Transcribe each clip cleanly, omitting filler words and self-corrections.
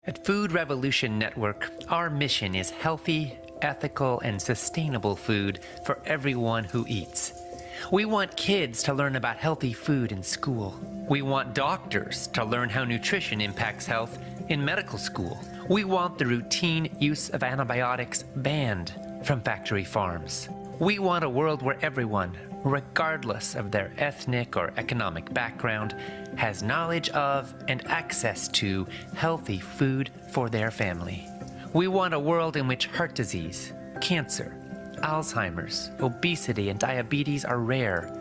At Food Revolution Network, our mission is healthy, ethical, and sustainable food for everyone who eats. We want kids to learn about healthy food in school. We want doctors to learn how nutrition impacts health in medical school. We want the routine use of antibiotics banned from factory farms. We want a world where everyone, regardless of their ethnic or economic background, has knowledge of and access to healthy food for their family. We want a world in which heart disease, cancer, Alzheimer's, obesity, and diabetes are rare,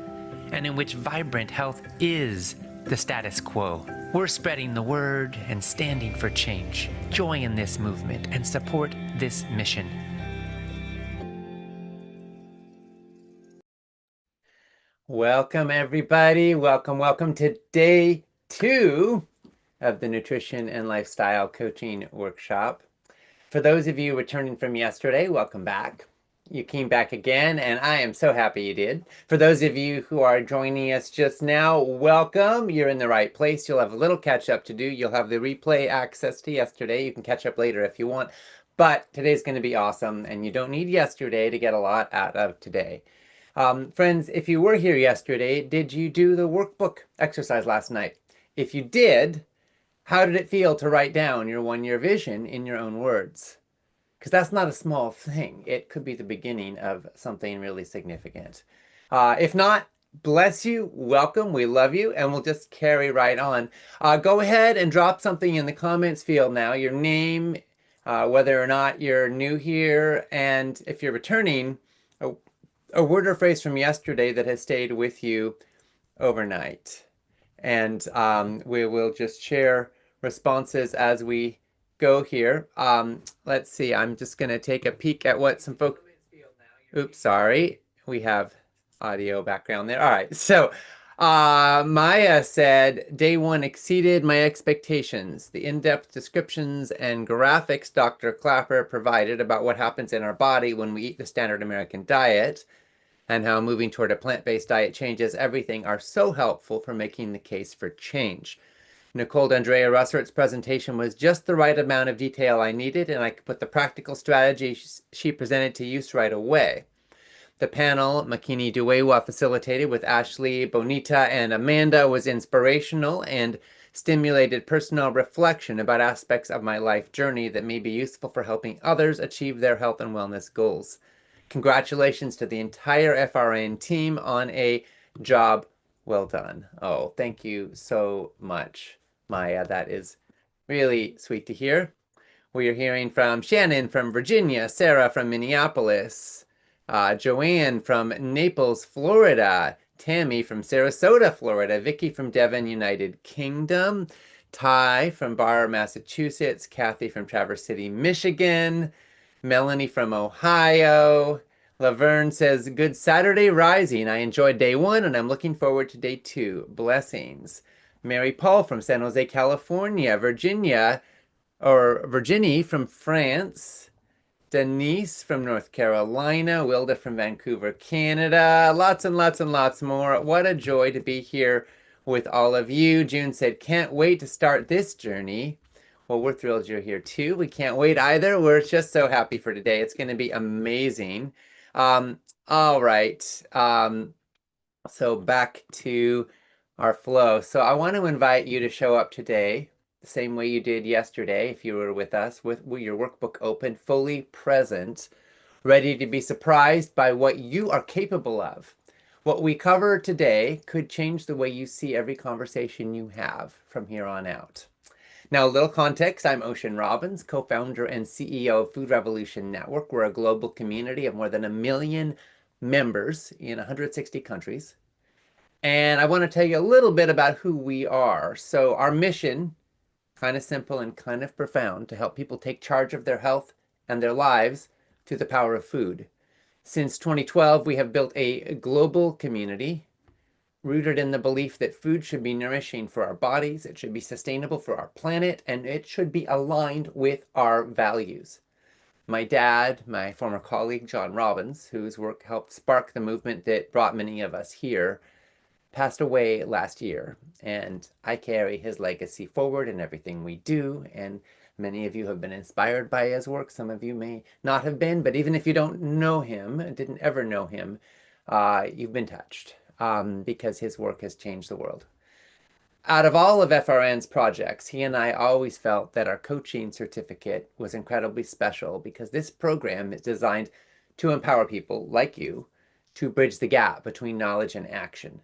and in which vibrant health is the status quo. We're spreading the word and standing for change. Join this movement and support this mission. Welcome, everybody. Welcome to day 2 of the Nutrition and Lifestyle Coaching Workshop. For those of you returning from yesterday, welcome back. You came back again, and I am so happy you did. For those of you who are joining us just now, welcome. You're in the right place. You'll have a little catch up to do. You'll have the replay access to yesterday. You can catch up later if you want. But today's going to be awesome, and you don't need yesterday to get a lot out of today. Friends, if you were here yesterday, did you do the workbook exercise last night? If you did, how did it feel to write down your one-year vision in your own words? Because that's not a small thing. It could be the beginning of something really significant. If not, bless you, welcome, we love you, and we'll just carry right on. Go ahead and drop something in the comments field now, your name, whether or not you're new here, and if you're returning, a word or phrase from yesterday that has stayed with you overnight. And we will just share responses as we go here. Let's see, I'm just going to take a peek at what some folks... Oops, sorry. We have audio background there. All right, so Maya said, day 1 exceeded my expectations. The in-depth descriptions and graphics Dr. Clapper provided about what happens in our body when we eat the standard American diet and how moving toward a plant-based diet changes everything are so helpful for making the case for change. Nicole D'Andrea Russert's presentation was just the right amount of detail I needed, and I could put the practical strategy she presented to use right away. The panel Makini Duewa facilitated with Ashley, Bonita, and Amanda was inspirational and stimulated personal reflection about aspects of my life journey that may be useful for helping others achieve their health and wellness goals. Congratulations to the entire FRN team on a job well done. Oh, thank you so much, Maya. That is really sweet to hear. We are hearing from Shannon from Virginia, Sarah from Minneapolis, Joanne from Naples, Florida, Tammy from Sarasota, Florida, Vicky from Devon, United Kingdom, Ty from Barre, Massachusetts, Kathy from Traverse City, Michigan, Melanie from Ohio. Laverne says, good Saturday rising. I enjoyed day 1 and I'm looking forward to day 2. Blessings. Mary Paul from San Jose, California. Virginie from France. Denise from North Carolina. Wilda from Vancouver, Canada. Lots and lots and lots more. What a joy to be here with all of you. June said, can't wait to start this journey. Well, we're thrilled you're here too. We can't wait either. We're just so happy for today. It's going to be amazing. All right. So back to our flow. So I want to invite you to show up today the same way you did yesterday if you were with us, with your workbook open, fully present, ready to be surprised by what you are capable of. What we cover today could change the way you see every conversation you have from here on out. Now, a little context, I'm Ocean Robbins, co-founder and CEO of Food Revolution Network. We're a global community of more than 1 million members in 160 countries. And I want to tell you a little bit about who we are. So our mission, kind of simple and kind of profound, to help people take charge of their health and their lives through the power of food. Since 2012, we have built a global community rooted in the belief that food should be nourishing for our bodies, it should be sustainable for our planet, and it should be aligned with our values. My dad, my former colleague, John Robbins, whose work helped spark the movement that brought many of us here, passed away last year, and I carry his legacy forward in everything we do. And many of you have been inspired by his work. Some of you may not have been, but even if you don't know him, didn't ever know him, you've been touched because his work has changed the world. Out of all of FRN's projects, he and I always felt that our coaching certificate was incredibly special because this program is designed to empower people like you to bridge the gap between knowledge and action.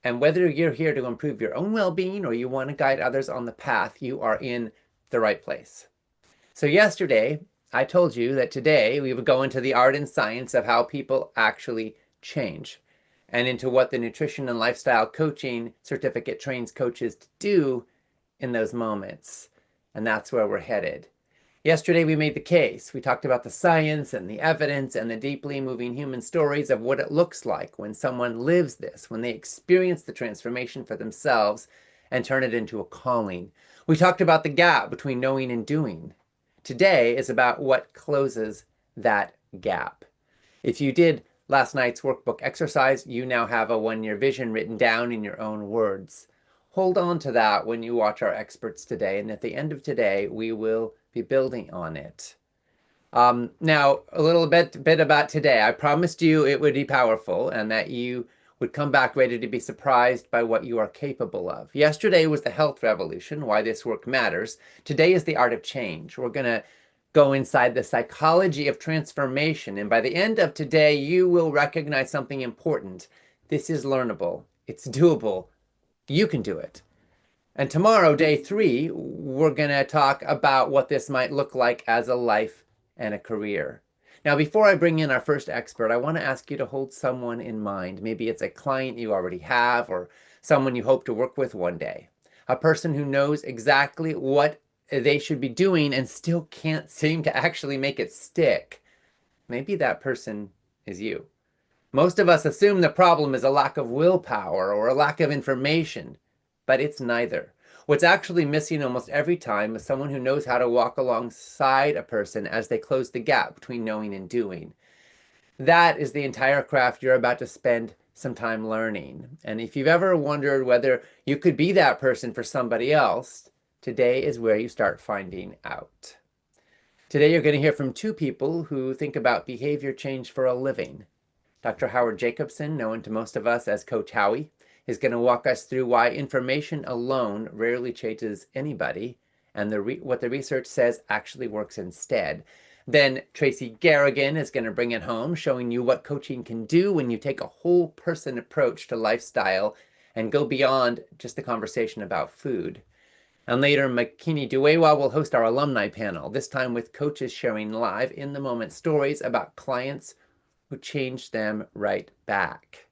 And whether you're here to improve your own well-being or you want to guide others on the path, you are in the right place. So yesterday, I told you that today we would go into the art and science of how people actually change and into what the nutrition and lifestyle coaching certificate trains coaches to do in those moments. And that's where we're headed. Yesterday, we made the case. We talked about the science and the evidence and the deeply moving human stories of what it looks like when someone lives this, when they experience the transformation for themselves and turn it into a calling. We talked about the gap between knowing and doing. Today is about what closes that gap. If you did last night's workbook exercise, you now have a one-year vision written down in your own words. Hold on to that when you watch our experts today, and at the end of today, we will be building on it. Now, a little bit about today. I promised you it would be powerful and that you would come back ready to be surprised by what you are capable of. Yesterday was the health revolution, why this work matters. Today is the art of change. We're going to go inside the psychology of transformation. And by the end of today, you will recognize something important. This is learnable. It's doable. You can do it. And tomorrow, day 3, we're going to talk about what this might look like as a life and a career. Now, before I bring in our first expert, I want to ask you to hold someone in mind. Maybe it's a client you already have or someone you hope to work with one day. A person who knows exactly what they should be doing and still can't seem to actually make it stick. Maybe that person is you. Most of us assume the problem is a lack of willpower or a lack of information, but it's neither. What's actually missing almost every time is someone who knows how to walk alongside a person as they close the gap between knowing and doing. That is the entire craft you're about to spend some time learning. And if you've ever wondered whether you could be that person for somebody else, today is where you start finding out. Today you're going to hear from 2 people who think about behavior change for a living. Dr. Howard Jacobson, known to most of us as Coach Howie, is going to walk us through why information alone rarely changes anybody and what the research says actually works instead. Then Tracy Garrigan is going to bring it home, showing you what coaching can do when you take a whole person approach to lifestyle and go beyond just the conversation about food. And later, Makini Duewa will host our alumni panel, this time with coaches sharing live in-the-moment stories about clients who changed them right back.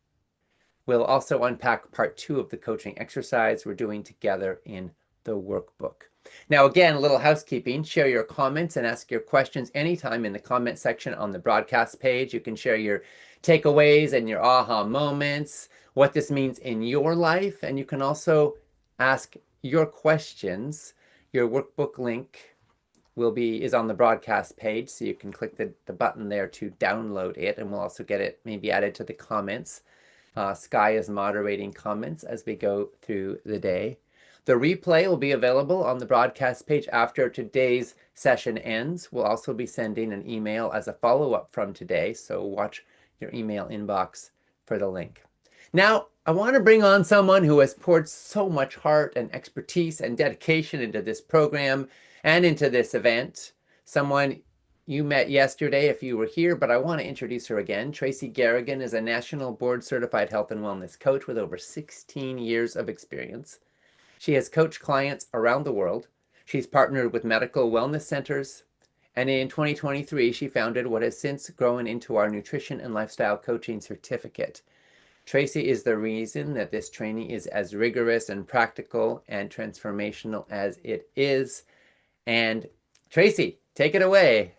We'll also unpack part 2 of the coaching exercise we're doing together in the workbook. Now, again, a little housekeeping. Share your comments and ask your questions anytime in the comment section on the broadcast page. You can share your takeaways and your aha moments, what this means in your life, and you can also ask your questions. Your workbook link is on the broadcast page, so you can click the button there to download it, and we'll also get it maybe added to the comments. Sky is moderating comments as we go through the day. The replay will be available on the broadcast page after today's session ends. We'll also be sending an email as a follow-up from today, so watch your email inbox for the link. Now, I want to bring on someone who has poured so much heart and expertise and dedication into this program and into this event. Someone you met yesterday if you were here, but I want to introduce her again. Tracy Garrigan is a national board certified health and wellness coach with over 16 years of experience. She has coached clients around the world. She's partnered with medical wellness centers. And in 2023, she founded what has since grown into our nutrition and lifestyle coaching certificate. Tracy is the reason that this training is as rigorous and practical and transformational as it is. And Tracy, take it away.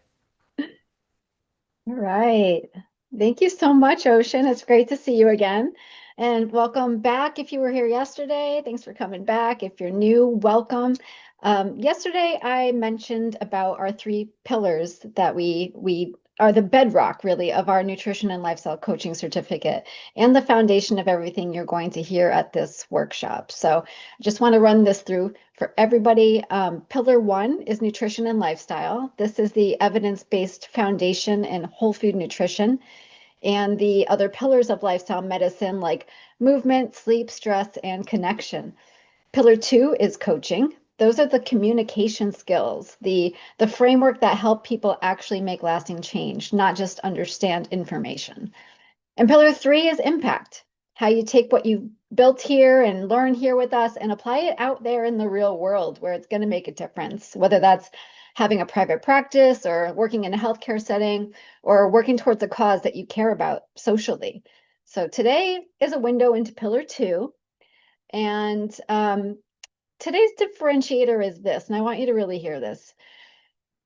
All right. Thank you so much, Ocean. It's great to see you again. And welcome back. If you were here yesterday, thanks for coming back. If you're new, welcome. Yesterday, I mentioned about our 3 pillars that we are the bedrock really of our nutrition and lifestyle coaching certificate and the foundation of everything you're going to hear at this workshop. So I just want to run this through for everybody. Pillar 1 is nutrition and lifestyle. This is the evidence-based foundation in whole food nutrition, and the other pillars of lifestyle medicine like movement, sleep, stress, and connection. Pillar 2 is coaching. Those are the communication skills, the framework that help people actually make lasting change, not just understand information. And pillar 3 is impact, how you take what you built here and learn here with us and apply it out there in the real world where it's going to make a difference, whether that's having a private practice or working in a healthcare setting or working towards a cause that you care about socially. So today is a window into pillar 2. And today's differentiator is this, and I want you to really hear this.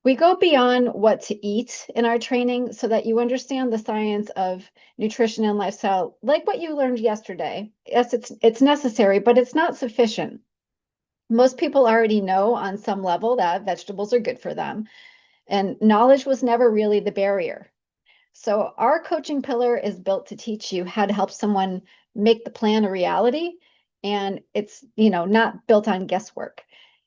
We go beyond what to eat in our training so that you understand the science of nutrition and lifestyle, like what you learned yesterday. Yes, it's necessary, but it's not sufficient. Most people already know on some level that vegetables are good for them, and knowledge was never really the barrier. So our coaching pillar is built to teach you how to help someone make the plan a reality. And it's, not built on guesswork.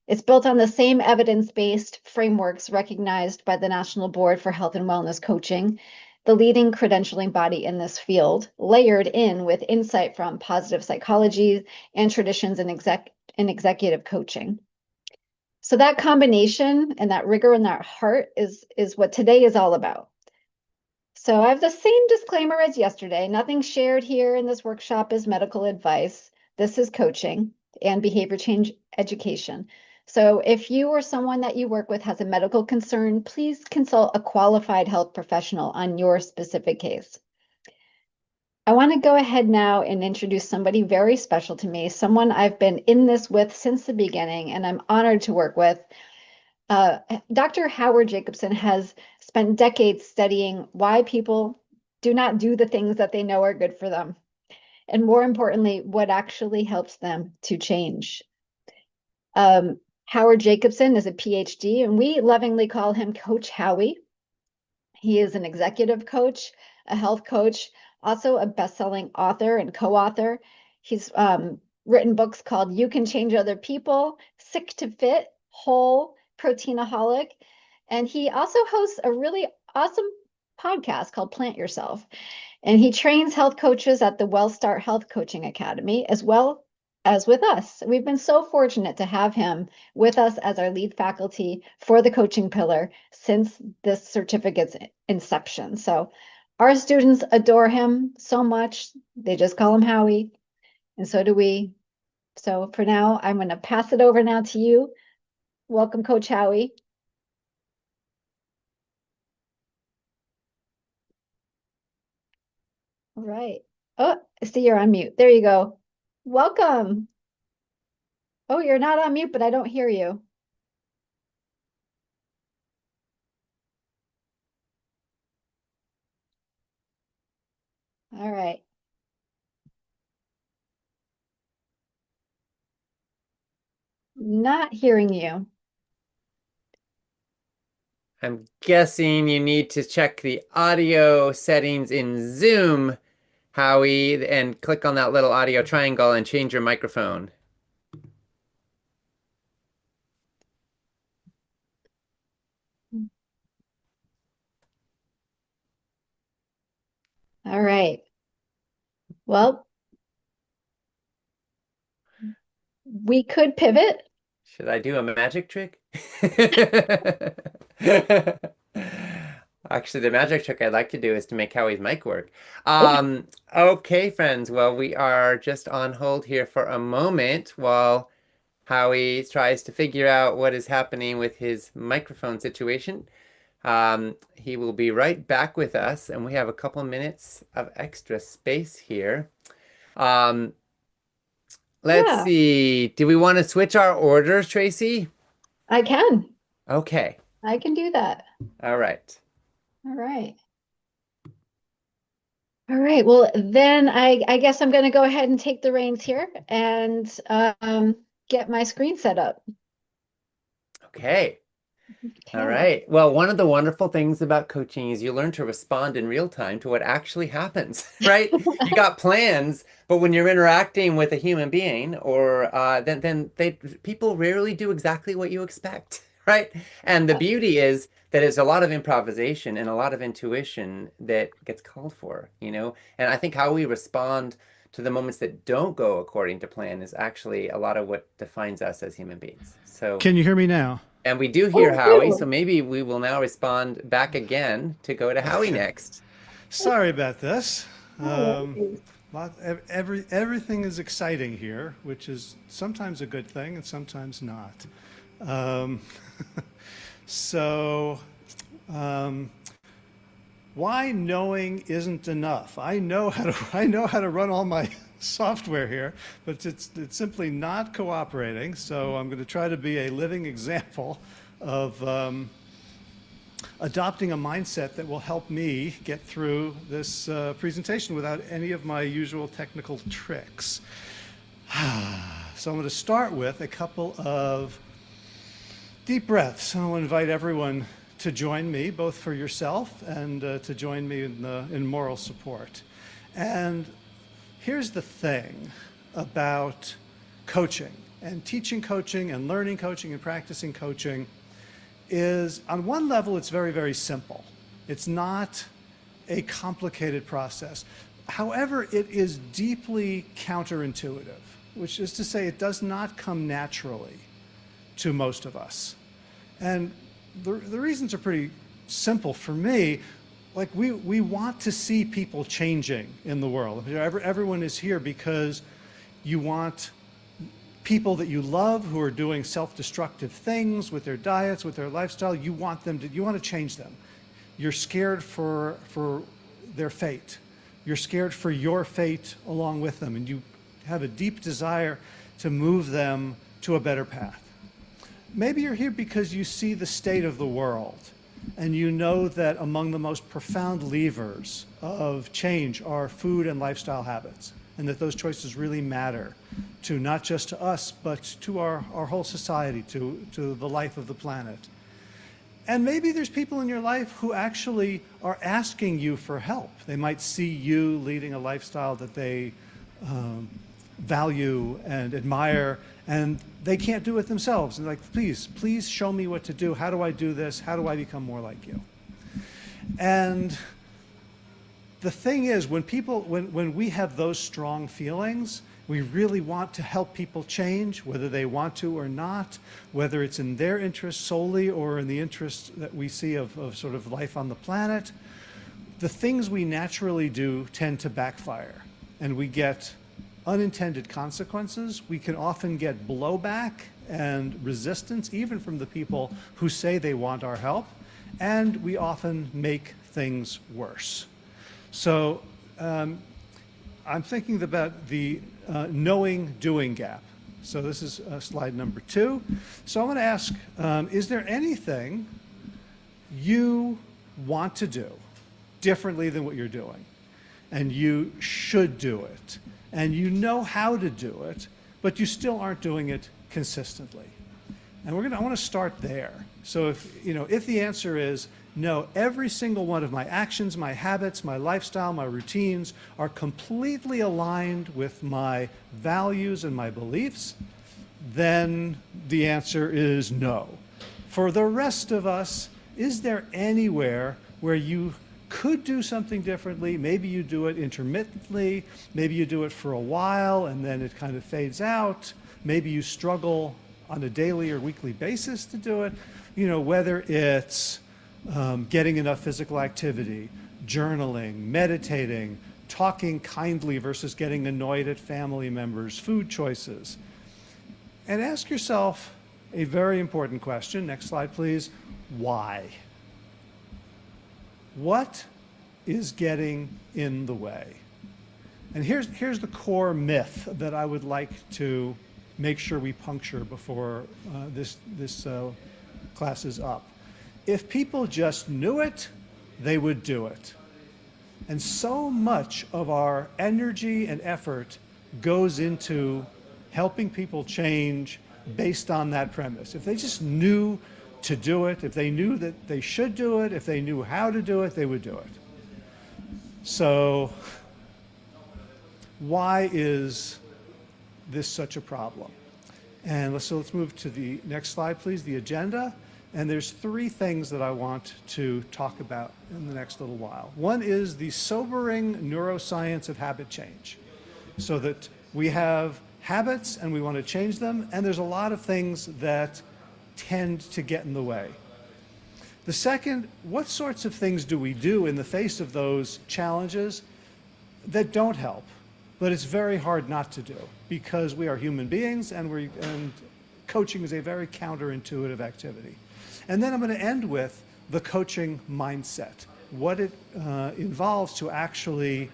It's built on the same evidence-based frameworks recognized by the National Board for Health and Wellness Coaching, the leading credentialing body in this field, layered in with insight from positive psychology and traditions in executive coaching. So that combination and that rigor and that heart is what today is all about. So I have the same disclaimer as yesterday. Nothing shared here in this workshop is medical advice. This is coaching and behavior change education. So if you or someone that you work with has a medical concern, please consult a qualified health professional on your specific case. I want to go ahead now and introduce somebody very special to me, someone I've been in this with since the beginning, and I'm honored to work with. Dr. Howard Jacobson has spent decades studying why people do not do the things that they know are good for them, and more importantly, what actually helps them to change. Howard Jacobson is a PhD, and we lovingly call him Coach Howie. He is an executive coach, a health coach, also a best-selling author and co-author. He's written books called You Can Change Other People, Sick to Fit, Whole, Proteinaholic. And he also hosts a really awesome podcast called Plant Yourself. And he trains health coaches at the WellStart Health Coaching Academy, as well as with us. We've been so fortunate to have him with us as our lead faculty for the coaching pillar since this certificate's inception. So our students adore him so much. They just call him Howie, and so do we. So for now, I'm going to pass it over now to you. Welcome, Coach Howie. All right. Oh, I see you're on mute. There you go. Welcome. Oh, you're not on mute, but I don't hear you. All right. Not hearing you. I'm guessing you need to check the audio settings in Zoom, Howie, and click on that little audio triangle and change your microphone. All right. Well, we could pivot. Should I do a magic trick? Actually, the magic trick I'd like to do is to make Howie's mic work. Okay, friends. Well, we are just on hold here for a moment while Howie tries to figure out what is happening with his microphone situation. He will be right back with us, and we have a couple minutes of extra space here. Let's see. Do we want to switch our orders, Tracy? I can. Okay. I can do that. All right. All right. All right. Well, then I guess I'm going to go ahead and take the reins here and get my screen set up. Okay. All Okay. right. Well, one of the wonderful things about coaching is you learn to respond in real time to what actually happens, right? You got plans, but when you're interacting with a human being, or then people rarely do exactly what you expect, right? And the beauty is that it's a lot of improvisation and a lot of intuition that gets called for, you know? And I think how we respond to the moments that don't go according to plan is actually a lot of what defines us as human beings. So. Can you hear me now? And we do hear Oh, Howie, so you. maybe we will now respond back again to go to Howie Okay. next. Sorry about this. No Um, worries. everything is exciting here, which is sometimes a good thing and sometimes not. Um, so, um, why knowing isn't enough? I know how to run all my software here, but it's simply not cooperating. So I'm going to try to be a living example of adopting a mindset that will help me get through this presentation without any of my usual technical tricks. So I'm going to start with a couple of deep breaths. I want to invite everyone to join me, both for yourself and to join me in moral support. And here's the thing about coaching and teaching coaching and learning coaching and practicing coaching is, on one level, it's very, very simple. It's not a complicated process. However, it is deeply counterintuitive, which is to say it does not come naturally to most of us. And the reasons are pretty simple for me. Like we want to see people changing in the world. Everyone is here because you want people that you love who are doing self-destructive things with their diets, with their lifestyle. You want to change them. You're scared for their fate. You're scared for your fate along with them, and you have a deep desire to move them to a better path. Maybe you're here because you see the state of the world, and you know that among the most profound levers of change are food and lifestyle habits, and that those choices really matter to not just to us, but to our whole society, to the life of the planet. And maybe there's people in your life who actually are asking you for help. They might see you leading a lifestyle that they value and admire, and they can't do it themselves. And like, please show me what to do. How do I do this? How do I become more like you? And the thing is, when we have those strong feelings, we really want to help people change, whether they want to or not, whether it's in their interest solely or in the interest that we see of sort of life on the planet. The things we naturally do tend to backfire, and we get unintended consequences. We can often get blowback and resistance, even from the people who say they want our help, and we often make things worse. So I'm thinking about the knowing-doing gap. So this is slide number 2. So I want to ask, is there anything you want to do differently than what you're doing? And you should do it. And you know how to do it, but you still aren't doing it consistently. And I want to start there. So if the answer is no, every single one of my actions, my habits, my lifestyle, my routines are completely aligned with my values and my beliefs, then the answer is no. For the rest of us, is there anywhere where you could do something differently? Maybe you do it intermittently, maybe you do it for a while and then it kind of fades out. Maybe you struggle on a daily or weekly basis to do it. Whether it's getting enough physical activity, journaling, meditating, talking kindly versus getting annoyed at family members, food choices. And ask yourself a very important question. Next slide, please. Why? What is getting in the way? And here's the core myth that I would like to make sure we puncture before this class is up. If people just knew it, they would do it. And so much of our energy and effort goes into helping people change based on that premise. If they just knew to do it. If they knew that they should do it, if they knew how to do it, they would do it. So why is this such a problem? And so let's move to the next slide, please, the agenda. And there's three things that I want to talk about in the next little while. One is the sobering neuroscience of habit change, so that we have habits and we want to change them, and there's a lot of things that tend to get in the way. The second, what sorts of things do we do in the face of those challenges that don't help, but it's very hard not to do because we are human beings and coaching is a very counterintuitive activity. And then I'm going to end with the coaching mindset, what it involves to actually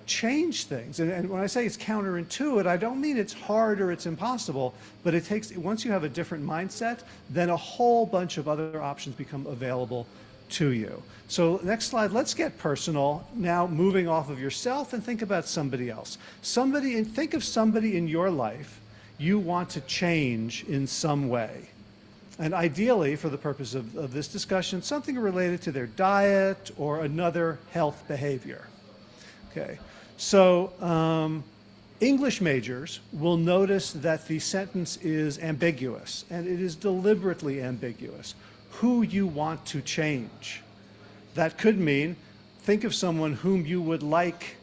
change things. And when I say it's counterintuitive, I don't mean it's hard or it's impossible, but it takes, once you have a different mindset, then a whole bunch of other options become available to you. So next slide, let's get personal. Now moving off of yourself and think about somebody else. Think of somebody in your life you want to change in some way. And ideally, for the purpose of this discussion, something related to their diet or another health behavior. Okay, so English majors will notice that the sentence is ambiguous, and it is deliberately ambiguous. Who you want to change. That could mean, think of someone whom you would like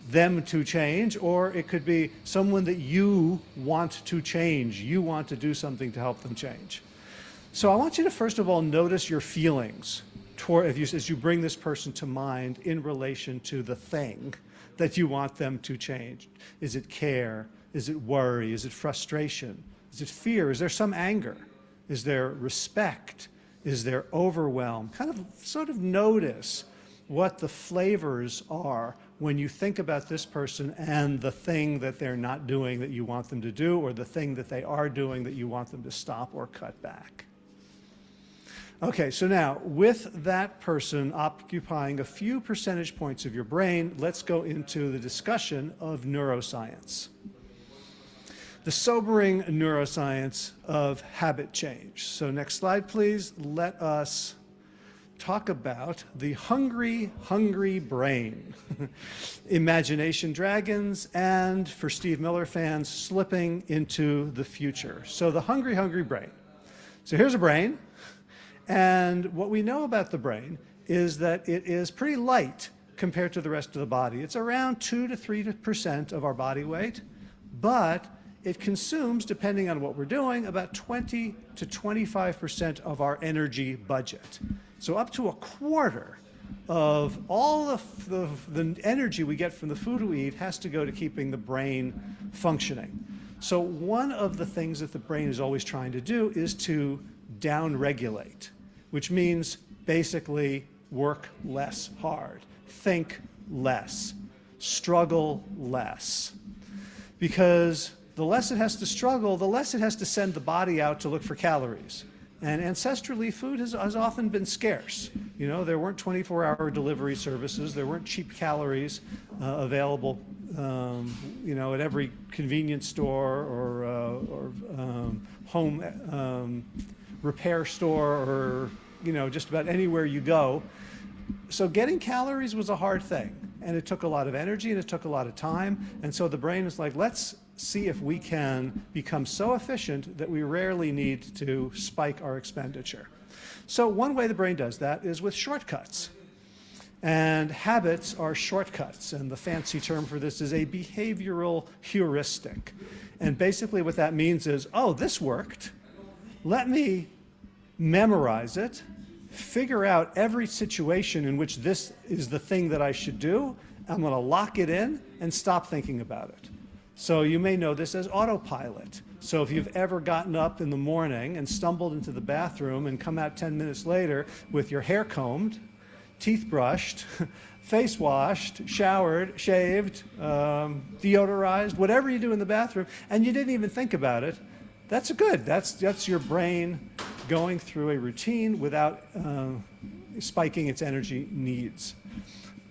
them to change, or it could be someone that you want to change. You want to do something to help them change. So I want you to first of all notice your feelings as you bring this person to mind in relation to the thing that you want them to change. Is it care? Is it worry? Is it frustration? Is it fear? Is there some anger? Is there respect? Is there overwhelm? Kind of sort of notice what the flavors are when you think about this person and the thing that they're not doing that you want them to do, or the thing that they are doing that you want them to stop or cut back. Okay, so now with that person occupying a few percentage points of your brain, let's go into the discussion of neuroscience. The sobering neuroscience of habit change. So next slide, please. Let us talk about the hungry, hungry brain. Imagination dragons, and for Steve Miller fans, slipping into the future. So the hungry, hungry brain. So here's a brain. And what we know about the brain is that it is pretty light compared to the rest of the body. It's around 2 to 3% of our body weight, but it consumes, depending on what we're doing, about 20 to 25% of our energy budget. So up to a quarter of all of the energy we get from the food we eat has to go to keeping the brain functioning. So one of the things that the brain is always trying to do is to downregulate, which means basically work less hard, think less, struggle less. Because the less it has to struggle, the less it has to send the body out to look for calories. And ancestrally, food has often been scarce. You know, there weren't 24-hour delivery services. There weren't cheap calories available, you know, at every convenience store or home repair store, or, you know, just about anywhere you go. So getting calories was a hard thing, and it took a lot of energy and it took a lot of time. And so the brain is like, let's see if we can become so efficient that we rarely need to spike our expenditure. So one way the brain does that is with shortcuts. And habits are shortcuts, and the fancy term for this is a behavioral heuristic. And basically what that means is, oh, this worked. Let me memorize it, figure out every situation in which this is the thing that I should do. I'm going to lock it in and stop thinking about it. So you may know this as autopilot. So if you've ever gotten up in the morning and stumbled into the bathroom and come out 10 minutes later with your hair combed, teeth brushed, face washed, showered, shaved, deodorized, whatever you do in the bathroom, and you didn't even think about it, that's good. That's your brain going through a routine without spiking its energy needs.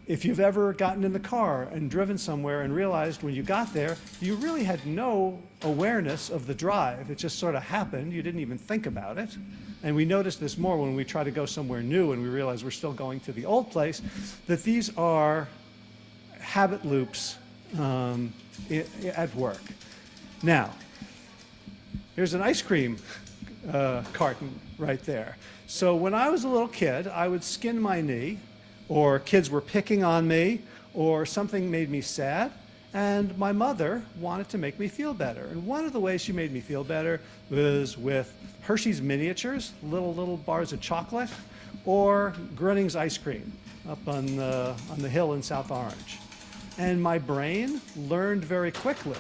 If you've ever gotten in the car and driven somewhere and realized when you got there, you really had no awareness of the drive. It just sort of happened. You didn't even think about it. And we notice this more when we try to go somewhere new and we realize we're still going to the old place, that these are habit loops at work. Now, here's an ice cream carton right there. So when I was a little kid, I would skin my knee, or kids were picking on me, or something made me sad, and my mother wanted to make me feel better. And one of the ways she made me feel better was with Hershey's Miniatures, little bars of chocolate, or Grunning's ice cream up on the hill in South Orange. And my brain learned very quickly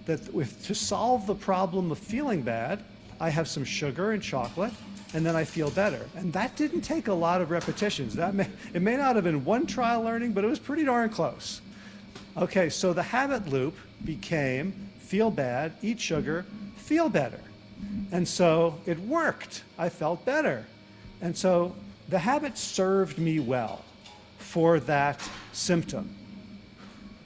that to solve the problem of feeling bad, I have some sugar and chocolate, and then I feel better. And that didn't take a lot of repetitions. It may not have been one trial learning, but it was pretty darn close. Okay, so the habit loop became feel bad, eat sugar, feel better. And so it worked. I felt better. And so the habit served me well for that symptom.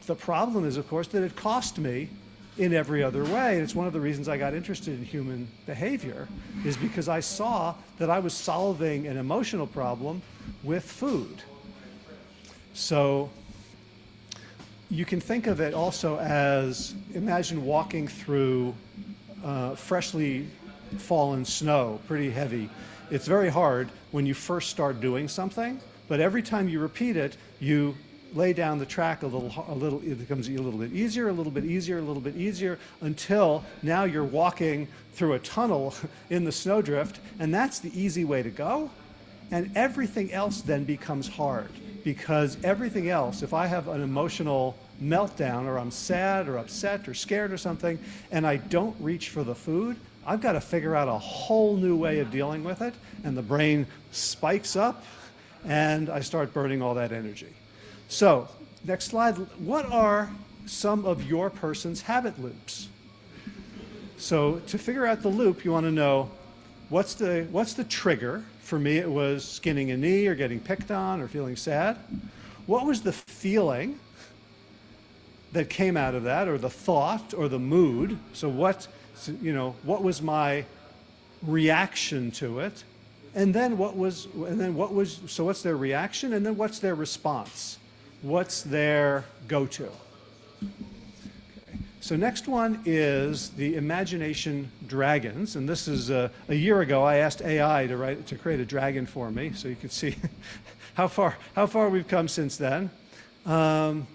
The problem is, of course, that it cost me in every other way. And it's one of the reasons I got interested in human behavior, is because I saw that I was solving an emotional problem with food. So you can think of it also as, imagine walking through freshly fallen snow, pretty heavy. It's very hard when you first start doing something, but every time you repeat it, you lay down the track a little, it becomes a little bit easier, a little bit easier, a little bit easier, until now you're walking through a tunnel in the snowdrift, and that's the easy way to go. And everything else then becomes hard, because everything else, if I have an emotional meltdown, or I'm sad or upset or scared or something, and I don't reach for the food, I've got to figure out a whole new way of dealing with it, and the brain spikes up, and I start burning all that energy. So, next slide. What are some of your person's habit loops? So, to figure out the loop, you want to know what's the trigger. For me, it was skinning a knee, or getting picked on, or feeling sad. What was the feeling that came out of that, or the thought, or the mood? So what was my reaction to it? And then so what's their reaction, and then what's their response? What's their go-to? Okay. So next one is the imagination dragons, and this is a year ago I asked AI to create a dragon for me, so you can see how far we've come since then. But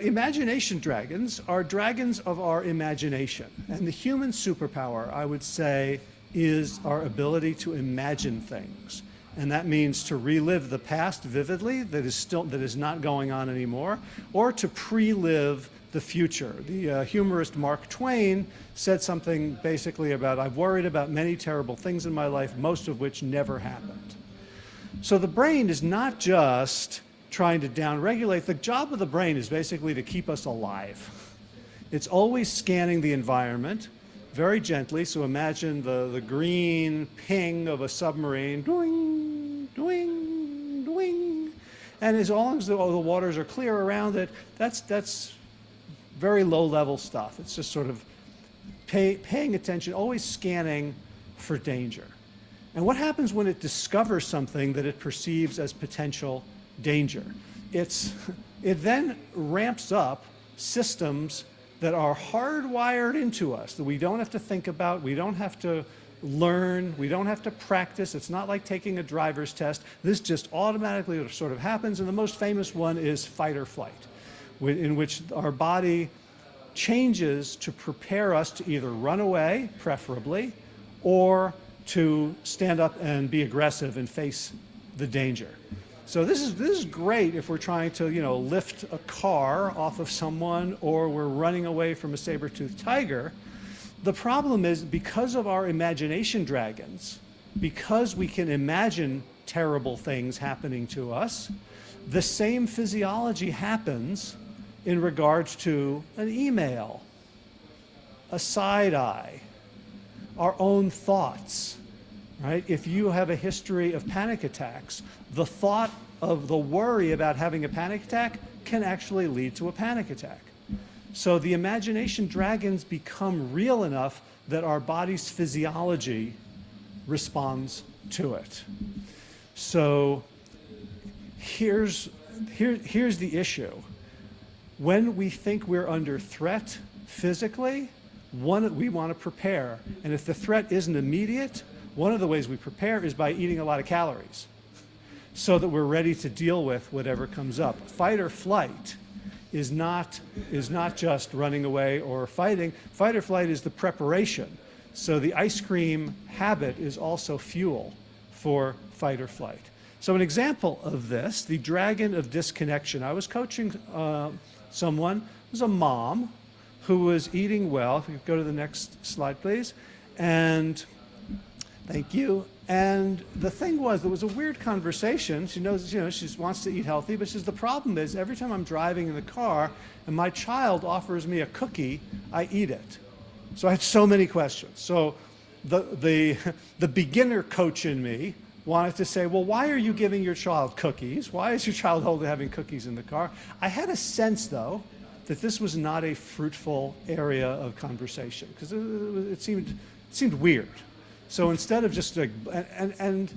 imagination dragons are dragons of our imagination, and the human superpower, I would say, is our ability to imagine things. And that means to relive the past vividly that is not going on anymore, or to pre-live the future. The humorist Mark Twain said something basically about, I've worried about many terrible things in my life, most of which never happened. So the brain is not just trying to downregulate. The job of the brain is basically to keep us alive. It's always scanning the environment very gently. So imagine the green ping of a submarine, doing, doing, doing. And as long as the waters are clear around it, that's very low level stuff. It's just sort of paying attention, always scanning for danger. And what happens when it discovers something that it perceives as potential danger? It then ramps up systems that are hardwired into us, that we don't have to think about, we don't have to learn, we don't have to practice. It's not like taking a driver's test. This just automatically sort of happens, and the most famous one is fight or flight, in which our body changes to prepare us to either run away, preferably, or to stand up and be aggressive and face the danger. So this is great if we're trying to, lift a car off of someone, or we're running away from a saber-toothed tiger. The problem is, because of our imagination dragons, because we can imagine terrible things happening to us, the same physiology happens in regards to an email, a side eye, our own thoughts, right? If you have a history of panic attacks, the thought of the worry about having a panic attack can actually lead to a panic attack. So the imagination dragons become real enough that our body's physiology responds to it. So here's the issue. When we think we're under threat physically, we want to prepare. And if the threat isn't immediate, one of the ways we prepare is by eating a lot of calories so that we're ready to deal with whatever comes up. Fight or flight is not just running away or fighting. Fight or flight is the preparation. So the ice cream habit is also fuel for fight or flight. So an example of this, the dragon of disconnection. I was coaching someone, it was a mom who was eating well. If you could go to the next slide, please. And thank you. And the thing was, there was a weird conversation. She knows, she wants to eat healthy, but she says, the problem is every time I'm driving in the car and my child offers me a cookie, I eat it. So I had so many questions. So the beginner coach in me wanted to say, well, why are you giving your child cookies? Why is your child only having cookies in the car? I had a sense, though, that this was not a fruitful area of conversation because it seemed weird. So instead of just like, and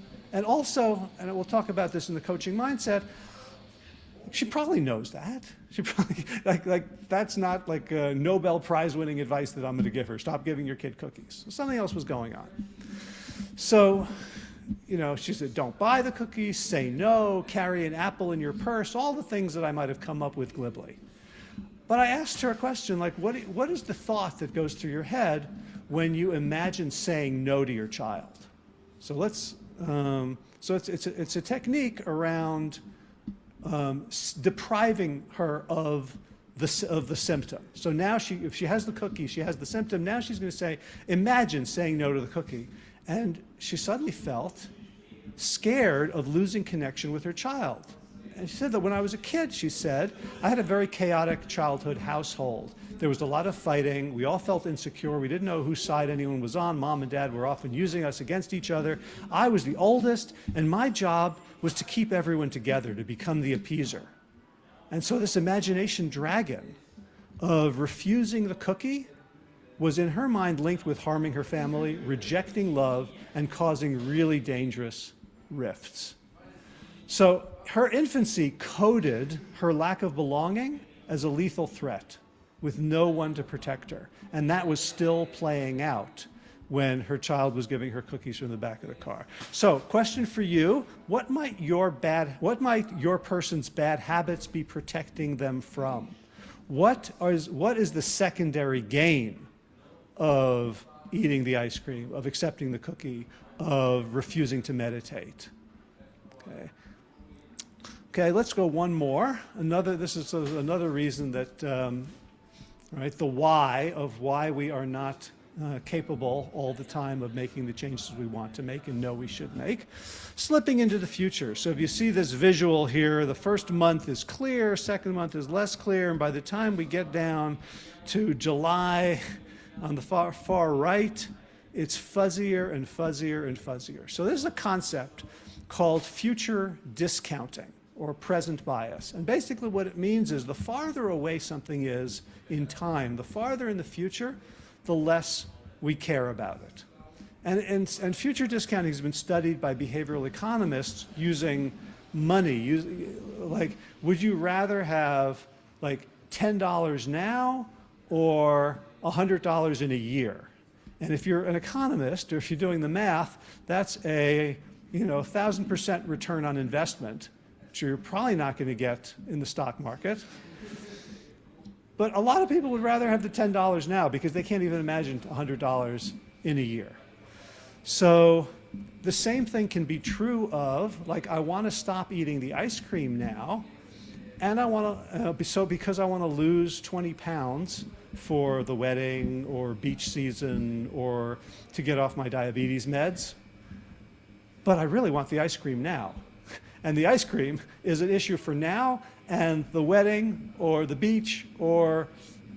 also, and we'll talk about this in the coaching mindset, she probably knows that. She probably, like that's not like a Nobel Prize winning advice that I'm going to give her. Stop giving your kid cookies. Something else was going on. So, she said, don't buy the cookies, say no, carry an apple in your purse, all the things that I might have come up with glibly. But I asked her a question like, what is the thought that goes through your head when you imagine saying no to your child? So it's a technique around depriving her of the symptom. So now if she has the cookie, she has the symptom. Now she's going to say, imagine saying no to the cookie. And she suddenly felt scared of losing connection with her child. And she said that when I was a kid, she said, I had a very chaotic childhood household. There was a lot of fighting. We all felt insecure. We didn't know whose side anyone was on. Mom and dad were often using us against each other. I was the oldest, and my job was to keep everyone together, to become the appeaser. And so this imagination dragon of refusing the cookie was in her mind linked with harming her family, rejecting love, and causing really dangerous rifts. So her infancy coded her lack of belonging as a lethal threat with no one to protect her. And that was still playing out when her child was giving her cookies from the back of the car. So question for you, what might your person's bad habits be protecting them from? What is the secondary gain of eating the ice cream, of accepting the cookie, of refusing to meditate? Okay, let's go one more. This is another reason that, the why of why we are not capable all the time of making the changes we want to make and know we should make. Slipping into the future. So if you see this visual here, the first month is clear, second month is less clear, and by the time we get down to July on the far right, it's fuzzier and fuzzier and fuzzier. So there's a concept called future discounting, or present bias. And basically what it means is the farther away something is in time, the farther in the future, the less we care about it. And future discounting has been studied by behavioral economists using money. Like, would you rather have like $10 now or $100 in a year? And if you're an economist, or if you're doing the math, that's a 1,000% return on investment, which you're probably not going to get in the stock market. But a lot of people would rather have the $10 now because they can't even imagine $100 in a year. So the same thing can be true of, like, I want to stop eating the ice cream now, and I want to, because I want to lose 20 pounds for the wedding or beach season or to get off my diabetes meds, but I really want the ice cream now. And the ice cream is an issue for now, and the wedding or the beach or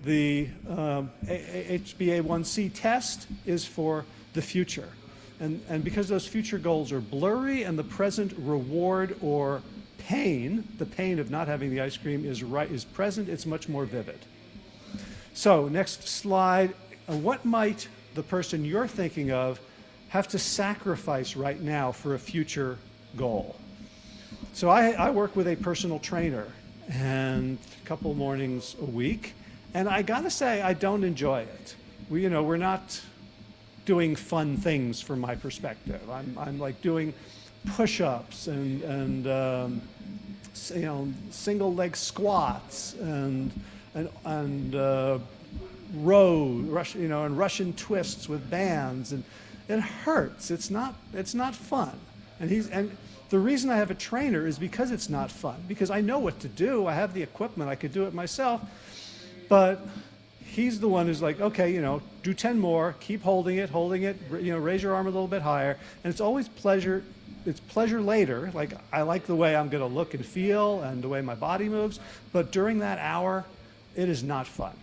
the HbA1c test is for the future. And because those future goals are blurry and the present reward or pain, the pain of not having the ice cream is present, it's much more vivid. So next slide, what might the person you're thinking of have to sacrifice right now for a future goal? So I work with a personal trainer and a couple mornings a week, and I gotta say, I don't enjoy it. We're not doing fun things from my perspective. I'm like doing push-ups and single leg squats and Russian twists with bands, and it hurts. It's not fun. And the reason I have a trainer is because it's not fun, because I know what to do. I have the equipment. I could do it myself, but he's the one who's like, okay, do 10 more, keep holding it, raise your arm a little bit higher. And it's always pleasure. It's pleasure later. Like, I like the way I'm going to look and feel and the way my body moves. But during that hour, it is not fun.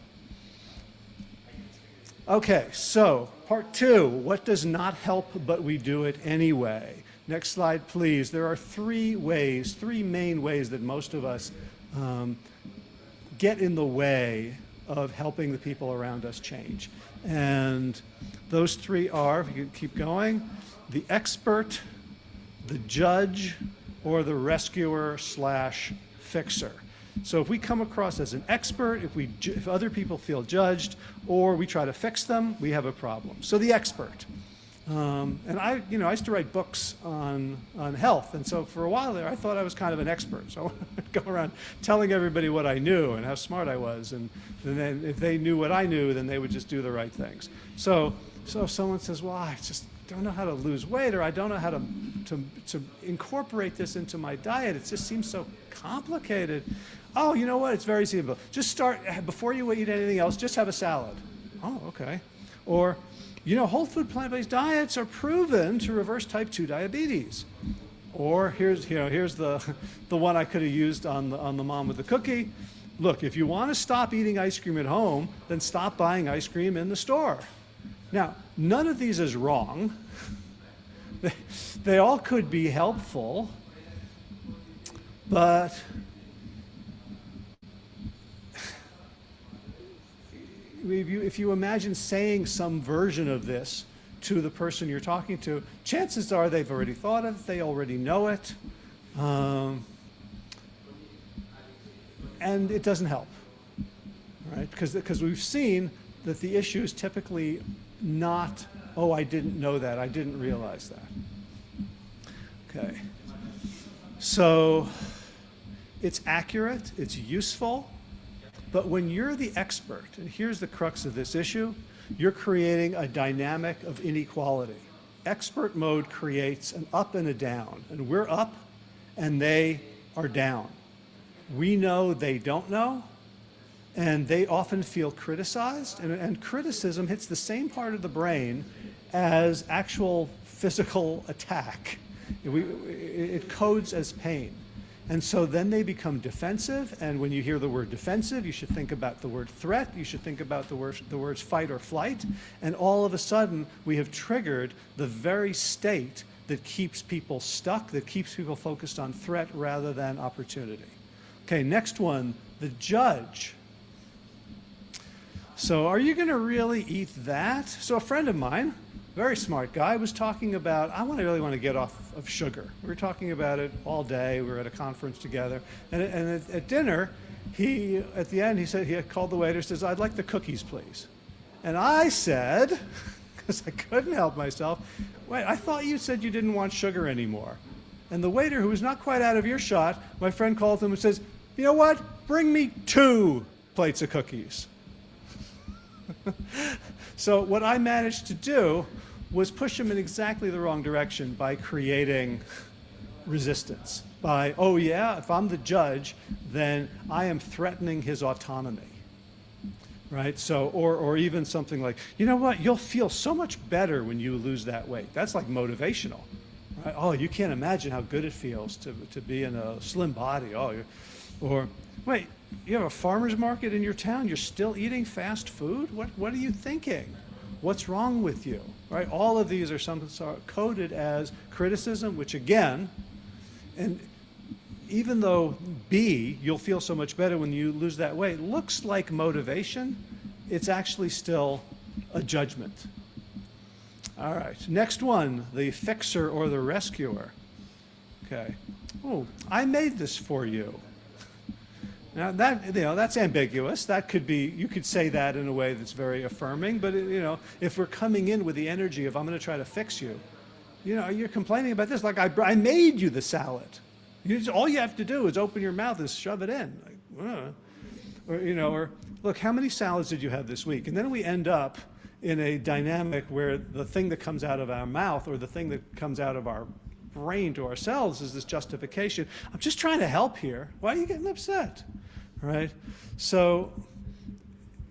Okay, so part 2, what does not help but we do it anyway? Next slide, please. There are three main ways that most of us get in the way of helping the people around us change. And those three are, if you could keep going, the expert, the judge, or the rescuer/fixer. So if we come across as an expert, if other people feel judged, or we try to fix them, we have a problem. So the expert. And I used to write books on health, and so for a while there, I thought I was kind of an expert. So I'd go around telling everybody what I knew and how smart I was, and then if they knew what I knew, then they would just do the right things. So if someone says, well, I just don't know how to lose weight, or I don't know how to incorporate this into my diet, it just seems so complicated. Oh, you know what? It's very simple. Just start, before you eat anything else, just have a salad. Oh, okay. Or, whole food plant-based diets are proven to reverse type 2 diabetes. Or here's the one I could have used on the mom with the cookie. Look, if you want to stop eating ice cream at home, then stop buying ice cream in the store. Now, none of these is wrong. They all could be helpful, but if you imagine saying some version of this to the person you're talking to, chances are they've already thought of it, they already know it, and it doesn't help, right? Because we've seen that the issue is typically not, oh, I didn't know that, I didn't realize that. Okay, so it's accurate, it's useful, but when you're the expert, and here's the crux of this issue, you're creating a dynamic of inequality. Expert mode creates an up and a down, and we're up and they are down. We know they don't know, and they often feel criticized, and criticism hits the same part of the brain as actual physical attack. It codes as pain. And so then they become defensive, and when you hear the word defensive, you should think about the word threat, you should think about the words fight or flight, and all of a sudden we have triggered the very state that keeps people stuck, that keeps people focused on threat rather than opportunity. Okay, next one, the judge. So are you going to really eat that? So a friend of mine, very smart guy, was talking about, I really want to get off of sugar. We were talking about it all day. We were at a conference together. And at dinner, at the end, he called the waiter, says, I'd like the cookies, please. And I said, because I couldn't help myself, wait, I thought you said you didn't want sugar anymore. And the waiter, who was not quite out of earshot, my friend called him and says, you know what? Bring me 2 plates of cookies. So what I managed to do was push him in exactly the wrong direction by creating resistance. By, oh yeah, if I'm the judge, then I am threatening his autonomy. Right? So, or even something like, you know what, you'll feel so much better when you lose that weight. That's like motivational. Right? Oh, you can't imagine how good it feels to be in a slim body. Or, wait, you have a farmer's market in your town, you're still eating fast food? What are you thinking? What's wrong with you, right? All of these are some sort of coded as criticism, which again, and even though B, you'll feel so much better when you lose that weight, looks like motivation, it's actually still a judgment. All right, next one, the fixer or the rescuer. Okay. Oh, I made this for you. Now that, that's ambiguous. That could be, you could say that in a way that's very affirming, but if we're coming in with the energy of I'm going to try to fix you, you're complaining about this like I made you the salad. All you have to do is open your mouth and shove it in. Or look, how many salads did you have this week? And then we end up in a dynamic where the thing that comes out of our mouth or the thing that comes out of our brain to ourselves is this justification. I'm just trying to help here. Why are you getting upset? Right? So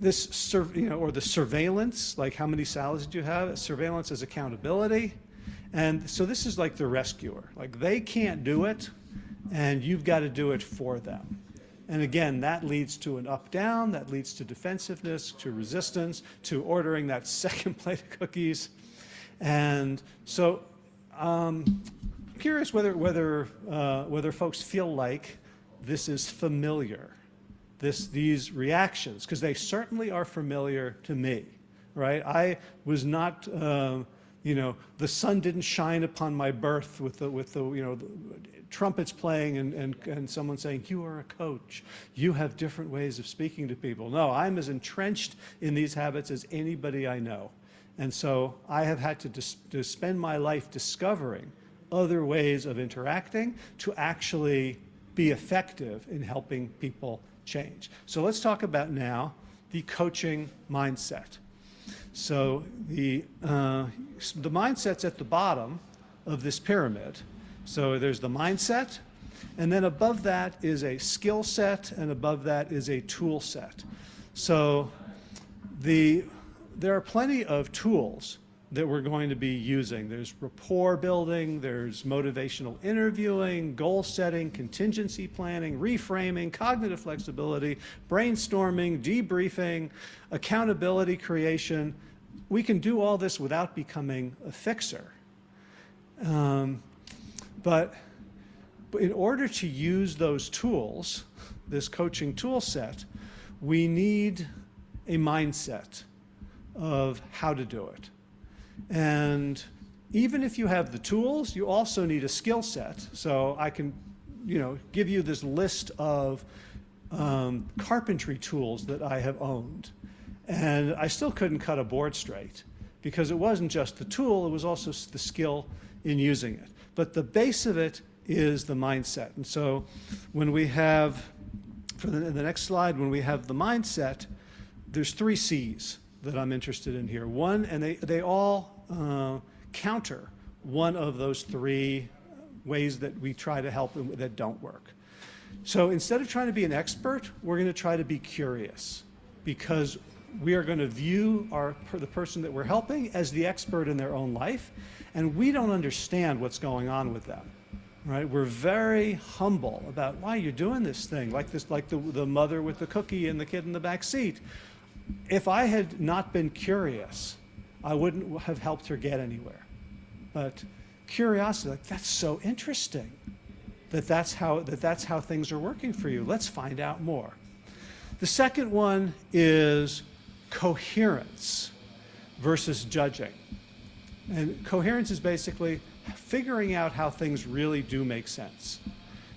this, or the surveillance, like how many salads did you have? Surveillance is accountability. And so this is like the rescuer. Like they can't do it, and you've got to do it for them. And again, that leads to an up-down, that leads to defensiveness, to resistance, to ordering that second plate of cookies. And so I'm curious whether folks feel like this is familiar, these reactions, because they certainly are familiar to me, right? I was not, the sun didn't shine upon my birth with the trumpets playing and someone saying, you are a coach. You have different ways of speaking to people. No, I'm as entrenched in these habits as anybody I know. And so I have had to spend my life discovering other ways of interacting to actually be effective in helping people change. So let's talk about now the coaching mindset. So the mindset's at the bottom of this pyramid. So there's the mindset, and then above that is a skill set, and above that is a tool set. So there are plenty of tools that we're going to be using. There's rapport building, there's motivational interviewing, goal setting, contingency planning, reframing, cognitive flexibility, brainstorming, debriefing, accountability creation. We can do all this without becoming a fixer. But in order to use those tools, this coaching tool set, we need a mindset of how to do it. And even if you have the tools, you also need a skill set. So I can, give you this list of carpentry tools that I have owned. And I still couldn't cut a board straight because it wasn't just the tool, it was also the skill in using it. But the base of it is the mindset. And so when we have, for the next slide, when we have the mindset, there's 3 C's that I'm interested in here. One, and they all counter one of those 3 ways that we try to help that don't work. So instead of trying to be an expert, we're going to try to be curious, because we are going to view the person that we're helping as the expert in their own life, and we don't understand what's going on with them, right? We're very humble about why you're doing this thing, like the mother with the cookie and the kid in the back seat. If I had not been curious, I wouldn't have helped her get anywhere. But curiosity, like, that's so interesting that's how things are working for you. Let's find out more. The second one is coherence versus judging. And coherence is basically figuring out how things really do make sense.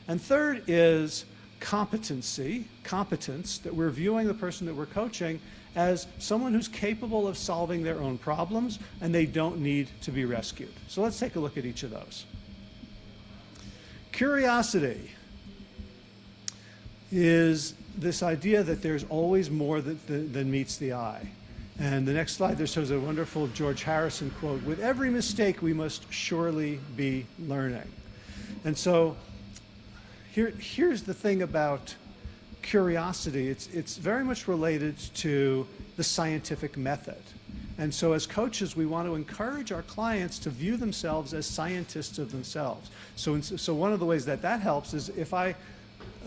And third is competence, that we're viewing the person that we're coaching as someone who's capable of solving their own problems, and they don't need to be rescued. So let's take a look at each of those. Curiosity is this idea that there's always more than meets the eye. And the next slide, there shows a wonderful George Harrison quote, "With every mistake, we must surely be learning." And so here's the thing about curiosity. It's very much related to the scientific method. And so as coaches, we want to encourage our clients to view themselves as scientists of themselves. So one of the ways that helps is if I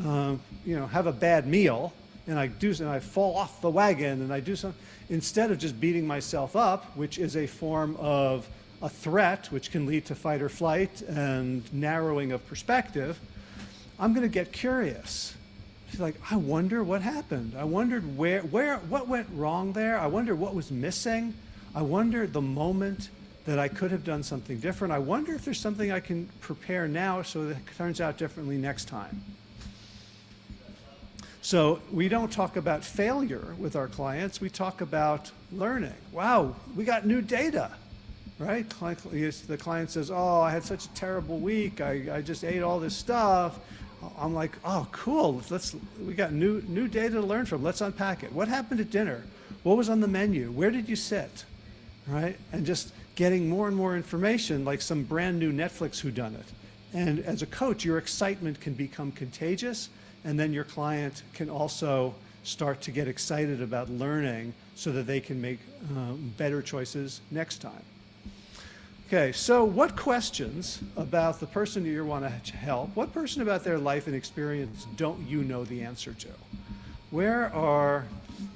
have a bad meal and I fall off the wagon and I do something, instead of just beating myself up, which is a form of a threat, which can lead to fight or flight and narrowing of perspective, I'm going to get curious. She's like, I wonder what happened. I wondered what went wrong there. I wonder what was missing. I wonder the moment that I could have done something different. I wonder if there's something I can prepare now so that it turns out differently next time. So we don't talk about failure with our clients. We talk about learning. Wow, we got new data, right? The client says, oh, I had such a terrible week. I just ate all this stuff. I'm like, oh, cool. We got new data to learn from. Let's unpack it. What happened at dinner? What was on the menu? Where did you sit? Right? And just getting more and more information, like some brand new Netflix whodunit. And as a coach, your excitement can become contagious, and then your client can also start to get excited about learning so that they can make better choices next time. Okay, so what questions about the person you want to help, what person about their life and experience don't you know the answer to? Where are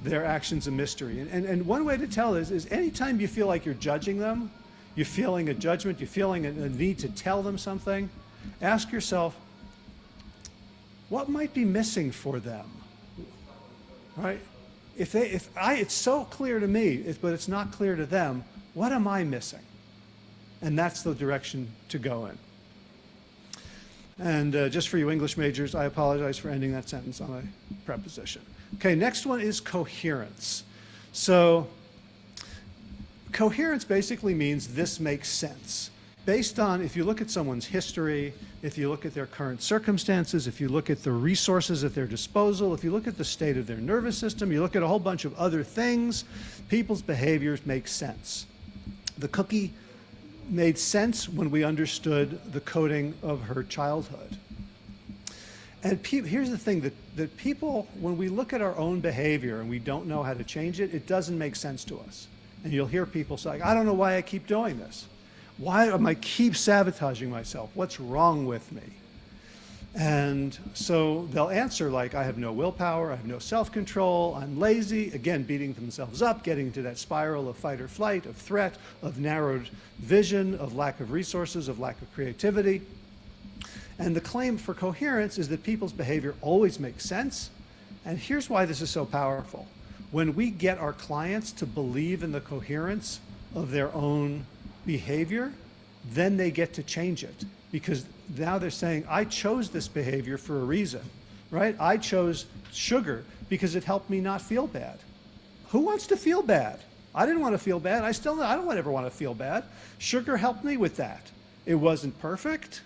their actions a mystery? And one way to tell is anytime you feel like you're judging them, you're feeling a judgment, you're feeling a need to tell them something, ask yourself, what might be missing for them? Right? It's so clear to me, but it's not clear to them, what am I missing? And that's the direction to go in. And just for you English majors, I apologize for ending that sentence on a preposition. Okay, next one is coherence. So coherence basically means this makes sense. Based on, if you look at someone's history, if you look at their current circumstances, if you look at the resources at their disposal, if you look at the state of their nervous system, you look at a whole bunch of other things, people's behaviors make sense. The cookie made sense when we understood the coding of her childhood. And here's the thing, that people, when we look at our own behavior and we don't know how to change it, it doesn't make sense to us. And you'll hear people say, I don't know why I keep doing this. Why am I keep sabotaging myself? What's wrong with me? And so they'll answer like, I have no willpower, I have no self-control, I'm lazy, again, beating themselves up, getting into that spiral of fight or flight, of threat, of narrowed vision, of lack of resources, of lack of creativity. And the claim for coherence is that people's behavior always makes sense. And here's why this is so powerful. When we get our clients to believe in the coherence of their own behavior, then they get to change it. Because now they're saying, I chose this behavior for a reason, right? I chose sugar because it helped me not feel bad. Who wants to feel bad? I didn't want to feel bad. I don't ever want to feel bad. Sugar helped me with that. It wasn't perfect.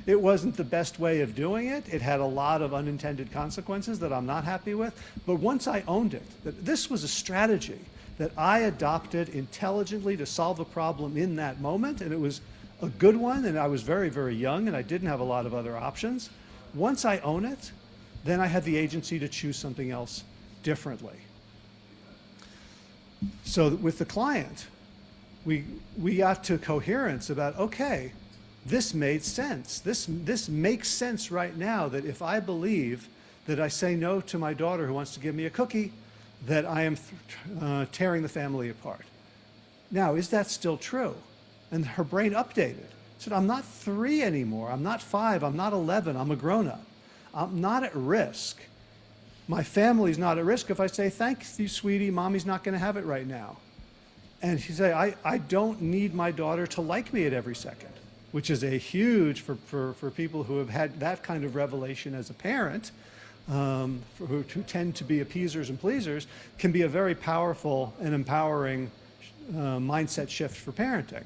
It wasn't the best way of doing it. It had a lot of unintended consequences that I'm not happy with. But once I owned it, that this was a strategy that I adopted intelligently to solve a problem in that moment, and it was a good one, and I was very, very young, and I didn't have a lot of other options. Once I own it, then I had the agency to choose something else differently. So with the client, we got to coherence about, okay, this made sense. This makes sense right now, that if I believe that I say no to my daughter who wants to give me a cookie, that I am tearing the family apart. Now, is that still true? And her brain updated. Said, I'm not 3 anymore. I'm not 5. I'm not 11. I'm a grown-up. I'm not at risk. My family's not at risk if I say, thank you, sweetie, mommy's not going to have it right now. And she said, I don't need my daughter to like me at every second, which is a huge, for people who have had that kind of revelation as a parent, who tend to be appeasers and pleasers, can be a very powerful and empowering mindset shift for parenting.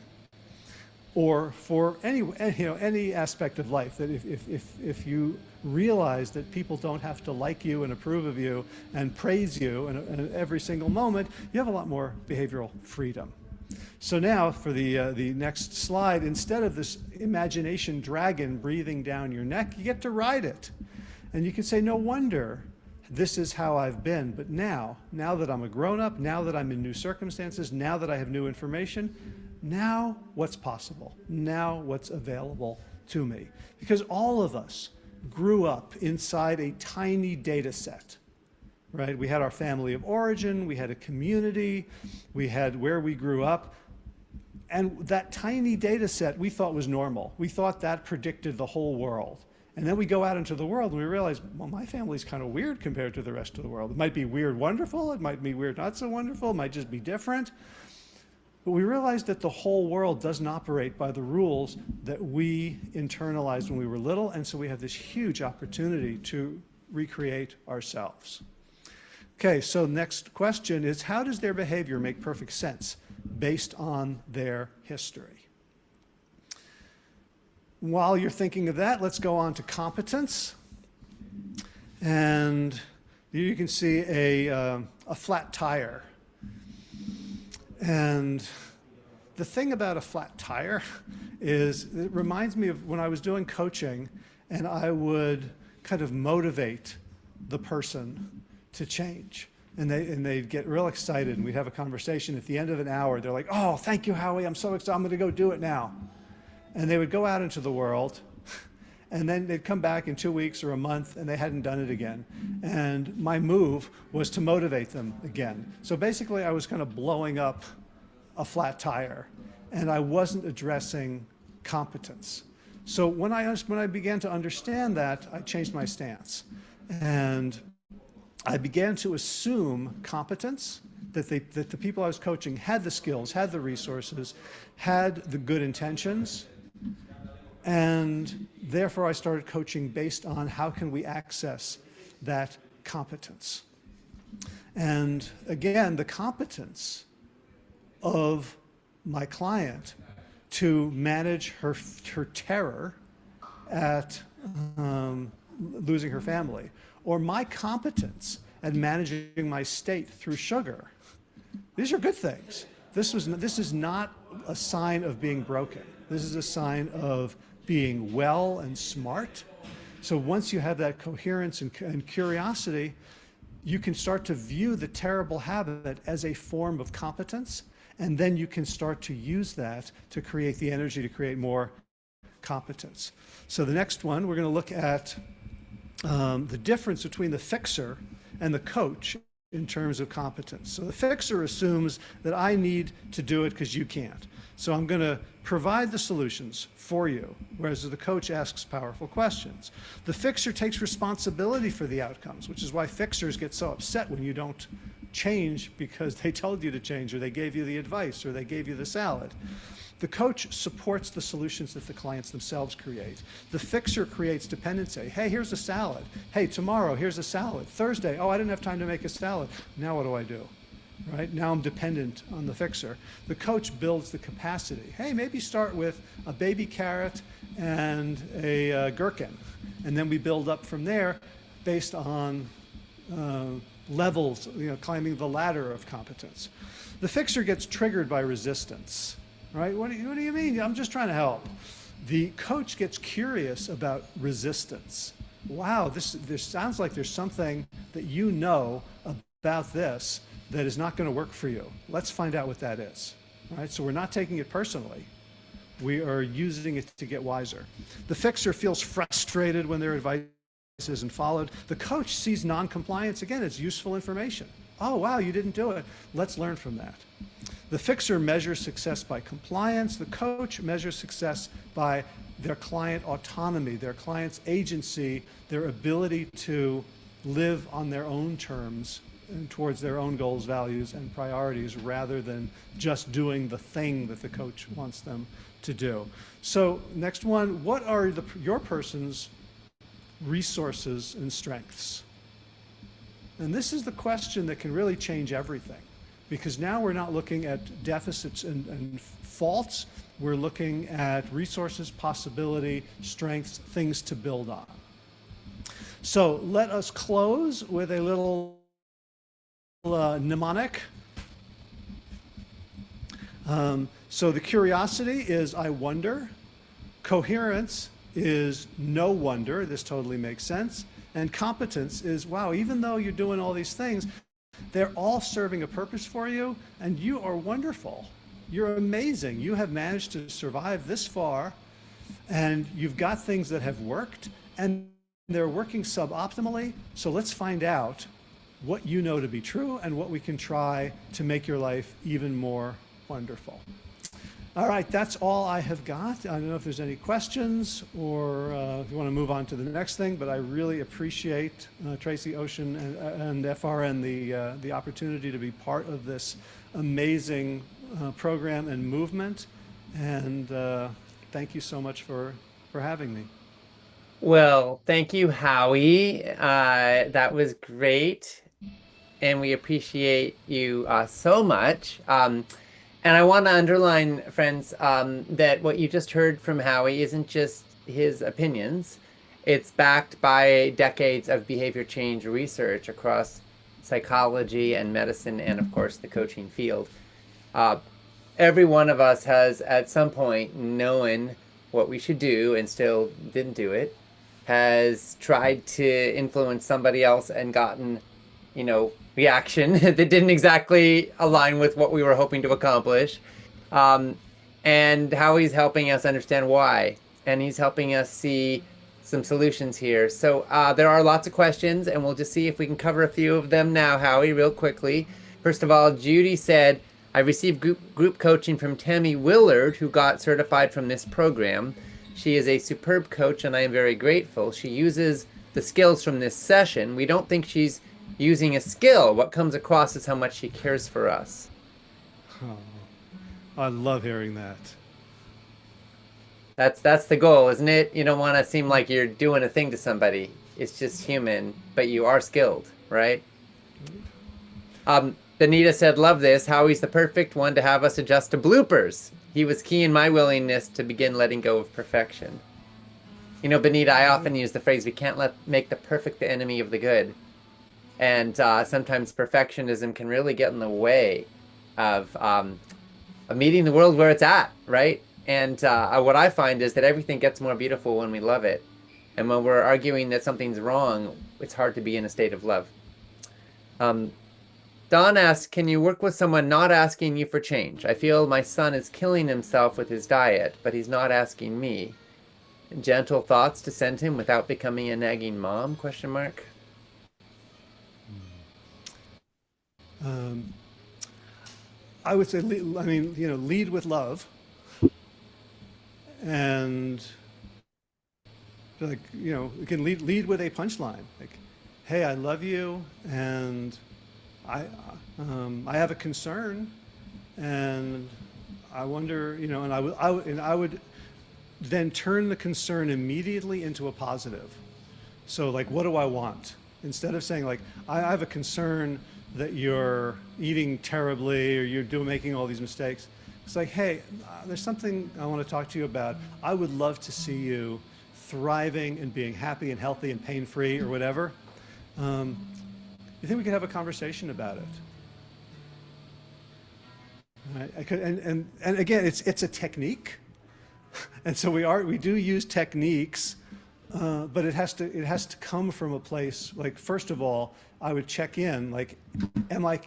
Or for any aspect of life, that if you realize that people don't have to like you and approve of you and praise you in every single moment, you have a lot more behavioral freedom. So now for the next slide, instead of this imagination dragon breathing down your neck, you get to ride it. And you can say, no wonder this is how I've been, but now that I'm a grown-up, now that I'm in new circumstances, now that I have new information, now what's possible? Now what's available to me? Because all of us grew up inside a tiny data set, right? We had our family of origin, we had a community, we had where we grew up. And that tiny data set we thought was normal. We thought that predicted the whole world. And then we go out into the world and we realize, well, my family's kind of weird compared to the rest of the world. It might be weird wonderful, it might be weird not so wonderful, it might just be different. But we realized that the whole world doesn't operate by the rules that we internalized when we were little, and so we have this huge opportunity to recreate ourselves. Okay, so next question is, how does their behavior make perfect sense based on their history? While you're thinking of that, let's go on to competence. And you can see a flat tire. And the thing about a flat tire is it reminds me of when I was doing coaching and I would kind of motivate the person to change. And they'd get real excited and we'd have a conversation. At the end of an hour, they're like, oh, thank you, Howie, I'm so excited, I'm gonna go do it now. And they would go out into the world and then they'd come back in 2 weeks or a month and they hadn't done it again. And my move was to motivate them again. So basically I was kind of blowing up a flat tire and I wasn't addressing competence. So when I began to understand that, I changed my stance. And I began to assume competence, that the people I was coaching had the skills, had the resources, had the good intentions. And therefore, I started coaching based on how can we access that competence. And again, the competence of my client to manage her terror at losing her family, or my competence at managing my state through sugar. These are good things. This is not a sign of being broken. This is a sign of being well and smart. So once you have that coherence and curiosity, you can start to view the terrible habit as a form of competence, and then you can start to use that to create the energy to create more competence. So the next one, we're going to look at the difference between the fixer and the coach in terms of competence. So the fixer assumes that I need to do it because you can't. So I'm going to provide the solutions for you, whereas the coach asks powerful questions. The fixer takes responsibility for the outcomes, which is why fixers get so upset when you don't change because they told you to change, or they gave you the advice, or they gave you the salad. The coach supports the solutions that the clients themselves create. The fixer creates dependency. Hey, here's a salad. Hey, tomorrow, here's a salad. Thursday, oh, I didn't have time to make a salad. Now what do I do? Right? Now I'm dependent on the fixer. The coach builds the capacity. Hey, maybe start with a baby carrot and a gherkin. And then we build up from there based on levels, climbing the ladder of competence. The fixer gets triggered by resistance. Right? What do you mean? I'm just trying to help. The coach gets curious about resistance. Wow, this sounds like there's something that you know about this that is not going to work for you. Let's find out what that is. Right? So we're not taking it personally. We are using it to get wiser. The fixer feels frustrated when their advice isn't followed. The coach sees non-compliance, again, as useful information. Oh, wow, you didn't do it. Let's learn from that. The fixer measures success by compliance. The coach measures success by their client autonomy, their client's agency, their ability to live on their own terms and towards their own goals, values, and priorities, rather than just doing the thing that the coach wants them to do. So next one, what are your person's resources and strengths? And this is the question that can really change everything. Because now we're not looking at deficits and faults, we're looking at resources, possibility, strengths, things to build on. So let us close with a little mnemonic. So the curiosity is I wonder, coherence is no wonder, this totally makes sense, and competence is wow, even though you're doing all these things, they're all serving a purpose for you, and you are wonderful. You're amazing. You have managed to survive this far, and you've got things that have worked, and they're working suboptimally. So let's find out what you know to be true and what we can try to make your life even more wonderful. All right, that's all I have got. I don't know if there's any questions or if you want to move on to the next thing, but I really appreciate Tracy, Ocean, and FRN the opportunity to be part of this amazing program and movement. And thank you so much for having me. Well, thank you, Howie. That was great. And we appreciate you so much. And I want to underline, friends, that what you just heard from Howie isn't just his opinions. It's backed by decades of behavior change research across psychology and medicine and, of course, the coaching field. Every one of us has, at some point, known what we should do and still didn't do it, has tried to influence somebody else and gotten, reaction that didn't exactly align with what we were hoping to accomplish. And how he's helping us understand why. And he's helping us see some solutions here. So there are lots of questions, and we'll just see if we can cover a few of them now, Howie, real quickly. First of all, Judy said, I received group coaching from Tammy Willard, who got certified from this program. She is a superb coach, and I am very grateful. She uses the skills from this session. We don't think she's using a skill. What comes across is how much she cares for us. Oh, I love hearing that. That's the goal, isn't it? You don't want to seem like you're doing a thing to somebody. It's just human, but you are skilled, right? Benita said, love this. Howie's the perfect one to have us adjust to bloopers. He was key in my willingness to begin letting go of perfection. Benita, I often use the phrase, we can't make the perfect the enemy of the good. And sometimes perfectionism can really get in the way of meeting the world where it's at, right? And what I find is that everything gets more beautiful when we love it. And when we're arguing that something's wrong, it's hard to be in a state of love. Don asks, can you work with someone not asking you for change? I feel my son is killing himself with his diet, but he's not asking me. Gentle thoughts to send him without becoming a nagging mom? ? I would say, lead with love, and you can lead with a punchline, like, "Hey, I love you, and I have a concern, and I wonder, and I would then turn the concern immediately into a positive. So, like, what do I want? Instead of saying, like, I have a concern that you're eating terribly or you're making all these mistakes. It's like, hey, there's something I want to talk to you about. I would love to see you thriving and being happy and healthy and pain-free or whatever. You think we could have a conversation about it? Right? And again, it's a technique, and so we do use techniques, but it has to come from a place, like, first of all, I would check in, like,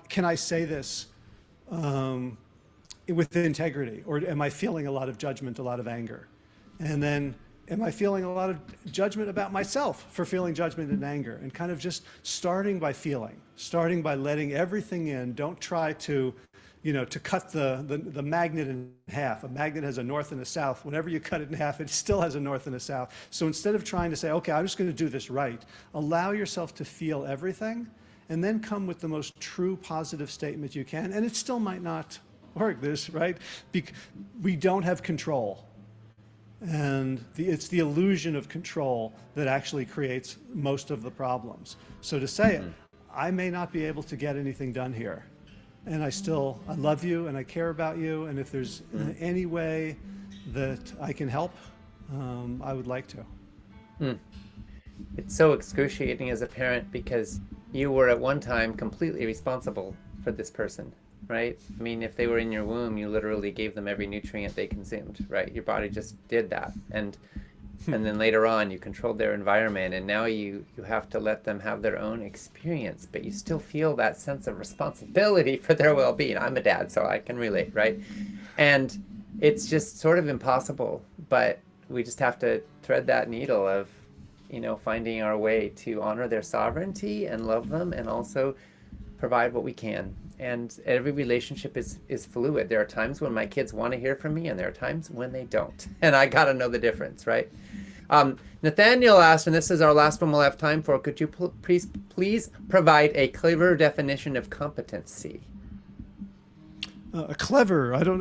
can I say this with integrity, or am I feeling a lot of judgment, a lot of anger? And then, am I feeling a lot of judgment about myself for feeling judgment and anger? And kind of just starting by letting everything in. Don't try to, to cut the magnet in half. A magnet has a north and a south. Whenever you cut it in half, it still has a north and a south. So instead of trying to say, okay, I'm just going to do this right, allow yourself to feel everything, and then come with the most true positive statement you can. And it still might not work, right? We don't have control. And it's the illusion of control that actually creates most of the problems. So to say it, I may not be able to get anything done here. And I love you and I care about you. And if there's any way that I can help, I would like to. It's so excruciating as a parent because you were at one time completely responsible for this person, right? I mean, if they were in your womb, you literally gave them every nutrient they consumed, right? Your body just did that. And then later on, you controlled their environment, and now you have to let them have their own experience, but you still feel that sense of responsibility for their well-being. I'm a dad, so I can relate, right? And it's just sort of impossible, but we just have to thread that needle of, finding our way to honor their sovereignty and love them, and also provide what we can. And every relationship is fluid. There are times when my kids want to hear from me, and there are times when they don't. And I got to know the difference, right? Nathaniel asked, and this is our last one we'll have time for, could you please provide a clearer definition of competency? Clever. I don't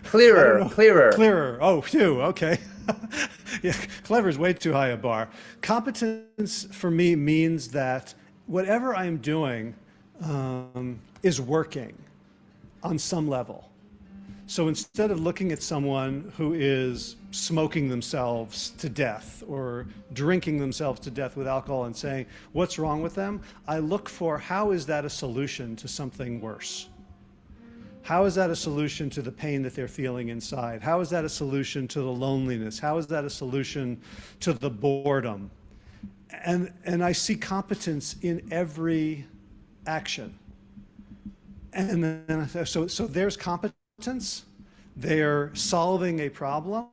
Clearer, know. clearer. Clearer. Oh, phew. Okay. Yeah, clever is way too high a bar. Competence for me means that whatever I'm doing is working on some level. So instead of looking at someone who is smoking themselves to death or drinking themselves to death with alcohol and saying, what's wrong with them? I look for, how is that a solution to something worse? How is that a solution to the pain that they're feeling inside? How is that a solution to the loneliness? How is that a solution to the boredom? And I see competence in every action. And then, so there's competence, they're solving a problem,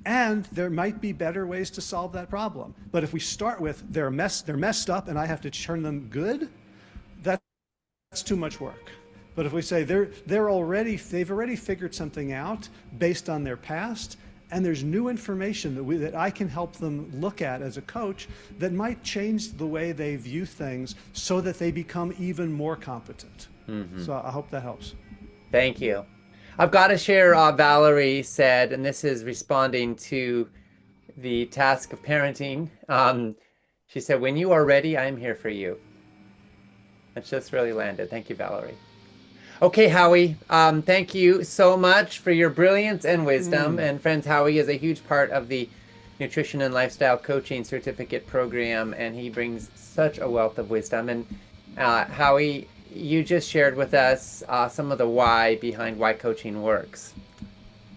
and there might be better ways to solve that problem. But if we start with they're messed up and I have to turn them good, that's too much work. But if we say they've already figured something out based on their past, and there's new information that I can help them look at as a coach that might change the way they view things so that they become even more competent. Mm-hmm. So I hope that helps. Thank you. I've got to share, Valerie said, and this is responding to the task of parenting. She said, when you are ready, I'm here for you. That's just really landed. Thank you, Valerie. Okay, Howie, thank you so much for your brilliance and wisdom. And friends, Howie is a huge part of the Nutrition and Lifestyle Coaching Certificate Program, and he brings such a wealth of wisdom. And Howie, you just shared with us some of the why behind why coaching works.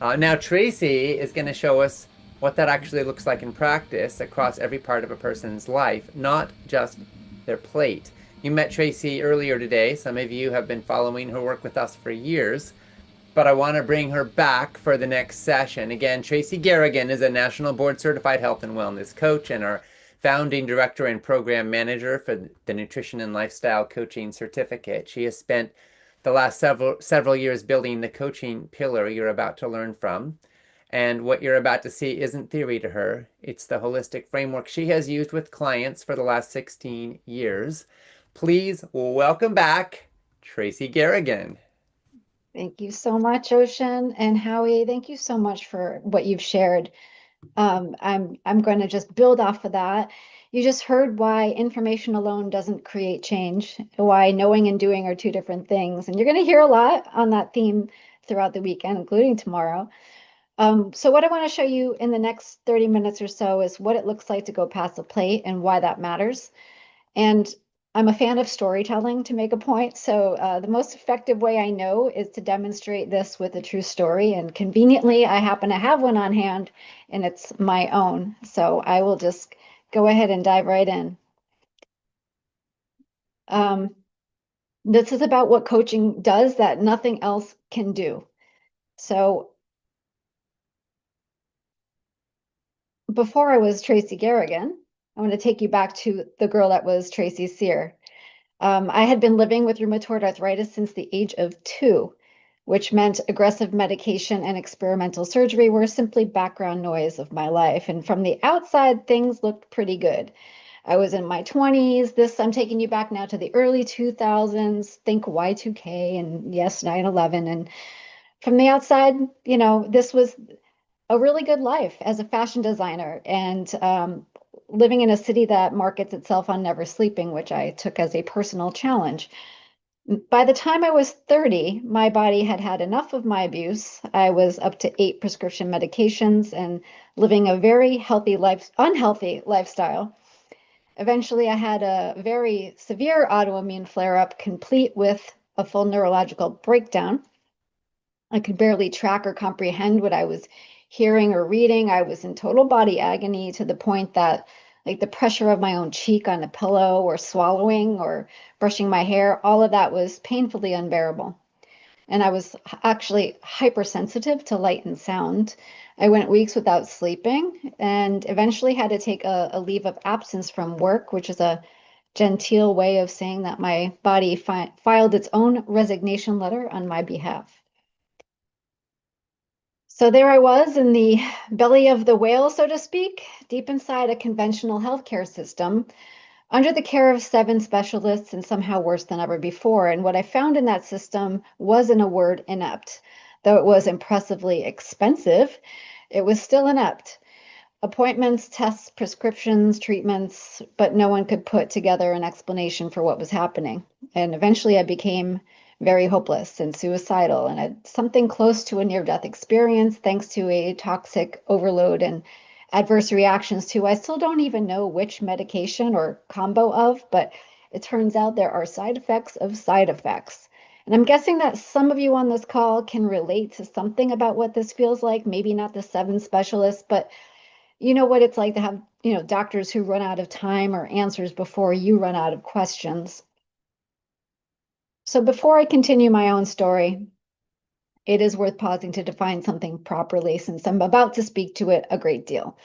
Now, Tracy is going to show us what that actually looks like in practice across every part of a person's life, not just their plate. You met Tracy earlier today. Some of you have been following her work with us for years, but I want to bring her back for the next session. Again, Tracy Garrigan is a National Board Certified Health and Wellness Coach and our founding director and program manager for the Nutrition and Lifestyle Coaching Certificate. She has spent the last several years building the coaching pillar you're about to learn from. And what you're about to see isn't theory to her. It's the holistic framework she has used with clients for the last 16 years. Please welcome back Tracy Garrigan. Thank you so much, Ocean. And Howie, thank you so much for what you've shared. I'm going to just build off of that. You just heard why information alone doesn't create change, why knowing and doing are two different things. And you're going to hear a lot on that theme throughout the weekend, including tomorrow. So what I want to show you in the next 30 minutes or so is what it looks like to go past the plate and why that matters. And I'm a fan of storytelling to make a point. So the most effective way I know is to demonstrate this with a true story. And conveniently, I happen to have one on hand, and it's my own. So I will just go ahead and dive right in. This is about what coaching does that nothing else can do. So before I was Tracy Garrigan, I want to take you back to the girl that was Tracy Sear. I had been living with rheumatoid arthritis since the age of 2, which meant aggressive medication and experimental surgery were simply background noise of my life. And from the outside, things looked pretty good. I was in my 20s. I'm taking you back now to the early 2000s. Think Y2K and yes, 9/11. And from the outside, this was a really good life as a fashion designer and living in a city that markets itself on never sleeping, which I took as a personal challenge. By the time I was 30, my body had had enough of my abuse. I was up to 8 prescription medications and living a very unhealthy lifestyle. Eventually, I had a very severe autoimmune flare-up, complete with a full neurological breakdown. I could barely track or comprehend what I was hearing or reading. I was in total body agony to the point that the pressure of my own cheek on a pillow or swallowing or brushing my hair, all of that was painfully unbearable. And I was actually hypersensitive to light and sound. I went weeks without sleeping and eventually had to take a leave of absence from work, which is a genteel way of saying that my body filed its own resignation letter on my behalf. So there I was in the belly of the whale, so to speak, deep inside a conventional healthcare system, under the care of 7 specialists and somehow worse than ever before. And what I found in that system was, in a word, inept. Though it was impressively expensive, it was still inept. Appointments, tests, prescriptions, treatments, but no one could put together an explanation for what was happening. And eventually I became very hopeless and suicidal and had something close to a near-death experience thanks to a toxic overload and adverse reactions to, I still don't even know which medication or combo of, but it turns out there are side effects of side effects. And I'm guessing that some of you on this call can relate to something about what this feels like, maybe not the 7 specialists, but you know what it's like to have, doctors who run out of time or answers before you run out of questions. So before I continue my own story, it is worth pausing to define something properly since I'm about to speak to it a great deal.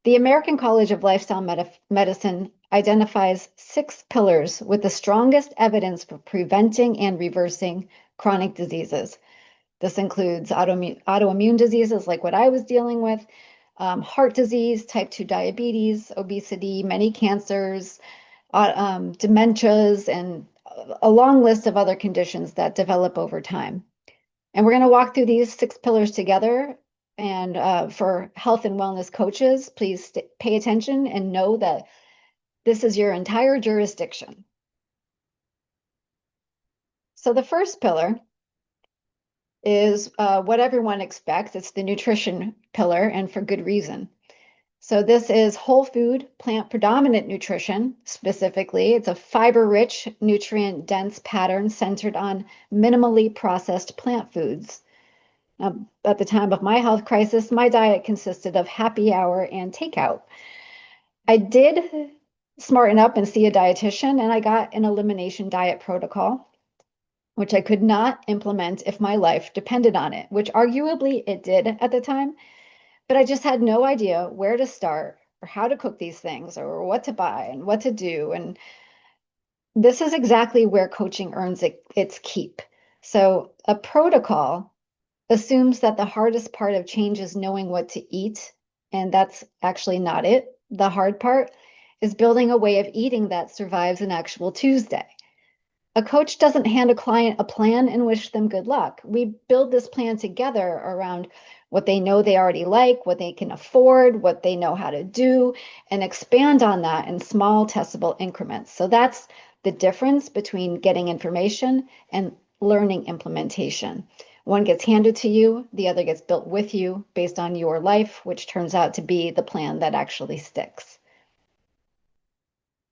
The American College of Lifestyle Medicine identifies 6 pillars with the strongest evidence for preventing and reversing chronic diseases. This includes autoimmune diseases like what I was dealing with, heart disease, type 2 diabetes, obesity, many cancers, dementias, and a long list of other conditions that develop over time. And we're going to walk through these 6 pillars together. And for health and wellness coaches, please pay attention and know that this is your entire jurisdiction. So the first pillar is what everyone expects. It's the nutrition pillar, and for good reason. So this is whole food, plant predominant nutrition. Specifically, it's a fiber-rich, nutrient-dense pattern centered on minimally processed plant foods. At the time of my health crisis, my diet consisted of happy hour and takeout. I did smarten up and see a dietitian, and I got an elimination diet protocol, which I could not implement if my life depended on it, which arguably it did at the time. But I just had no idea where to start or how to cook these things or what to buy and what to do. And this is exactly where coaching earns its keep. So a protocol assumes that the hardest part of change is knowing what to eat. And that's actually not it. The hard part is building a way of eating that survives an actual Tuesday. A coach doesn't hand a client a plan and wish them good luck. We build this plan together around what they know they already like, what they can afford, what they know how to do, and expand on that in small testable increments. So that's the difference between getting information and learning implementation. One gets handed to you, the other gets built with you based on your life, which turns out to be the plan that actually sticks.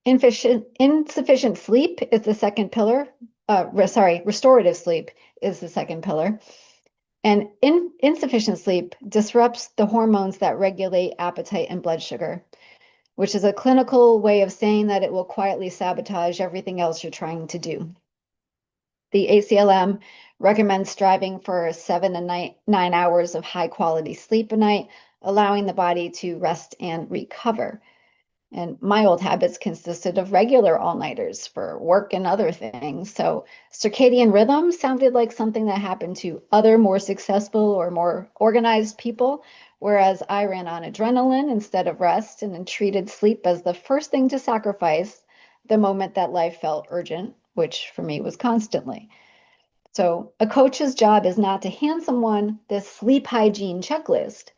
Insufficient sleep is the second pillar. Restorative sleep is the second pillar. And insufficient sleep disrupts the hormones that regulate appetite and blood sugar, which is a clinical way of saying that it will quietly sabotage everything else you're trying to do. The ACLM recommends striving for 7 to 9 hours of high quality sleep a night, allowing the body to rest and recover. And my old habits consisted of regular all-nighters for work and other things. So circadian rhythm sounded like something that happened to other more successful or more organized people, whereas I ran on adrenaline instead of rest and treated sleep as the first thing to sacrifice the moment that life felt urgent, which for me was constantly. So a coach's job is not to hand someone this sleep hygiene checklist.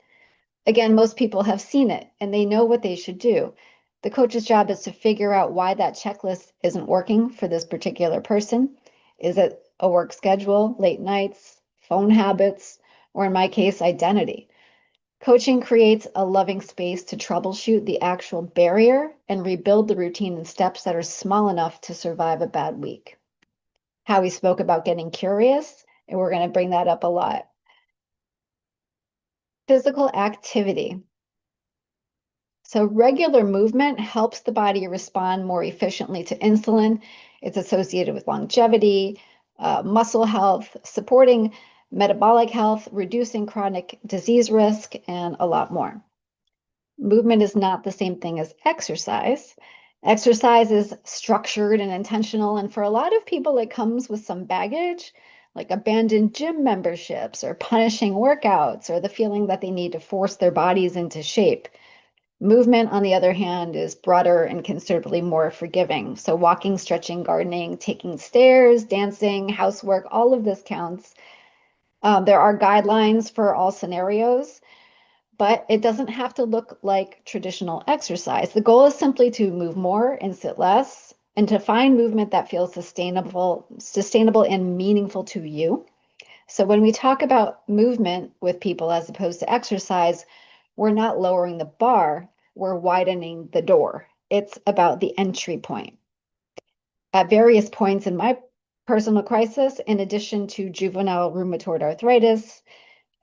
Again, most people have seen it and they know what they should do. The coach's job is to figure out why that checklist isn't working for this particular person. Is it a work schedule, late nights, phone habits, or in my case, identity? Coaching creates a loving space to troubleshoot the actual barrier and rebuild the routine in steps that are small enough to survive a bad week. Howie spoke about getting curious, and we're going to bring that up a lot. Physical activity. So regular movement helps the body respond more efficiently to insulin. It's associated with longevity, muscle health, supporting metabolic health, reducing chronic disease risk, and a lot more. Movement is not the same thing as exercise. Exercise is structured and intentional, and for a lot of people, it comes with some baggage, like abandoned gym memberships or punishing workouts or the feeling that they need to force their bodies into shape. Movement, on the other hand, is broader and considerably more forgiving. So walking, stretching, gardening, taking stairs, dancing, housework, all of this counts. There are guidelines for all scenarios, but it doesn't have to look like traditional exercise. The goal is simply to move more and sit less, and to find movement that feels sustainable and meaningful to you. So when we talk about movement with people as opposed to exercise, we're not lowering the bar, we're widening the door. It's about the entry point. At various points in my personal crisis, in addition to juvenile rheumatoid arthritis,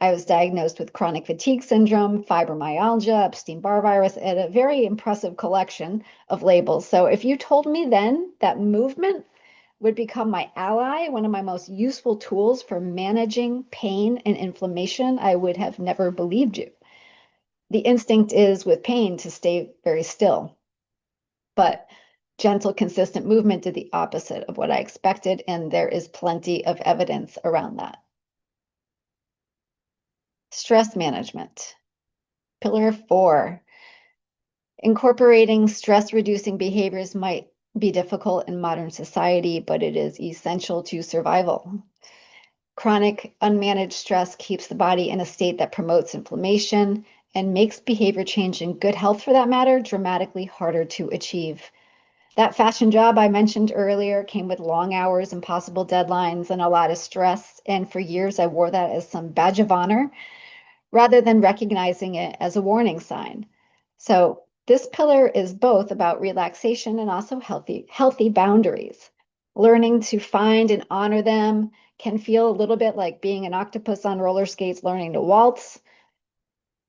I was diagnosed with chronic fatigue syndrome, fibromyalgia, Epstein-Barr virus, and a very impressive collection of labels. So if you told me then that movement would become my ally, one of my most useful tools for managing pain and inflammation, I would have never believed you. The instinct is with pain to stay very still, but gentle, consistent movement did the opposite of what I expected, and there is plenty of evidence around that. Stress management. Pillar 4. Incorporating stress-reducing behaviors might be difficult in modern society, but it is essential to survival. Chronic unmanaged stress keeps the body in a state that promotes inflammation and makes behavior change, and good health for that matter, dramatically harder to achieve. That fashion job I mentioned earlier came with long hours, impossible deadlines, and a lot of stress. And for years, I wore that as some badge of honor rather than recognizing it as a warning sign. So this pillar is both about relaxation and also healthy boundaries. Learning to find and honor them can feel a little bit like being an octopus on roller skates learning to waltz,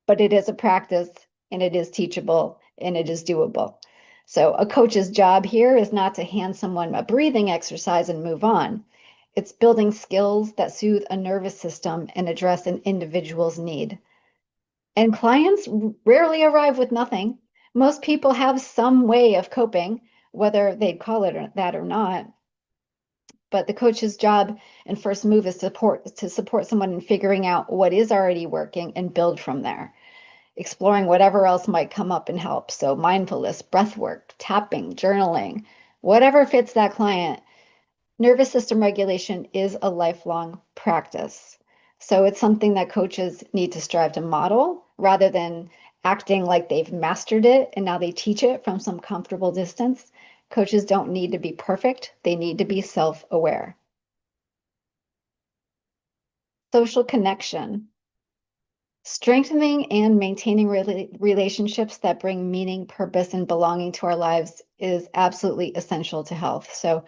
but it is a practice and it is teachable and it is doable. So a coach's job here is not to hand someone a breathing exercise and move on. It's building skills that soothe a nervous system and address an individual's need. And clients rarely arrive with nothing. Most people have some way of coping, whether they'd call it that or not. But the coach's job and first move is to support someone in figuring out what is already working and build from there, exploring whatever else might come up and help. So mindfulness, breath work, tapping, journaling, whatever fits that client. Nervous system regulation is a lifelong practice. So it's something that coaches need to strive to model rather than acting like they've mastered it and now they teach it from some comfortable distance. Coaches don't need to be perfect. They need to be self-aware. Social connection. Strengthening and maintaining relationships that bring meaning, purpose, and belonging to our lives is absolutely essential to health. So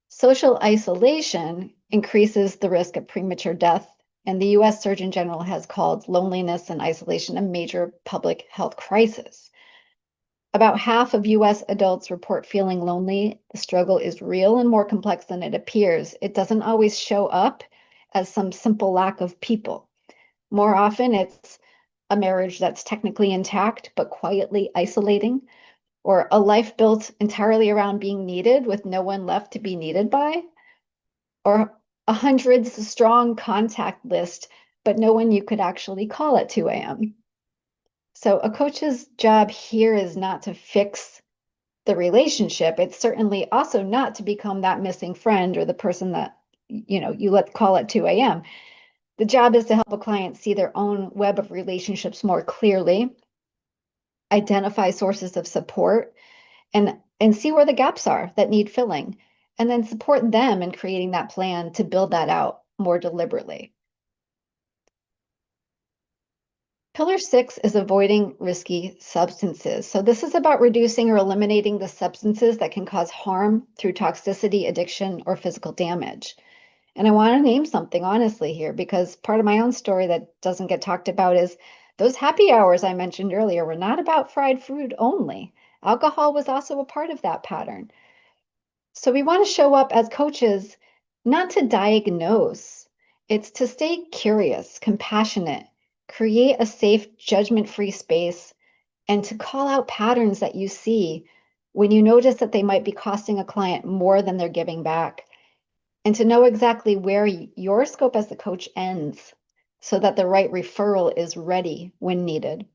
social isolation increases the risk of premature death, and the US Surgeon General has called loneliness and isolation a major public health crisis. About half of US adults report feeling lonely. The struggle is real and more complex than it appears. It doesn't always show up as some simple lack of people. More often, it's a marriage that's technically intact but quietly isolating, or a life built entirely around being needed with no one left to be needed by, or a hundreds strong contact list, but no one you could actually call at 2 a.m. So a coach's job here is not to fix the relationship. It's certainly also not to become that missing friend or the person that you let call at 2 a.m. The job is to help a client see their own web of relationships more clearly, identify sources of support, and see where the gaps are that need filling, and then support them in creating that plan to build that out more deliberately. Pillar 6 is avoiding risky substances. So this is about reducing or eliminating the substances that can cause harm through toxicity, addiction, or physical damage. And I want to name something honestly here, because part of my own story that doesn't get talked about is those happy hours I mentioned earlier were not about fried food only. Alcohol was also a part of that pattern. So we want to show up as coaches, not to diagnose It's to stay curious, compassionate, create a safe, judgment-free space, and to call out patterns that you see when you notice that they might be costing a client more than they're giving back, and to know exactly where your scope as the coach ends so that the right referral is ready when needed.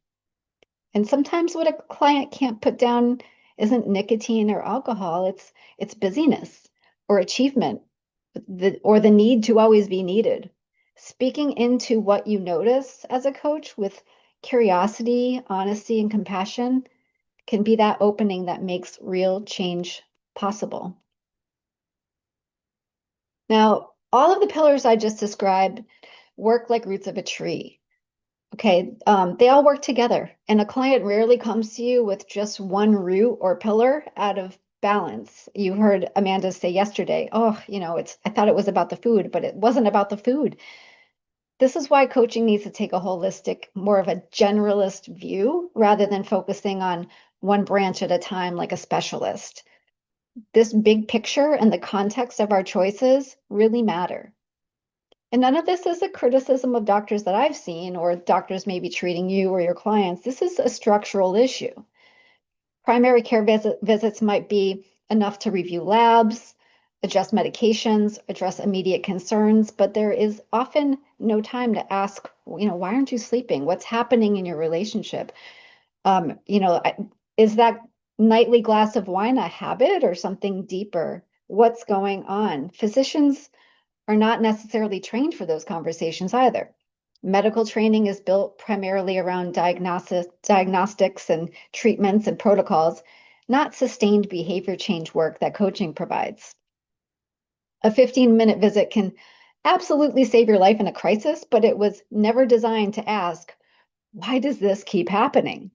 And sometimes what a client can't put down isn't nicotine or alcohol, it's busyness or achievement, or the need to always be needed. Speaking into what you notice as a coach with curiosity, honesty, and compassion can be that opening that makes real change possible. Now, all of the pillars I just described work like roots of a tree. Okay, they all work together, and a client rarely comes to you with just one root or pillar out of balance. You heard Amanda say yesterday, oh, I thought it was about the food, but it wasn't about the food. This is why coaching needs to take a holistic, more of a generalist view rather than focusing on one branch at a time like a specialist. This big picture and the context of our choices really matter. And none of this is a criticism of doctors that I've seen or doctors maybe treating you or your clients. This is a structural issue. Primary care visits might be enough to review labs, adjust medications, address immediate concerns, but there is often no time to ask, why aren't you sleeping? What's happening in your relationship? Is that nightly glass of wine a habit or something deeper? What's going on? Physicians are not necessarily trained for those conversations either. Medical training is built primarily around diagnostics and treatments and protocols, not sustained behavior change work that coaching provides. A 15-minute visit can absolutely save your life in a crisis, but it was never designed to ask, why does this keep happening?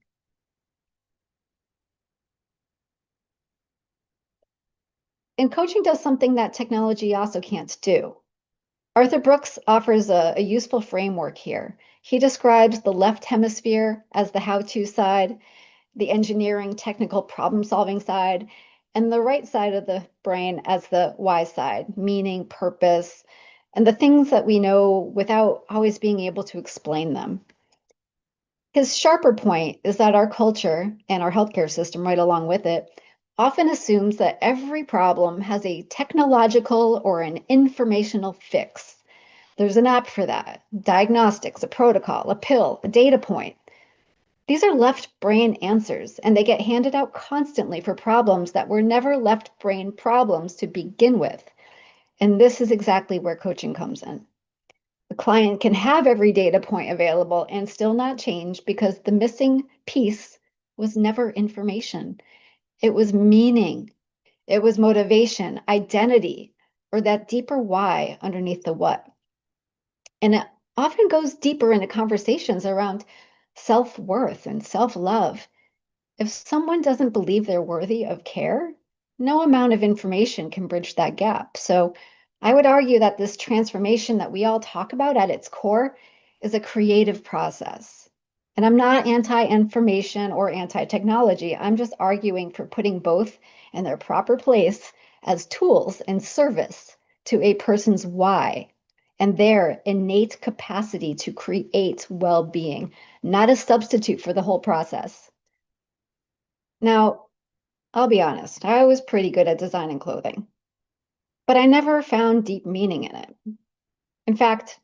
And coaching does something that technology also can't do. Arthur Brooks offers a useful framework here. He describes the left hemisphere as the how-to side, the engineering, technical problem-solving side, and the right side of the brain as the why side, meaning, purpose, and the things that we know without always being able to explain them. His sharper point is that our culture and our healthcare system right along with it often assumes that every problem has a technological or an informational fix. There's an app for that, diagnostics, a protocol, a pill, a data point. These are left brain answers, and they get handed out constantly for problems that were never left brain problems to begin with. And this is exactly where coaching comes in. The client can have every data point available and still not change because the missing piece was never information. It was meaning. It was motivation, identity, or that deeper why underneath the what. And it often goes deeper into conversations around self-worth and self-love. If someone doesn't believe they're worthy of care, no amount of information can bridge that gap. So I would argue that this transformation that we all talk about at its core is a creative process. And I'm not anti-information or anti-technology. I'm just arguing for putting both in their proper place as tools and service to a person's why and their innate capacity to create well-being, not a substitute for the whole process. Now, I'll be honest, I was pretty good at designing clothing, but I never found deep meaning in it. In fact,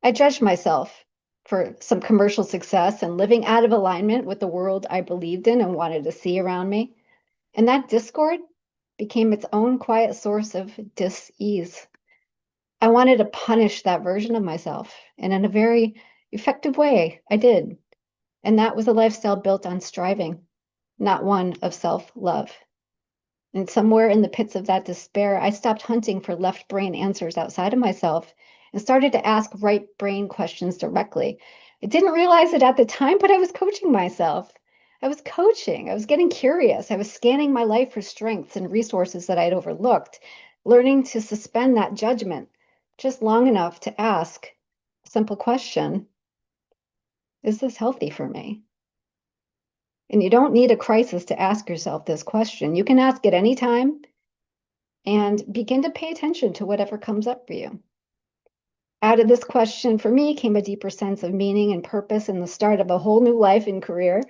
I judged myself for some commercial success and living out of alignment with the world I believed in and wanted to see around me. And that discord became its own quiet source of dis-ease. I wanted to punish that version of myself, and in a very effective way, I did. And that was a lifestyle built on striving, not one of self-love. And somewhere in the pits of that despair, I stopped hunting for left brain answers outside of myself and started to ask right brain questions directly. I didn't realize it at the time, but I was coaching myself. I was coaching. I was getting curious. I was scanning my life for strengths and resources that I'd overlooked, learning to suspend that judgment just long enough to ask a simple question: is this healthy for me? And you don't need a crisis to ask yourself this question. You can ask it anytime and begin to pay attention to whatever comes up for you. Out of this question for me came a deeper sense of meaning and purpose and the start of a whole new life and career.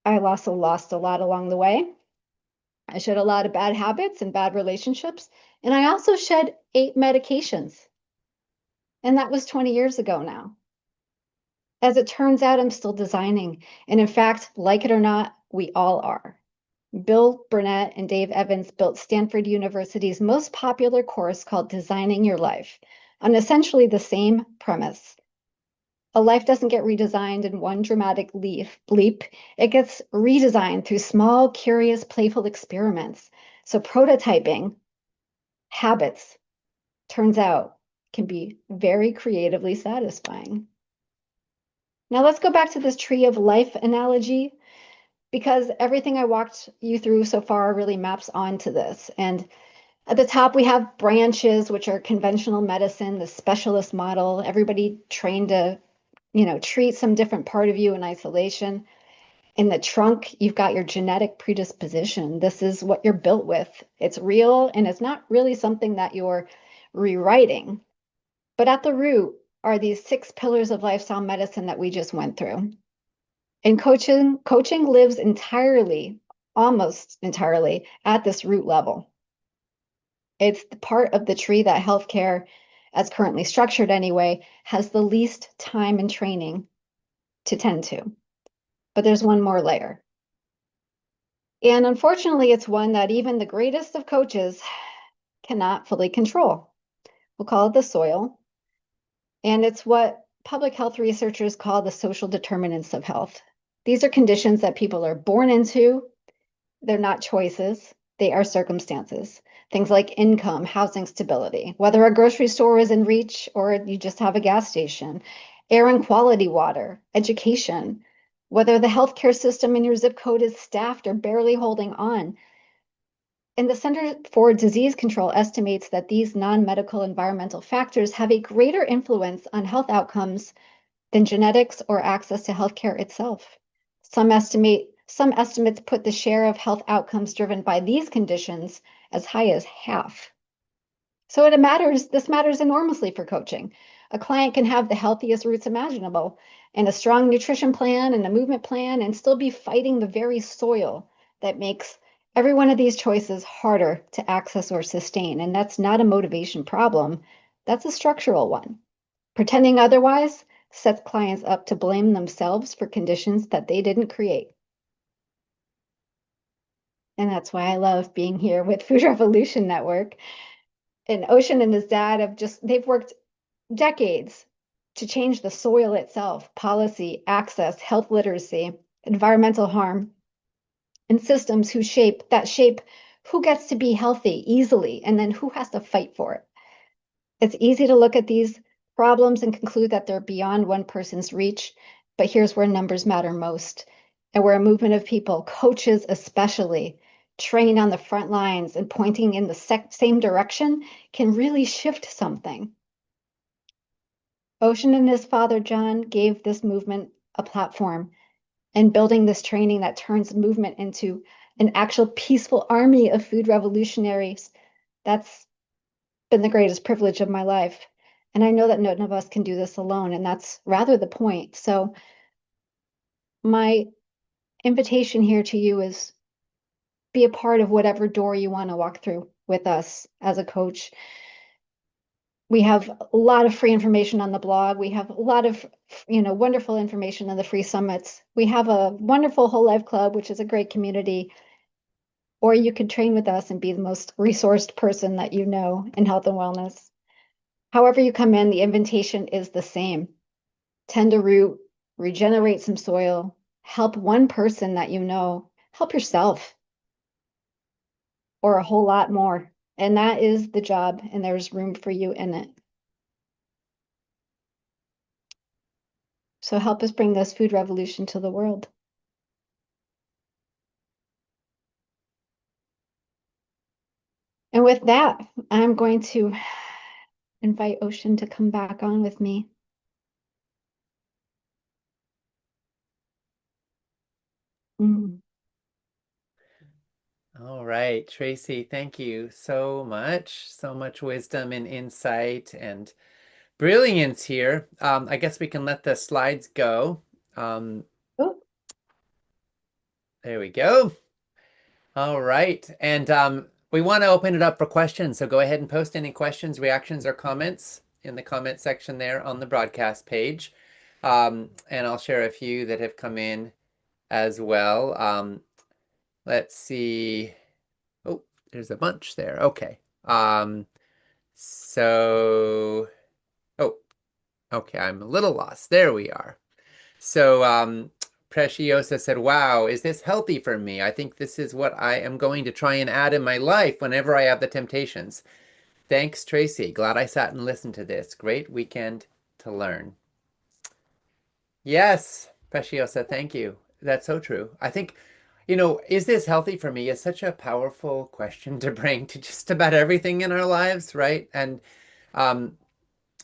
I also lost a lot along the way. I shed a lot of bad habits and bad relationships. And I also shed 8 medications. And that was 20 years ago now. As it turns out, I'm still designing. And in fact, like it or not, we all are. Bill Burnett and Dave Evans built Stanford University's most popular course called Designing Your Life on essentially the same premise. A life doesn't get redesigned in one dramatic leap. It gets redesigned through small, curious, playful experiments. So prototyping habits, turns out, can be very creatively satisfying. Now let's go back to this tree of life analogy, because everything I walked you through so far really maps onto this. And at the top, we have branches, which are conventional medicine, the specialist model, everybody trained to, treat some different part of you in isolation. In the trunk, you've got your genetic predisposition. This is what you're built with. It's real, and it's not really something that you're rewriting. But at the root are these 6 pillars of lifestyle medicine that we just went through. And coaching lives entirely, almost entirely, at this root level. It's the part of the tree that healthcare, as currently structured anyway, has the least time and training to tend to. But there's one more layer. And unfortunately, it's one that even the greatest of coaches cannot fully control. We'll call it the soil. And it's what public health researchers call the social determinants of health. These are conditions that people are born into. They're not choices, they are circumstances. Things like income, housing stability, whether a grocery store is in reach or you just have a gas station, air and quality water, education, whether the healthcare system in your zip code is staffed or barely holding on. And the Center for Disease Control estimates that these non-medical environmental factors have a greater influence on health outcomes than genetics or access to healthcare itself. Some estimates put the share of health outcomes driven by these conditions as high as half. So this matters enormously for coaching. A client can have the healthiest roots imaginable and a strong nutrition plan and a movement plan and still be fighting the very soil that makes every one of these choices harder to access or sustain. And that's not a motivation problem, that's a structural one. Pretending otherwise sets clients up to blame themselves for conditions that they didn't create. And that's why I love being here with Food Revolution Network. And Ocean and his dad they've worked decades to change the soil itself, policy, access, health literacy, environmental harm, and systems that shape who gets to be healthy easily and then who has to fight for it. It's easy to look at these problems and conclude that they're beyond one person's reach, but here's where numbers matter most, and where a movement of people, coaches especially, trained on the front lines and pointing in the same direction, can really shift something. Ocean and his father, John, gave this movement a platform, and building this training that turns movement into an actual peaceful army of food revolutionaries, that's been the greatest privilege of my life. And I know that none of us can do this alone, and that's rather the point. So my invitation here to you is be a part of whatever door you want to walk through with us as a coach. We have a lot of free information on the blog. We have a lot of, wonderful information on the free summits. We have a wonderful Whole Life Club, which is a great community. Or you could train with us and be the most resourced person that you know in health and wellness. However you come in, the invitation is the same. Tend a root, regenerate some soil, help one person that you know, help yourself, or a whole lot more. And that is the job, and there's room for you in it. So help us bring this food revolution to the world. And with that, I'm going to invite Ocean to come back on with me. All right, Tracy, thank you so much. So much wisdom and insight and brilliance here. I guess we can let the slides go. Oh, There we go. All right. And we want to open it up for questions. So go ahead and post any questions, reactions, or comments in the comment section there on the broadcast page. And I'll share a few that have come in as well. Let's see. Oh, there's a bunch there. Okay. So, oh, okay, I'm a little lost. There we are. So, Preciosa said, wow, is this healthy for me? I think this is what I am going to try and add in my life whenever I have the temptations. Thanks, Tracy. Glad I sat and listened to this. Great weekend to learn. Yes, Preciosa, thank you. That's so true. I think, is this healthy for me is such a powerful question to bring to just about everything in our lives, right? And, um,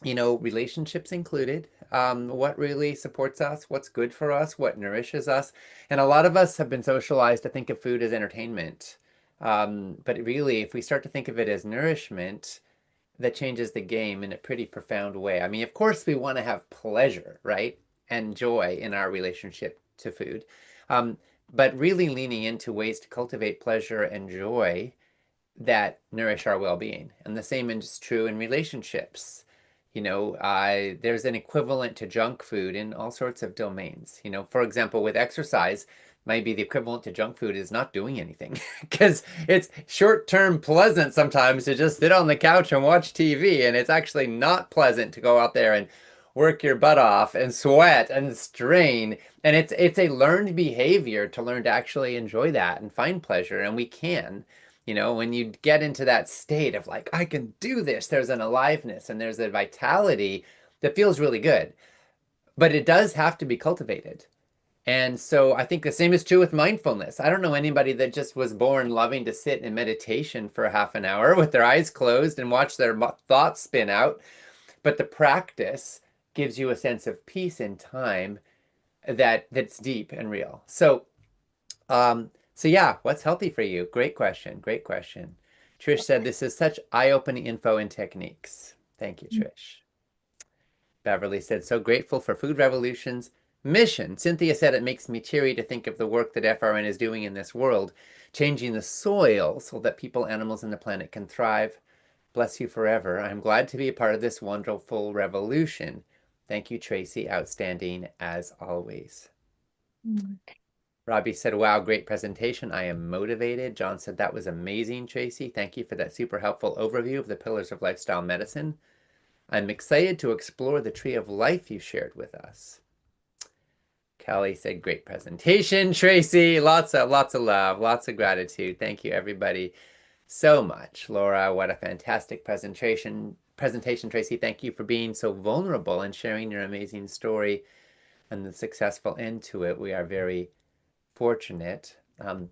relationships included, what really supports us, what's good for us, what nourishes us. And a lot of us have been socialized to think of food as entertainment. But really, if we start to think of it as nourishment, that changes the game in a pretty profound way. I mean, of course, we want to have pleasure, right? And joy in our relationship to food. Um, but really leaning into ways to cultivate pleasure and joy that nourish our well-being. And the same is true in relationships. There's an equivalent to junk food in all sorts of domains. For example, with exercise, maybe the equivalent to junk food is not doing anything because it's short-term pleasant sometimes to just sit on the couch and watch TV, and it's actually not pleasant to go out there and work your butt off and sweat and strain. And it's a learned behavior to learn to actually enjoy that and find pleasure, and we can. When you get into that state of like, I can do this, there's an aliveness and there's a vitality that feels really good. But it does have to be cultivated. And so I think the same is true with mindfulness. I don't know anybody that just was born loving to sit in meditation for half an hour with their eyes closed and watch their thoughts spin out. But the practice gives you a sense of peace in time that's deep and real. So yeah, what's healthy for you? Great question. Great question. Trish said this is such eye-opening info and techniques. Thank you, Trish. Beverly said, so grateful for Food Revolution's mission. Cynthia said, it makes me teary to think of the work that FRN is doing in this world, changing the soil so that people, animals, and the planet can thrive. Bless you forever. I'm glad to be a part of this wonderful revolution. Thank you, Tracy. Outstanding as always. Robbie said, wow, great presentation. I am motivated. John said, that was amazing, Tracy. Thank you for that super helpful overview of the pillars of lifestyle medicine. I'm excited to explore the tree of life you shared with us. Kelly said, great presentation, Tracy. Lots of love, lots of gratitude. Thank you, everybody, so much. Laura, what a fantastic presentation, Tracy. Thank you for being so vulnerable and sharing your amazing story and the successful end to it. We are very fortunate. And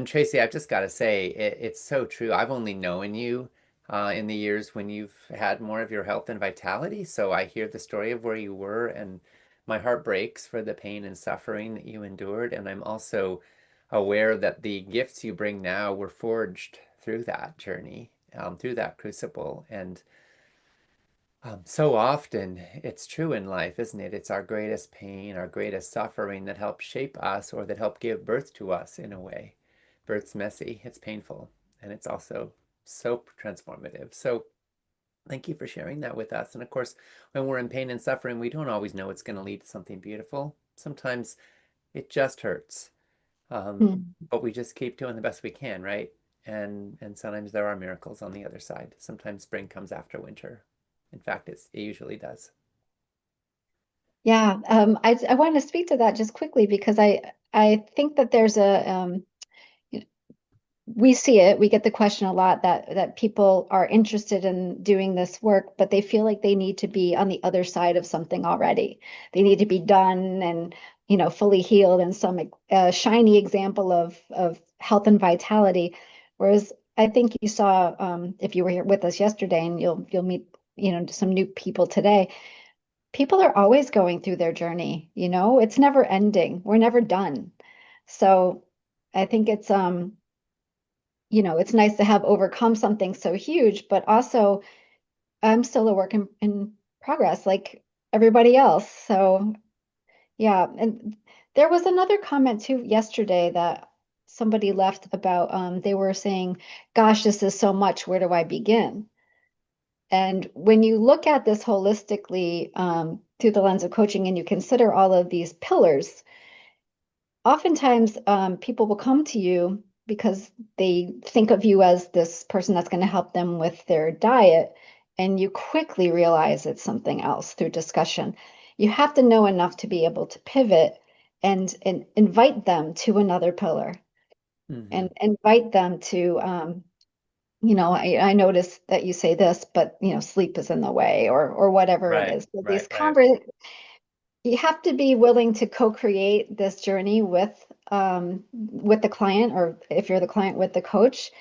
Tracy, I've just got to say, it's so true. I've only known you in the years when you've had more of your health and vitality. So I hear the story of where you were, and my heart breaks for the pain and suffering that you endured. And I'm also aware that the gifts you bring now were forged through that journey, through that crucible. And so often it's true in life, isn't it? It's our greatest pain, our greatest suffering that help shape us or that help give birth to us in a way. Birth's messy, it's painful, and it's also so transformative. So thank you for sharing that with us. And of course, when we're in pain and suffering, we don't always know it's going to lead to something beautiful. Sometimes it just hurts. But we just keep doing the best we can, right? And sometimes there are miracles on the other side. Sometimes spring comes after winter. In fact, it usually does. Yeah, I want to speak to that just quickly because I think that there's we see it, we get the question a lot that people are interested in doing this work, but they feel like they need to be on the other side of something already. They need to be done and fully healed and some shiny example of health and vitality. Whereas I think you saw if you were here with us yesterday, and you'll meet some new people today. People are always going through their journey, it's never ending. We're never done. So I think it's it's nice to have overcome something so huge, but also I'm still a work in progress like everybody else. So yeah, and there was another comment too yesterday that somebody left about they were saying, gosh, this is so much, where do I begin? And when you look at this holistically through the lens of coaching and you consider all of these pillars, oftentimes people will come to you because they think of you as this person that's going to help them with their diet, and you quickly realize it's something else through discussion. You have to know enough to be able to pivot and invite them to another pillar and invite them to I noticed that you say this, but sleep is in the way or whatever it Right, is. So right, these right. you have to be willing to co-create this journey with the client, or if you're the client, with the coach,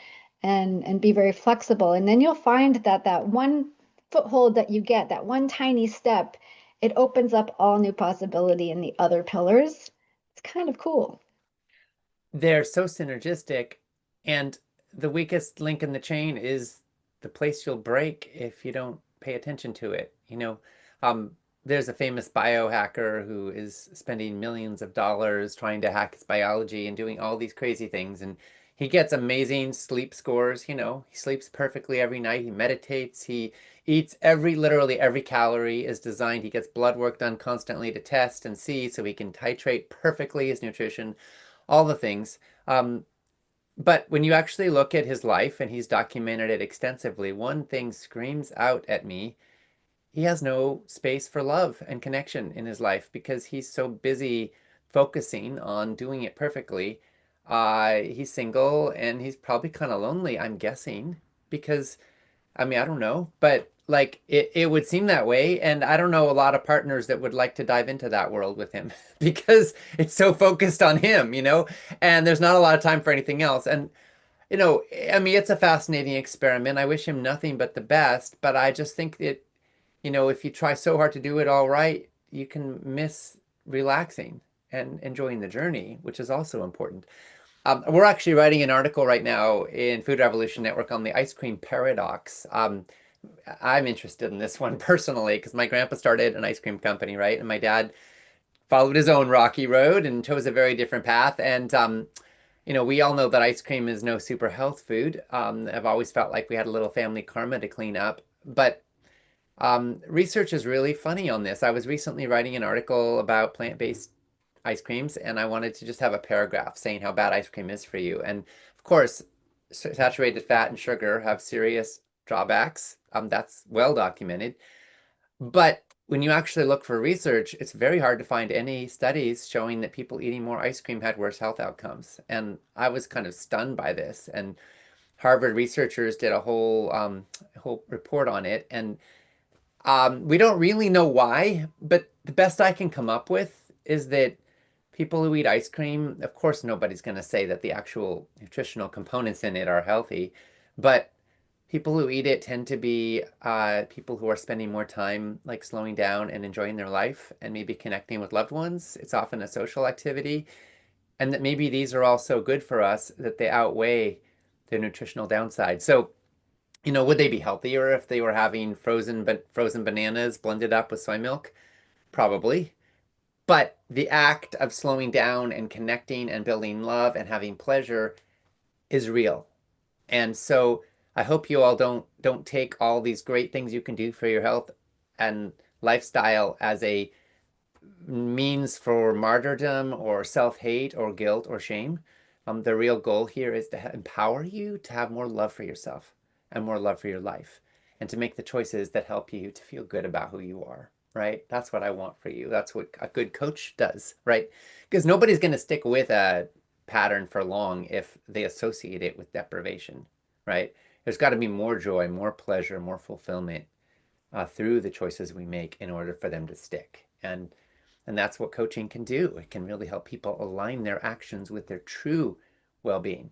and be very flexible. And then you'll find that that one foothold that you get, that one tiny step, it opens up all new possibility in the other pillars. It's kind of cool. They're so synergistic, and the weakest link in the chain is the place you'll break if you don't pay attention to it. There's a famous biohacker who is spending millions of dollars trying to hack his biology and doing all these crazy things, and he gets amazing sleep scores. He sleeps perfectly every night, he meditates, he eats literally every calorie is designed. He gets blood work done constantly to test and see so he can titrate perfectly his nutrition, all the things. Um, but when you actually look at his life, and he's documented it extensively, one thing screams out at me. He has no space for love and connection in his life because he's so busy focusing on doing it perfectly. He's single and he's probably kind of lonely, I'm guessing, because I mean, I don't know, but like it would seem that way. And I don't know a lot of partners that would like to dive into that world with him because it's so focused on him, and there's not a lot of time for anything else. And, I mean, it's a fascinating experiment. I wish him nothing but the best, but I just think that, if you try so hard to do it all right, you can miss relaxing and enjoying the journey, which is also important. We're actually writing an article right now in Food Revolution Network on the ice cream paradox. I'm interested in this one personally because my grandpa started an ice cream company, right? And my dad followed his own rocky road and chose a very different path. And, we all know that ice cream is no super health food. I've always felt like we had a little family karma to clean up. But research is really funny on this. I was recently writing an article about plant-based ice creams, and I wanted to just have a paragraph saying how bad ice cream is for you. And of course, saturated fat and sugar have serious drawbacks. That's well documented. But when you actually look for research, it's very hard to find any studies showing that people eating more ice cream had worse health outcomes. And I was kind of stunned by this. And Harvard researchers did a whole report on it. And we don't really know why, but the best I can come up with is that people who eat ice cream, of course, nobody's going to say that the actual nutritional components in it are healthy, but people who eat it tend to be people who are spending more time like slowing down and enjoying their life and maybe connecting with loved ones. It's often a social activity, and that maybe these are all so good for us that they outweigh their nutritional downside. So, would they be healthier if they were having frozen bananas blended up with soy milk? Probably. But the act of slowing down and connecting and building love and having pleasure is real. And so I hope you all don't take all these great things you can do for your health and lifestyle as a means for martyrdom or self-hate or guilt or shame. The real goal here is to empower you to have more love for yourself and more love for your life, and to make the choices that help you to feel good about who you are, right? That's what I want for you. That's what a good coach does, right? Because nobody's going to stick with a pattern for long if they associate it with deprivation, right? There's got to be more joy, more pleasure, more fulfillment through the choices we make in order for them to stick. And that's what coaching can do. It can really help people align their actions with their true well-being.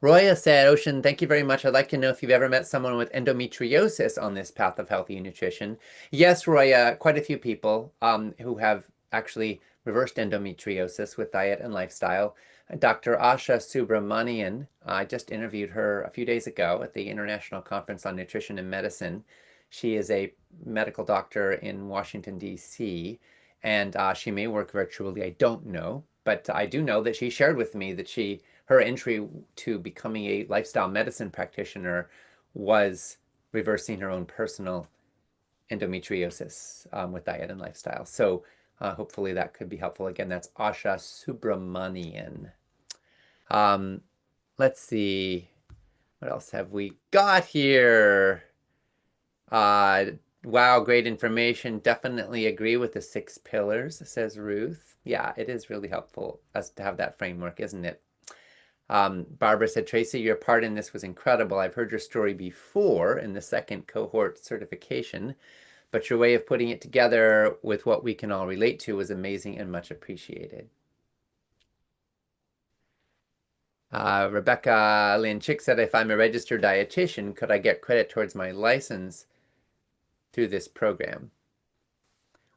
Roya said, Ocean, thank you very much. I'd like to know if you've ever met someone with endometriosis on this path of healthy nutrition. Yes, Roya, quite a few people who have actually reversed endometriosis with diet and lifestyle. Dr. Asha Subramanian, I just interviewed her a few days ago at the International Conference on Nutrition and Medicine. She is a medical doctor in Washington, D.C., and she may work virtually. I don't know, but I do know that she shared with me that her entry to becoming a lifestyle medicine practitioner was reversing her own personal endometriosis with diet and lifestyle. So hopefully that could be helpful. Again, that's Asha Subramanian. Let's see. What else have we got here? Uh, wow, great information. Definitely agree with the 6 pillars, says Ruth. Yeah, it is really helpful us to have that framework, isn't it? Barbara said, Tracy, your part in this was incredible. I've heard your story before in the 2nd cohort certification, but your way of putting it together with what we can all relate to was amazing and much appreciated. Rebecca Lynn Chick said, if I'm a registered dietitian, could I get credit towards my license through this program?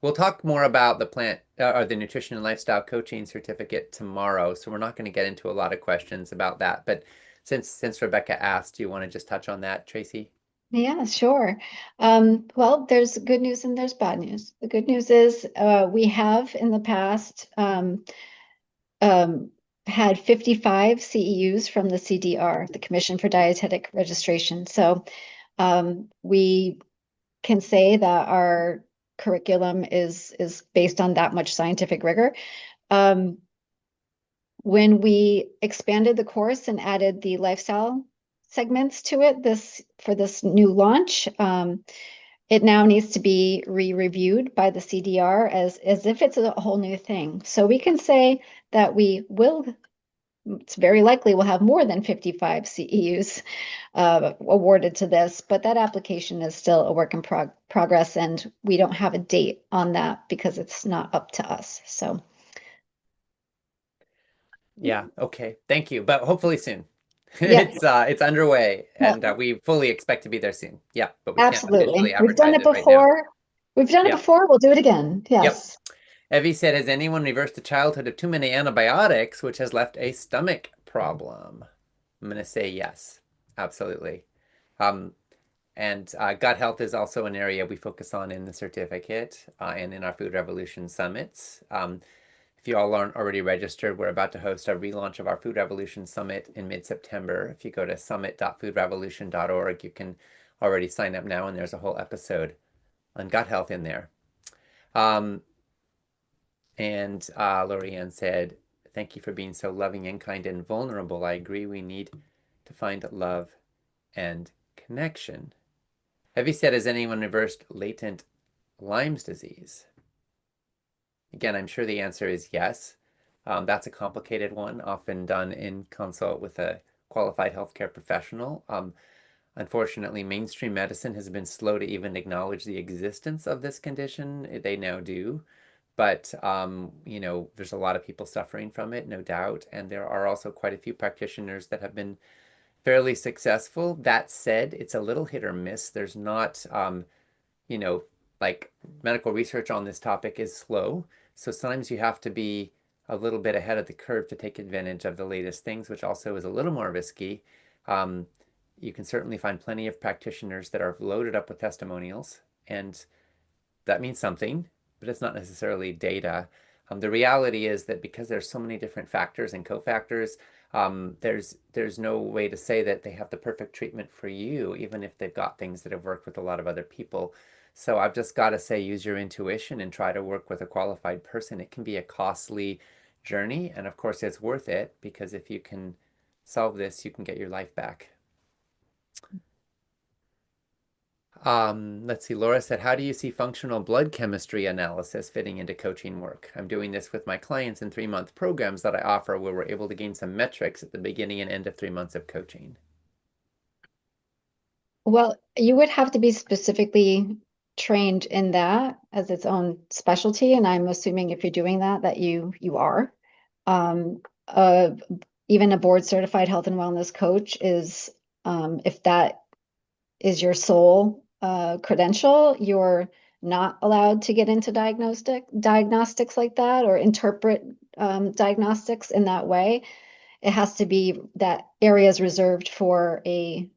We'll talk more about the the nutrition and lifestyle coaching certificate tomorrow, so we're not going to get into a lot of questions about that. But since Rebecca asked, do you want to just touch on that, Tracy? Yeah, sure. Well, there's good news and there's bad news. The good news is we have in the past had 55 CEUs from the CDR, the Commission for Dietetic Registration. So we can say that our curriculum is based on that much scientific rigor. When we expanded the course and added the lifestyle segments to it for this new launch, it now needs to be re-reviewed by the CDR as if it's a whole new thing. So we can say that it's very likely we'll have more than 55 CEUs awarded to this, but that application is still a work in progress, and we don't have a date on that because it's not up to us. So yeah, okay, thank you. But hopefully soon. yeah, It's underway, yeah, and we fully expect to be there soon. Yeah, but we can't absolutely. officially We've done advertise it it right now. before. We've done it Yep. before. We'll do it again. Yep. Yes. Evie said, has anyone reversed a childhood of too many antibiotics, which has left a stomach problem? I'm going to say yes, absolutely. Um, and gut health is also an area we focus on in the certificate and in our Food Revolution summits. If you all aren't already registered, we're about to host a relaunch of our Food Revolution Summit in mid-September. If you go to summit.foodrevolution.org, you can already sign up now, and there's a whole episode on gut health in there. And Lorianne said, thank you for being so loving and kind and vulnerable. I agree we need to find love and connection. Evie said, has anyone reversed latent Lyme's disease? Again, I'm sure the answer is yes. That's a complicated one, often done in consult with a qualified healthcare professional. Unfortunately, mainstream medicine has been slow to even acknowledge the existence of this condition. They now do. But, there's a lot of people suffering from it, no doubt. And there are also quite a few practitioners that have been fairly successful. That said, it's a little hit or miss. There's not, like medical research on this topic is slow. So sometimes you have to be a little bit ahead of the curve to take advantage of the latest things, which also is a little more risky. You can certainly find plenty of practitioners that are loaded up with testimonials, and that means something, but it's not necessarily data. The reality is that because there's so many different factors and cofactors, there's no way to say that they have the perfect treatment for you, even if they've got things that have worked with a lot of other people. So I've just got to say, use your intuition and try to work with a qualified person. It can be a costly journey, and of course it's worth it, because if you can solve this, you can get your life back. Let's see, Laura said, how do you see functional blood chemistry analysis fitting into coaching work? I'm doing this with my clients in 3-month programs that I offer where we're able to gain some metrics at the beginning and end of 3 months of coaching. Well, you would have to be specifically trained in that as its own specialty, and I'm assuming if you're doing that you are. Um, uh, Even a board certified health and wellness coach is, if that is your sole credential, you're not allowed to get into diagnostics like that or interpret diagnostics in that way. It has to be that area is reserved for a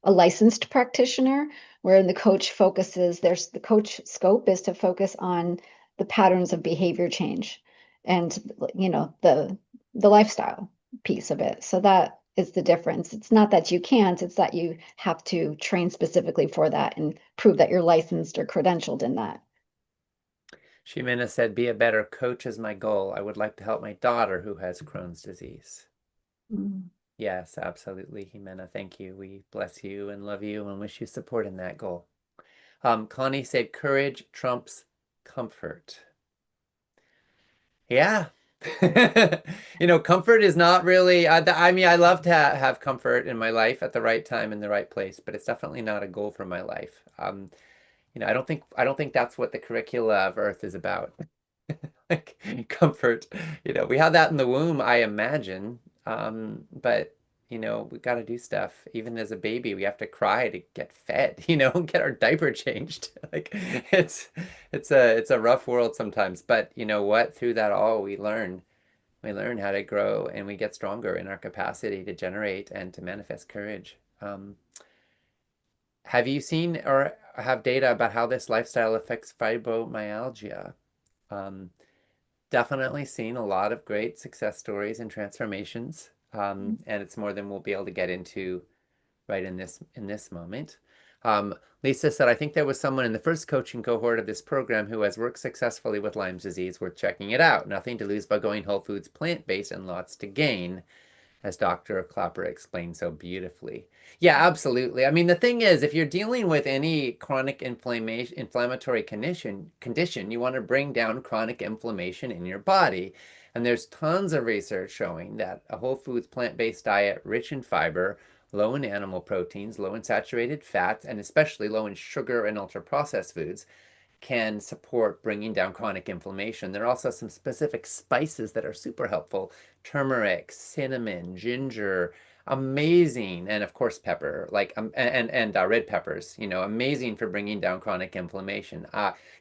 a licensed practitioner, where the coach focuses, the coach scope is to focus on the patterns of behavior change and, the lifestyle piece of it. So that is the difference. It's not that you can't, it's that you have to train specifically for that and prove that you're licensed or credentialed in that. Ximena said, be a better coach is my goal. I would like to help my daughter who has Crohn's disease. Mm. Yes, absolutely, Ximena. Thank you. We bless you and love you and wish you support in that goal. Connie said, courage trumps comfort. Yeah. Comfort is not really, I mean, I love to have comfort in my life at the right time in the right place, but it's definitely not a goal for my life. I don't think that's what the curricula of Earth is about. Like comfort. We have that in the womb, I imagine. But we got to do stuff. Even as a baby, we have to cry to get fed, get our diaper changed. Like it's a rough world sometimes. But you know what? Through that all, we learn. We learn how to grow and we get stronger in our capacity to generate and to manifest courage. Have you seen or have data about how this lifestyle affects fibromyalgia? Um, Definitely seen a lot of great success stories and transformations, and it's more than we'll be able to get into right in this moment. Lisa said, I think there was someone in the first coaching cohort of this program who has worked successfully with Lyme's disease. Worth checking it out. Nothing to lose by going whole foods plant-based and lots to gain, as Dr. Klapper explained so beautifully. Yeah, absolutely. I mean, the thing is, if you're dealing with any chronic inflammatory condition, you want to bring down chronic inflammation in your body. And there's tons of research showing that a whole foods plant-based diet rich in fiber, low in animal proteins, low in saturated fats, and especially low in sugar and ultra-processed foods can support bringing down chronic inflammation. There are also some specific spices that are super helpful. Turmeric, cinnamon, ginger, amazing. And of course, pepper, like, and red peppers, amazing for bringing down chronic inflammation.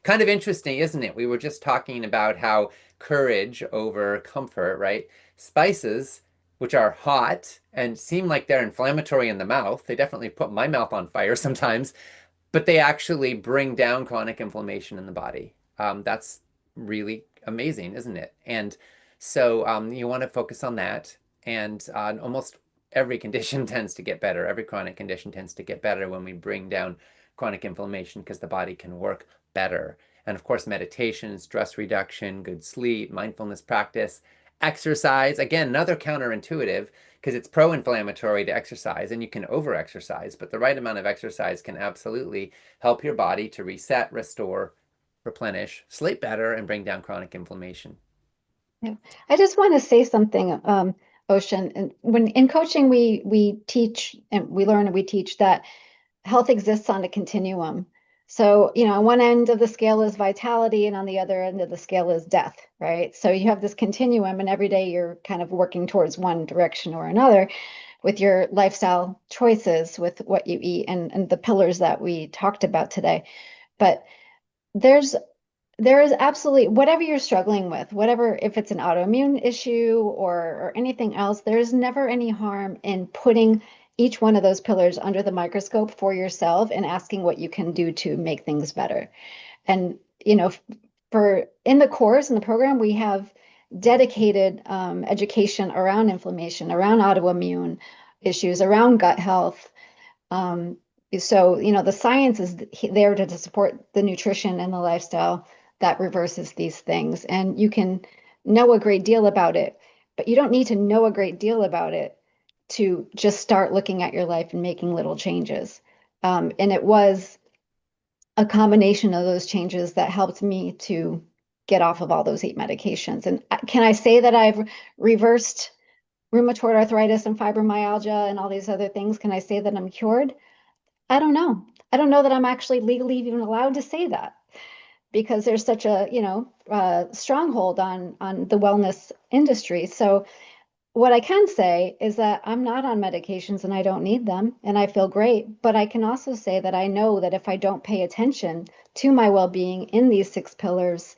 Kind of interesting, isn't it? We were just talking about how courage over comfort, right? Spices, which are hot and seem like they're inflammatory in the mouth. They definitely put my mouth on fire sometimes, but they actually bring down chronic inflammation in the body. That's really amazing, isn't it? And so you want to focus on that. And almost every condition tends to get better. Every chronic condition tends to get better when we bring down chronic inflammation because the body can work better. And of course, meditation, stress reduction, good sleep, mindfulness practice, exercise. Again, another counterintuitive because it's pro-inflammatory to exercise and you can over-exercise, but the right amount of exercise can absolutely help your body to reset, restore, replenish, sleep better, and bring down chronic inflammation. Yeah. I just want to say something, Ocean. And when in coaching, we teach and we learn and we teach that health exists on a continuum. So, on one end of the scale is vitality, and on the other end of the scale is death, right? So you have this continuum, and every day you're kind of working towards one direction or another with your lifestyle choices, with what you eat, and the pillars that we talked about today. But there's there is absolutely whatever you're struggling with, whatever, if it's an autoimmune issue or anything else, there is never any harm in putting each one of those pillars under the microscope for yourself and asking what you can do to make things better. And for in the course in the program, we have dedicated education around inflammation, around autoimmune issues, around gut health. So, the science is there to support the nutrition and the lifestyle that reverses these things. And you can know a great deal about it, but you don't need to know a great deal about it to just start looking at your life and making little changes. And it was a combination of those changes that helped me to get off of all those 8 medications. And can I say that I've reversed rheumatoid arthritis and fibromyalgia and all these other things? Can I say that I'm cured? I don't know. I don't know that I'm actually legally even allowed to say that because there's such a, stronghold on the wellness industry. So what I can say is that I'm not on medications and I don't need them and I feel great. But I can also say that I know that if I don't pay attention to my well-being in these 6 pillars,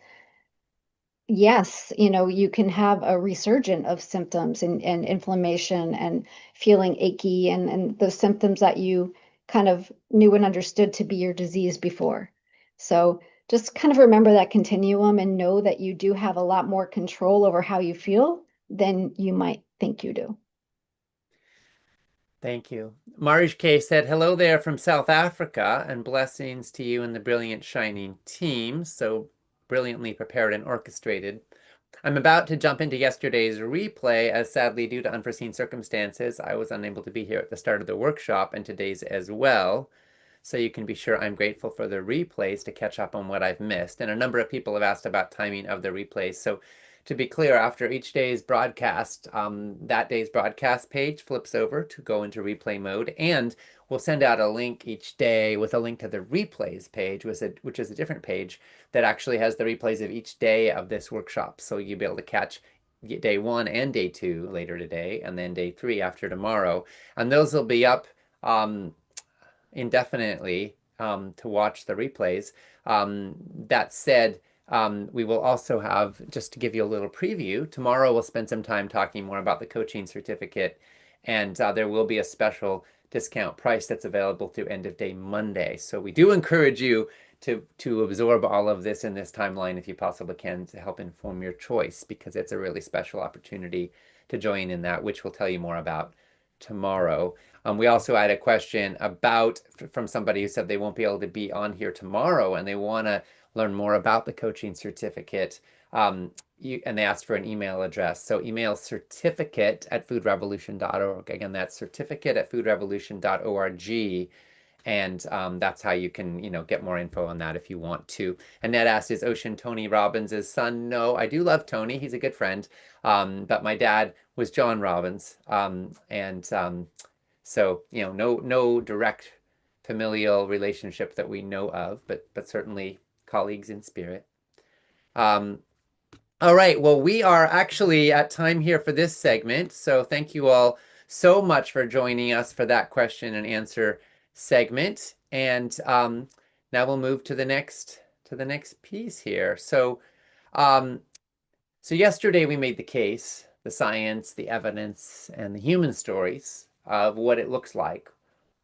yes, you can have a resurgent of symptoms and inflammation and feeling achy and the symptoms that you kind of knew and understood to be your disease before. So just kind of remember that continuum and know that you do have a lot more control over how you feel than you might think you do. Thank you. Marish K said, hello there from South Africa, and blessings to you and the brilliant Shining team. So brilliantly prepared and orchestrated. I'm about to jump into yesterday's replay, as sadly, due to unforeseen circumstances, I was unable to be here at the start of the workshop, and today's as well. So you can be sure I'm grateful for the replays to catch up on what I've missed. And a number of people have asked about timing of the replays. So to be clear, after each day's broadcast, that day's broadcast page flips over to go into replay mode, and we'll send out a link each day with a link to the replays page, which is a different page that actually has the replays of each day of this workshop. So you'll be able to catch day 1 and day 2 later today, and then day 3 after tomorrow. And those will be up indefinitely to watch the replays. That said, we will also have, just to give you a little preview, tomorrow we'll spend some time talking more about the coaching certificate, and there will be a special discount price that's available through end of day Monday. So we do encourage you to absorb all of this in this timeline if you possibly can, to help inform your choice, because it's a really special opportunity to join in that, which we'll tell you more about tomorrow. We also had a question from somebody who said they won't be able to be on here tomorrow and they want to learn more about the coaching certificate. And they asked for an email address. So email certificate@foodrevolution.org. Again, that's certificate@foodrevolution.org. And that's how you can, get more info on that if you want to. Annette asked, is Ocean Tony Robbins' son? No, I do love Tony. He's a good friend. But my dad was John Robbins. So, no direct familial relationship that we know of, but certainly colleagues in spirit. All right, well, we are actually at time here for this segment. So thank you all so much for joining us for that question and answer segment. And now we'll move to the next piece here. So yesterday we made the case, the science, the evidence, and the human stories of what it looks like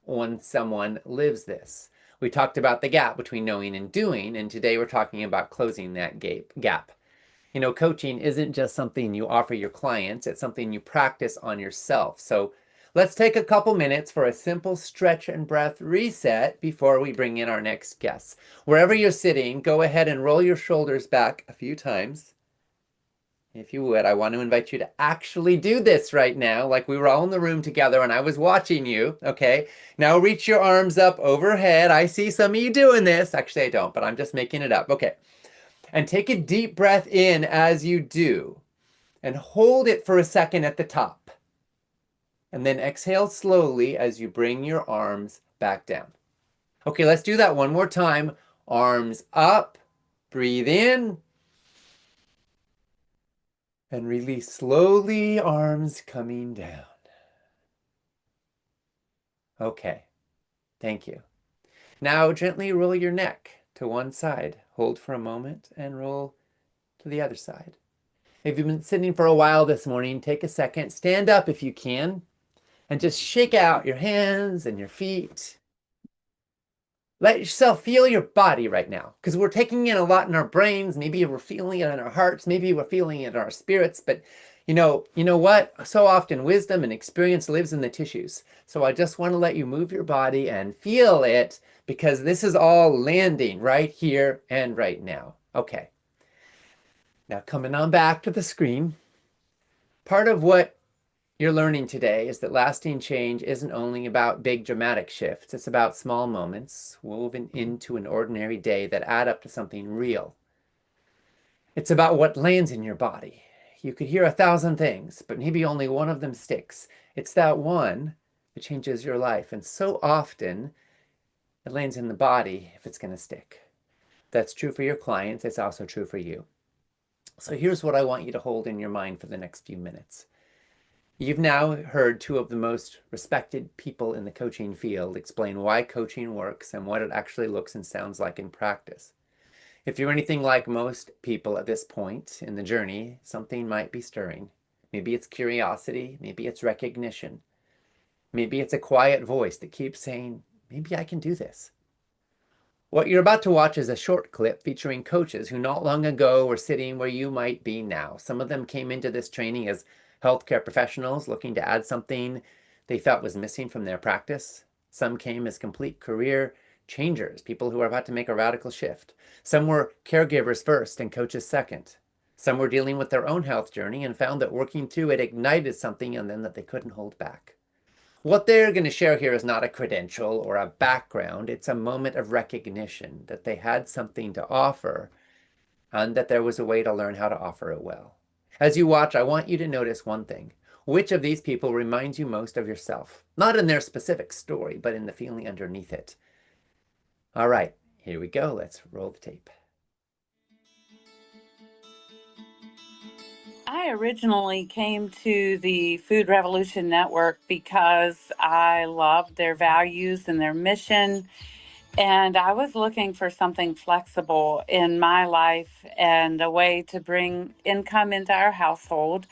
when someone lives this. We talked about the gap between knowing and doing, and today we're talking about closing that gap. Coaching isn't just something you offer your clients, it's something you practice on yourself. So let's take a couple minutes for a simple stretch and breath reset before we bring in our next guests. Wherever you're sitting, go ahead and roll your shoulders back a few times. If you would, I want to invite you to actually do this right now, like we were all in the room together and I was watching you, okay? Now reach your arms up overhead. I see some of you doing this. Actually, I don't, but I'm just making it up. Okay. And take a deep breath in as you do, and hold it for a second at the top. And then exhale slowly as you bring your arms back down. Okay, let's do that one more time. Arms up, breathe in. And release slowly, arms coming down. Okay, thank you. Now gently roll your neck to one side. Hold for a moment and roll to the other side. If you've been sitting for a while this morning, take a second, stand up if you can, and just shake out your hands and your feet. Let yourself feel your body right now, because we're taking in a lot in our brains. Maybe we're feeling it in our hearts. Maybe we're feeling it in our spirits. But you know what? So often wisdom and experience lives in the tissues. So I just want to let you move your body and feel it, because this is all landing right here and right now. Okay. Now coming on back to the screen. Part of what you're learning today is that lasting change isn't only about big dramatic shifts. It's about small moments woven into an ordinary day that add up to something real. It's about what lands in your body. You could hear 1,000 things, but maybe only one of them sticks. It's that one that changes your life. And so often it lands in the body if it's going to stick. That's true for your clients. It's also true for you. So here's what I want you to hold in your mind for the next few minutes. You've now heard two of the most respected people in the coaching field explain why coaching works and what it actually looks and sounds like in practice. If you're anything like most people at this point in the journey, something might be stirring. Maybe it's curiosity, maybe it's recognition. Maybe it's a quiet voice that keeps saying, maybe I can do this. What you're about to watch is a short clip featuring coaches who not long ago were sitting where you might be now. Some of them came into this training as healthcare professionals looking to add something they felt was missing from their practice. Some came as complete career changers, people who are about to make a radical shift. Some were caregivers first and coaches second. Some were dealing with their own health journey and found that working through it ignited something in them that they couldn't hold back. What they're going to share here is not a credential or a background. It's a moment of recognition that they had something to offer and that there was a way to learn how to offer it well. As you watch, I want you to notice one thing. Which of these people reminds you most of yourself? Not in their specific story, but in the feeling underneath it. All right, here we go. Let's roll the tape. I originally came to the Food Revolution Network because I loved their values and their mission. And I was looking for something flexible in my life and a way to bring income into our household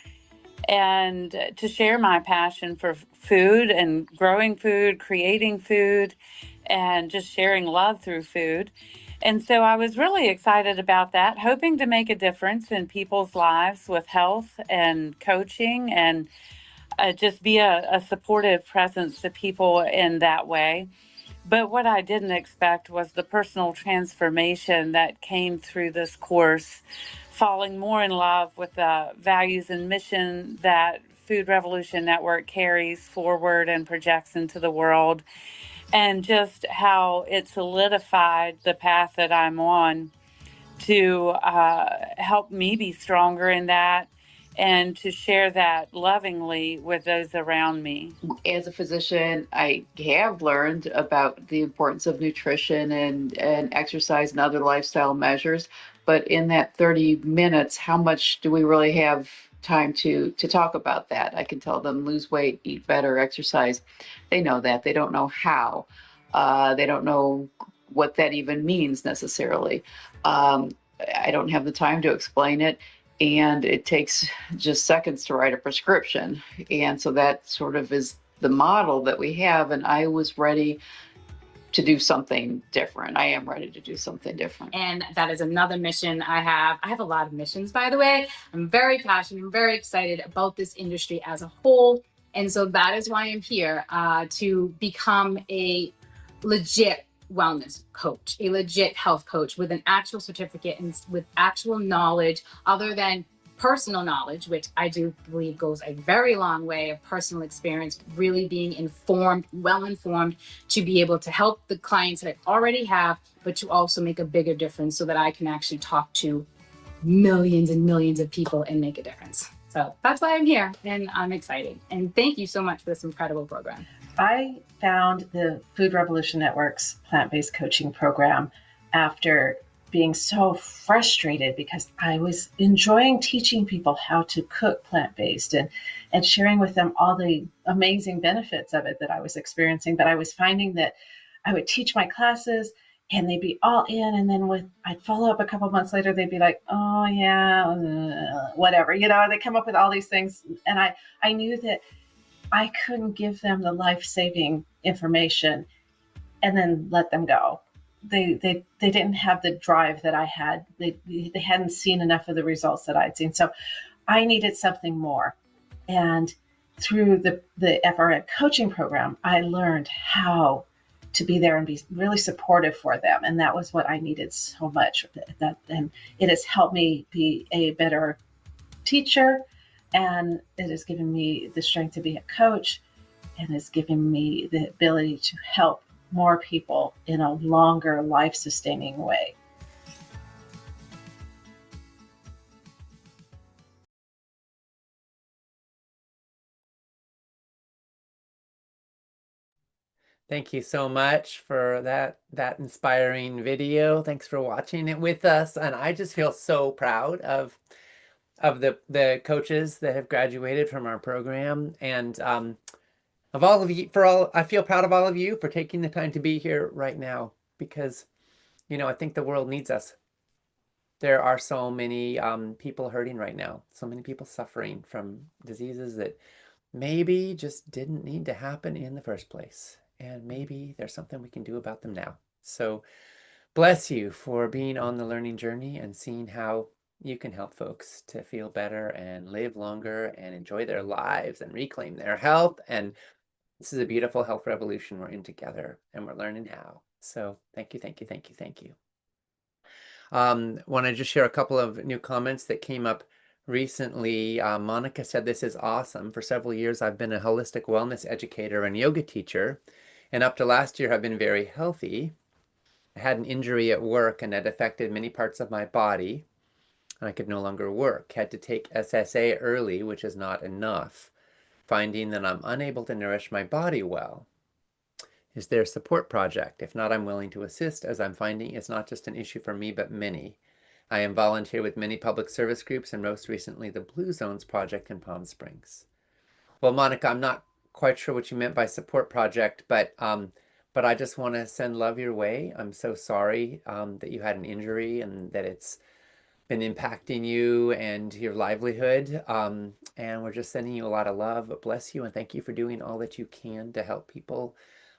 and to share my passion for food and growing food, creating food, and just sharing love through food. And so I was really excited about that, hoping to make a difference in people's lives with health and coaching and just be a supportive presence to people in that way. But what I didn't expect was the personal transformation that came through this course, falling more in love with the values and mission that Food Revolution Network carries forward and projects into the world, and just how it solidified the path that I'm on to help me be stronger in that and to share that lovingly with those around me. As a physician, I have learned about the importance of nutrition and exercise and other lifestyle measures. But in that 30 minutes, how much do we really have time to talk about that? I can tell them lose weight, eat better, exercise. They know that. They don't know how. They don't know what that even means necessarily. I don't have the time to explain it. And it takes just seconds to write a prescription. And so that sort of is the model that we have. And I was ready to do something different. I am ready to do something different. And that is another mission I have. I have a lot of missions, by the way. I'm very passionate, I'm very excited about this industry as a whole. And so that is why I'm here, to become a legit wellness coach, a legit health coach with an actual certificate and with actual knowledge other than personal knowledge, which I do believe goes a very long way of personal experience, really being informed, well informed, to be able to help the clients that I already have, but to also make a bigger difference so that I can actually talk to millions and millions of people and make a difference. So that's why I'm here and I'm excited. And thank you so much for this incredible program. I found the Food Revolution Network's plant-based coaching program after being so frustrated because I was enjoying teaching people how to cook plant-based and sharing with them all the amazing benefits of it that I was experiencing. But I was finding that I would teach my classes and they'd be all in, and then I'd follow up a couple months later, they'd be like, oh yeah, whatever, they come up with all these things. And I knew that I couldn't give them the life-saving information and then let them go. They didn't have the drive that I had. They hadn't seen enough of the results that I'd seen. So I needed something more. And through the FRN coaching program, I learned how to be there and be really supportive for them. And that was what I needed so much. And it has helped me be a better teacher. And it has given me the strength to be a coach, and has given me the ability to help more people in a longer, life-sustaining way. Thank you so much for that inspiring video. Thanks for watching it with us. And I just feel so proud of the coaches that have graduated from our program, and of all of you, I feel proud of all of you for taking the time to be here right now, because I think the world needs us. There are so many people hurting right now, so many people suffering from diseases that maybe just didn't need to happen in the first place. and maybe there's something we can do about them now. So bless you for being on the learning journey and seeing how you can help folks to feel better and live longer and enjoy their lives and reclaim their health. And this is a beautiful health revolution we're in together, and we're learning how. So thank you, thank you, thank you, thank you. Want to just share a couple of new comments that came up recently. Monica said, "This is awesome. For several years, I've been a holistic wellness educator and yoga teacher, and up to last year, I've been very healthy. I had an injury at work, and it affected many parts of my body, and I could no longer work. Had to take SSA early, which is not enough, finding that I'm unable to nourish my body well. Is there a support project? If not, I'm willing to assist, as I'm finding it's not just an issue for me, but many. I am volunteer with many public service groups, and most recently the Blue Zones Project in Palm Springs." Well, Monica, I'm not quite sure what you meant by support project, but I just want to send love your way. I'm so sorry that you had an injury and that it's been impacting you and your livelihood. And we're just sending you a lot of love. Bless you, and thank you for doing all that you can to help people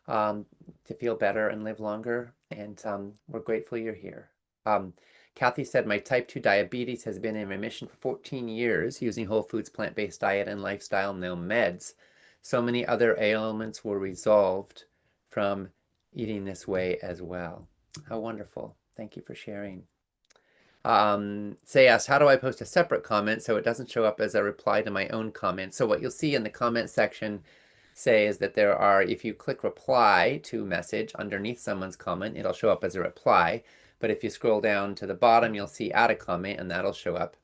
to feel better and live longer. And we're grateful you're here. Kathy said, "My type 2 diabetes has been in remission for 14 years using whole foods, plant-based diet, and lifestyle, no meds. So many other ailments were resolved from eating this way as well." How wonderful. Thank you for sharing. Say asked, "How do I post a separate comment so it doesn't show up as a reply to my own comment?" So what you'll see in the comment section say is that there are, if you click reply to message underneath someone's comment, it'll show up as a reply. But if you scroll down to the bottom, you'll see add a comment, and that'll show up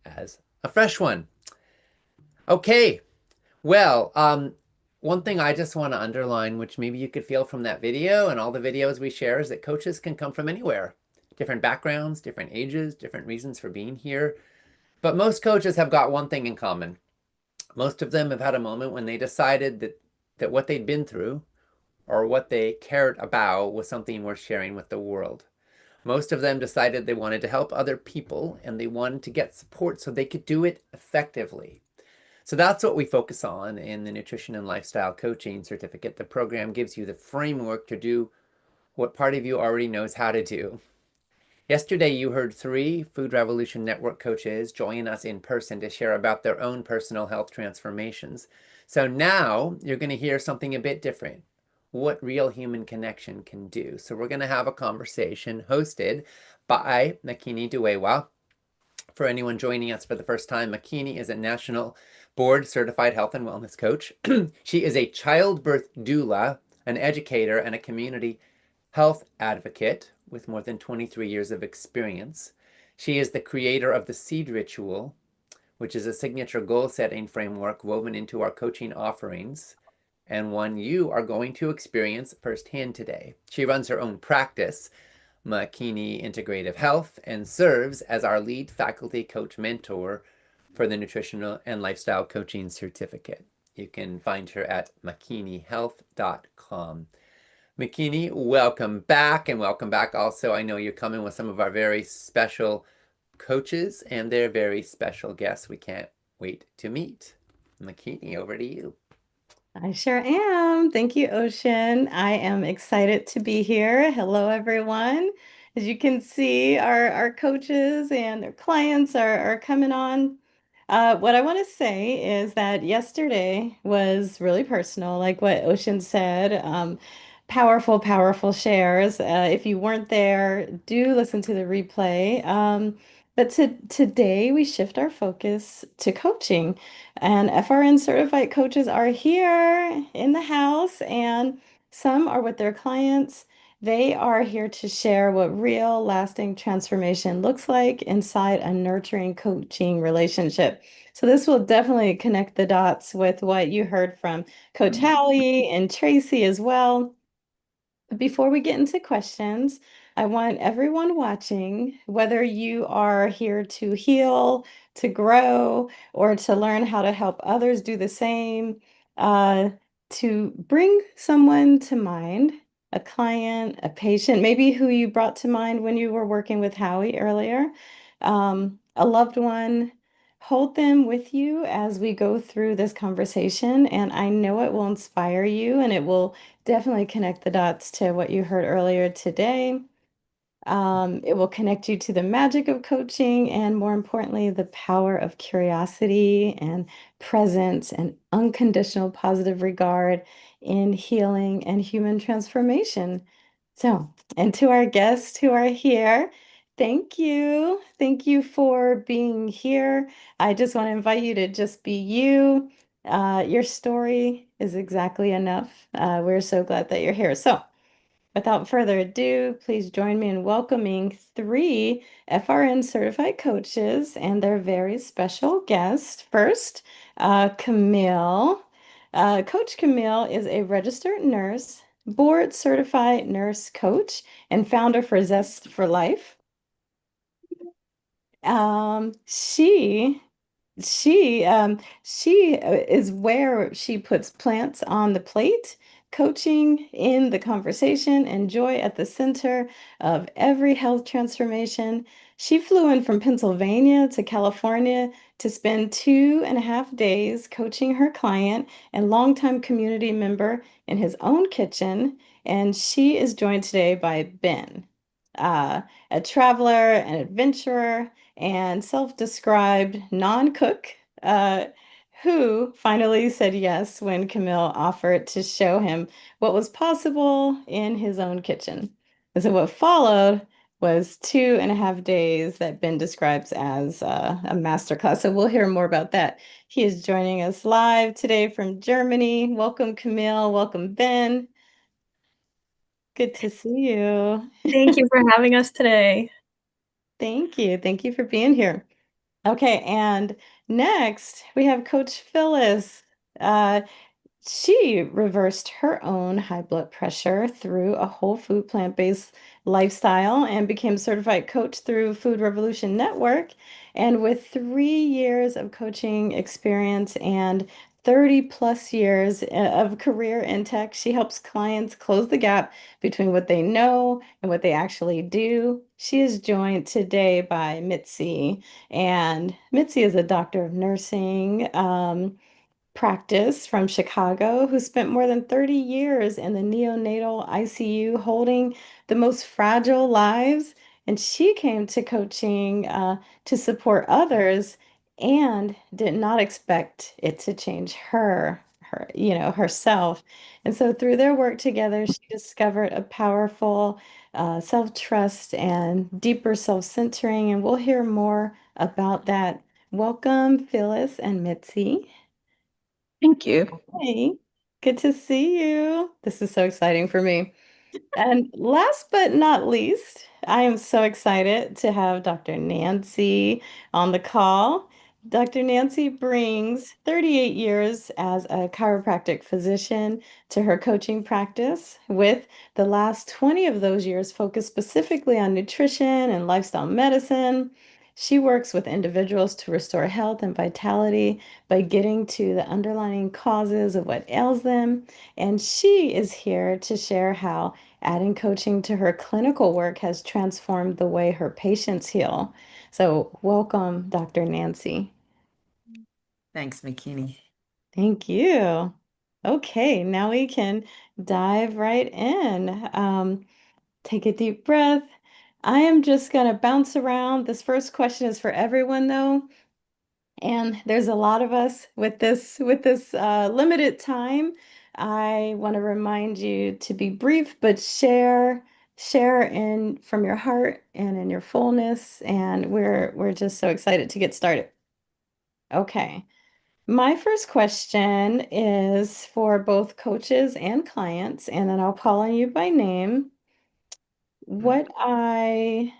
as a fresh one. Okay, well, one thing I just want to underline, which maybe you could feel from that video and all the videos we share, is that coaches can come from anywhere. Different backgrounds, different ages, different reasons for being here. But most coaches have got one thing in common. Most of them have had a moment when they decided that what they'd been through or what they cared about was something worth sharing with the world. Most of them decided they wanted to help other people, and they wanted to get support so they could do it effectively. So that's what we focus on in the Nutrition and Lifestyle Coaching Certificate. The program gives you the framework to do what part of you already knows how to do. Yesterday, you heard 3 Food Revolution Network coaches join us in person to share about their own personal health transformations. So now you're going to hear something a bit different, what real human connection can do. So we're going to have a conversation hosted by Makini Duewa. For anyone joining us for the first time, Makini is a national board certified health and wellness coach. She is a childbirth doula, an educator, and a community health advocate with more than 23 years of experience. She is the creator of the Seed Ritual, which is a signature goal-setting framework woven into our coaching offerings, and one you are going to experience firsthand today. She runs her own practice, Makini Integrative Health, and serves as our lead faculty coach mentor for the Nutritional and Lifestyle Coaching Certificate. You can find her at makinihealth.com. Makini, welcome back, and welcome back also. I know you're coming with some of our very special coaches and their very special guests we can't wait to meet. Makini, over to you. I sure am. Thank you, Ocean. I am excited to be here. Hello, everyone. As you can see, our coaches and their clients are coming on. What I want to say is that yesterday was really personal, like what Ocean said. Powerful, powerful shares. If you weren't there, do listen to the replay. But today we shift our focus to coaching. And FRN certified coaches are here in the house, and some are with their clients. They are here to share what real lasting transformation looks like inside a nurturing coaching relationship. So this will definitely connect the dots with what you heard from Coach Hallie and Tracy as well. Before we get into questions, I want everyone watching, whether you are here to heal, to grow, or to learn how to help others do the same, to bring someone to mind, a client, a patient, maybe who you brought to mind when you were working with Howie earlier, a loved one, hold them with you as we go through this conversation, and I know it will inspire you and it will definitely connect the dots to what you heard earlier today. It will connect you to the magic of coaching and, more importantly, the power of curiosity and presence and unconditional positive regard in healing and human transformation. So, and to our guests who are here, thank you. Thank you for being here. I just want to invite you to just be you. Your story is exactly enough. We're so glad that you're here. So, without further ado, please join me in welcoming three FRN certified coaches and their very special guest. First, Camille. Coach Camille is a registered nurse, board certified nurse coach, and founder for Zest for Life. Um, she she is where she puts plants on the plate, coaching in the conversation, and joy at the center of every health transformation. She flew in from Pennsylvania to California to spend 2.5 days coaching her client and longtime community member in his own kitchen. And she is joined today by Ben, uh, a traveler, an adventurer, and self-described non-cook, who finally said yes when Camille offered to show him what was possible in his own kitchen. And so what followed was 2.5 days that Ben describes as a masterclass. So we'll hear more about that. He is joining us live today from Germany. Welcome, Camille. Welcome, Ben. Good to see you. Thank you for having us today. Thank you. Thank you for being here. Okay, and next we have Coach Phyllis. Uh, she reversed her own high blood pressure through a whole food plant-based lifestyle and became certified coach through Food Revolution Network. And with 3 years of coaching experience and 30 plus years of career in tech, she helps clients close the gap between what they know and what they actually do. She is joined today by Mitzi, and Mitzi is a doctor of nursing. Practice from Chicago who spent more than 30 years in the neonatal ICU holding the most fragile lives. And she came to coaching to support others and did not expect it to change herself. And so through their work together, she discovered a powerful self-trust and deeper self-centering. And we'll hear more about that. Welcome, Phyllis and Mitzi. Thank you. Hey, good to see you. This is so exciting for me. And last but not least, I am so excited to have Dr. Nancy on the call. Dr. Nancy brings 38 years as a chiropractic physician to her coaching practice, with the last 20 of those years focused specifically on nutrition and lifestyle medicine. She works with individuals to restore health and vitality by getting to the underlying causes of what ails them. And she is here to share how adding coaching to her clinical work has transformed the way her patients heal. So, welcome, Dr. Nancy. Thanks, McKinney. Thank you. Okay, now we can dive right in. Take a deep breath. I am just going to bounce around. This first question is for everyone, though. And there's a lot of us with this limited time. I want to remind you to be brief, but share in from your heart and in your fullness. And we're just so excited to get started. Okay. My first question is for both coaches and clients, and then I'll call on you by name. What I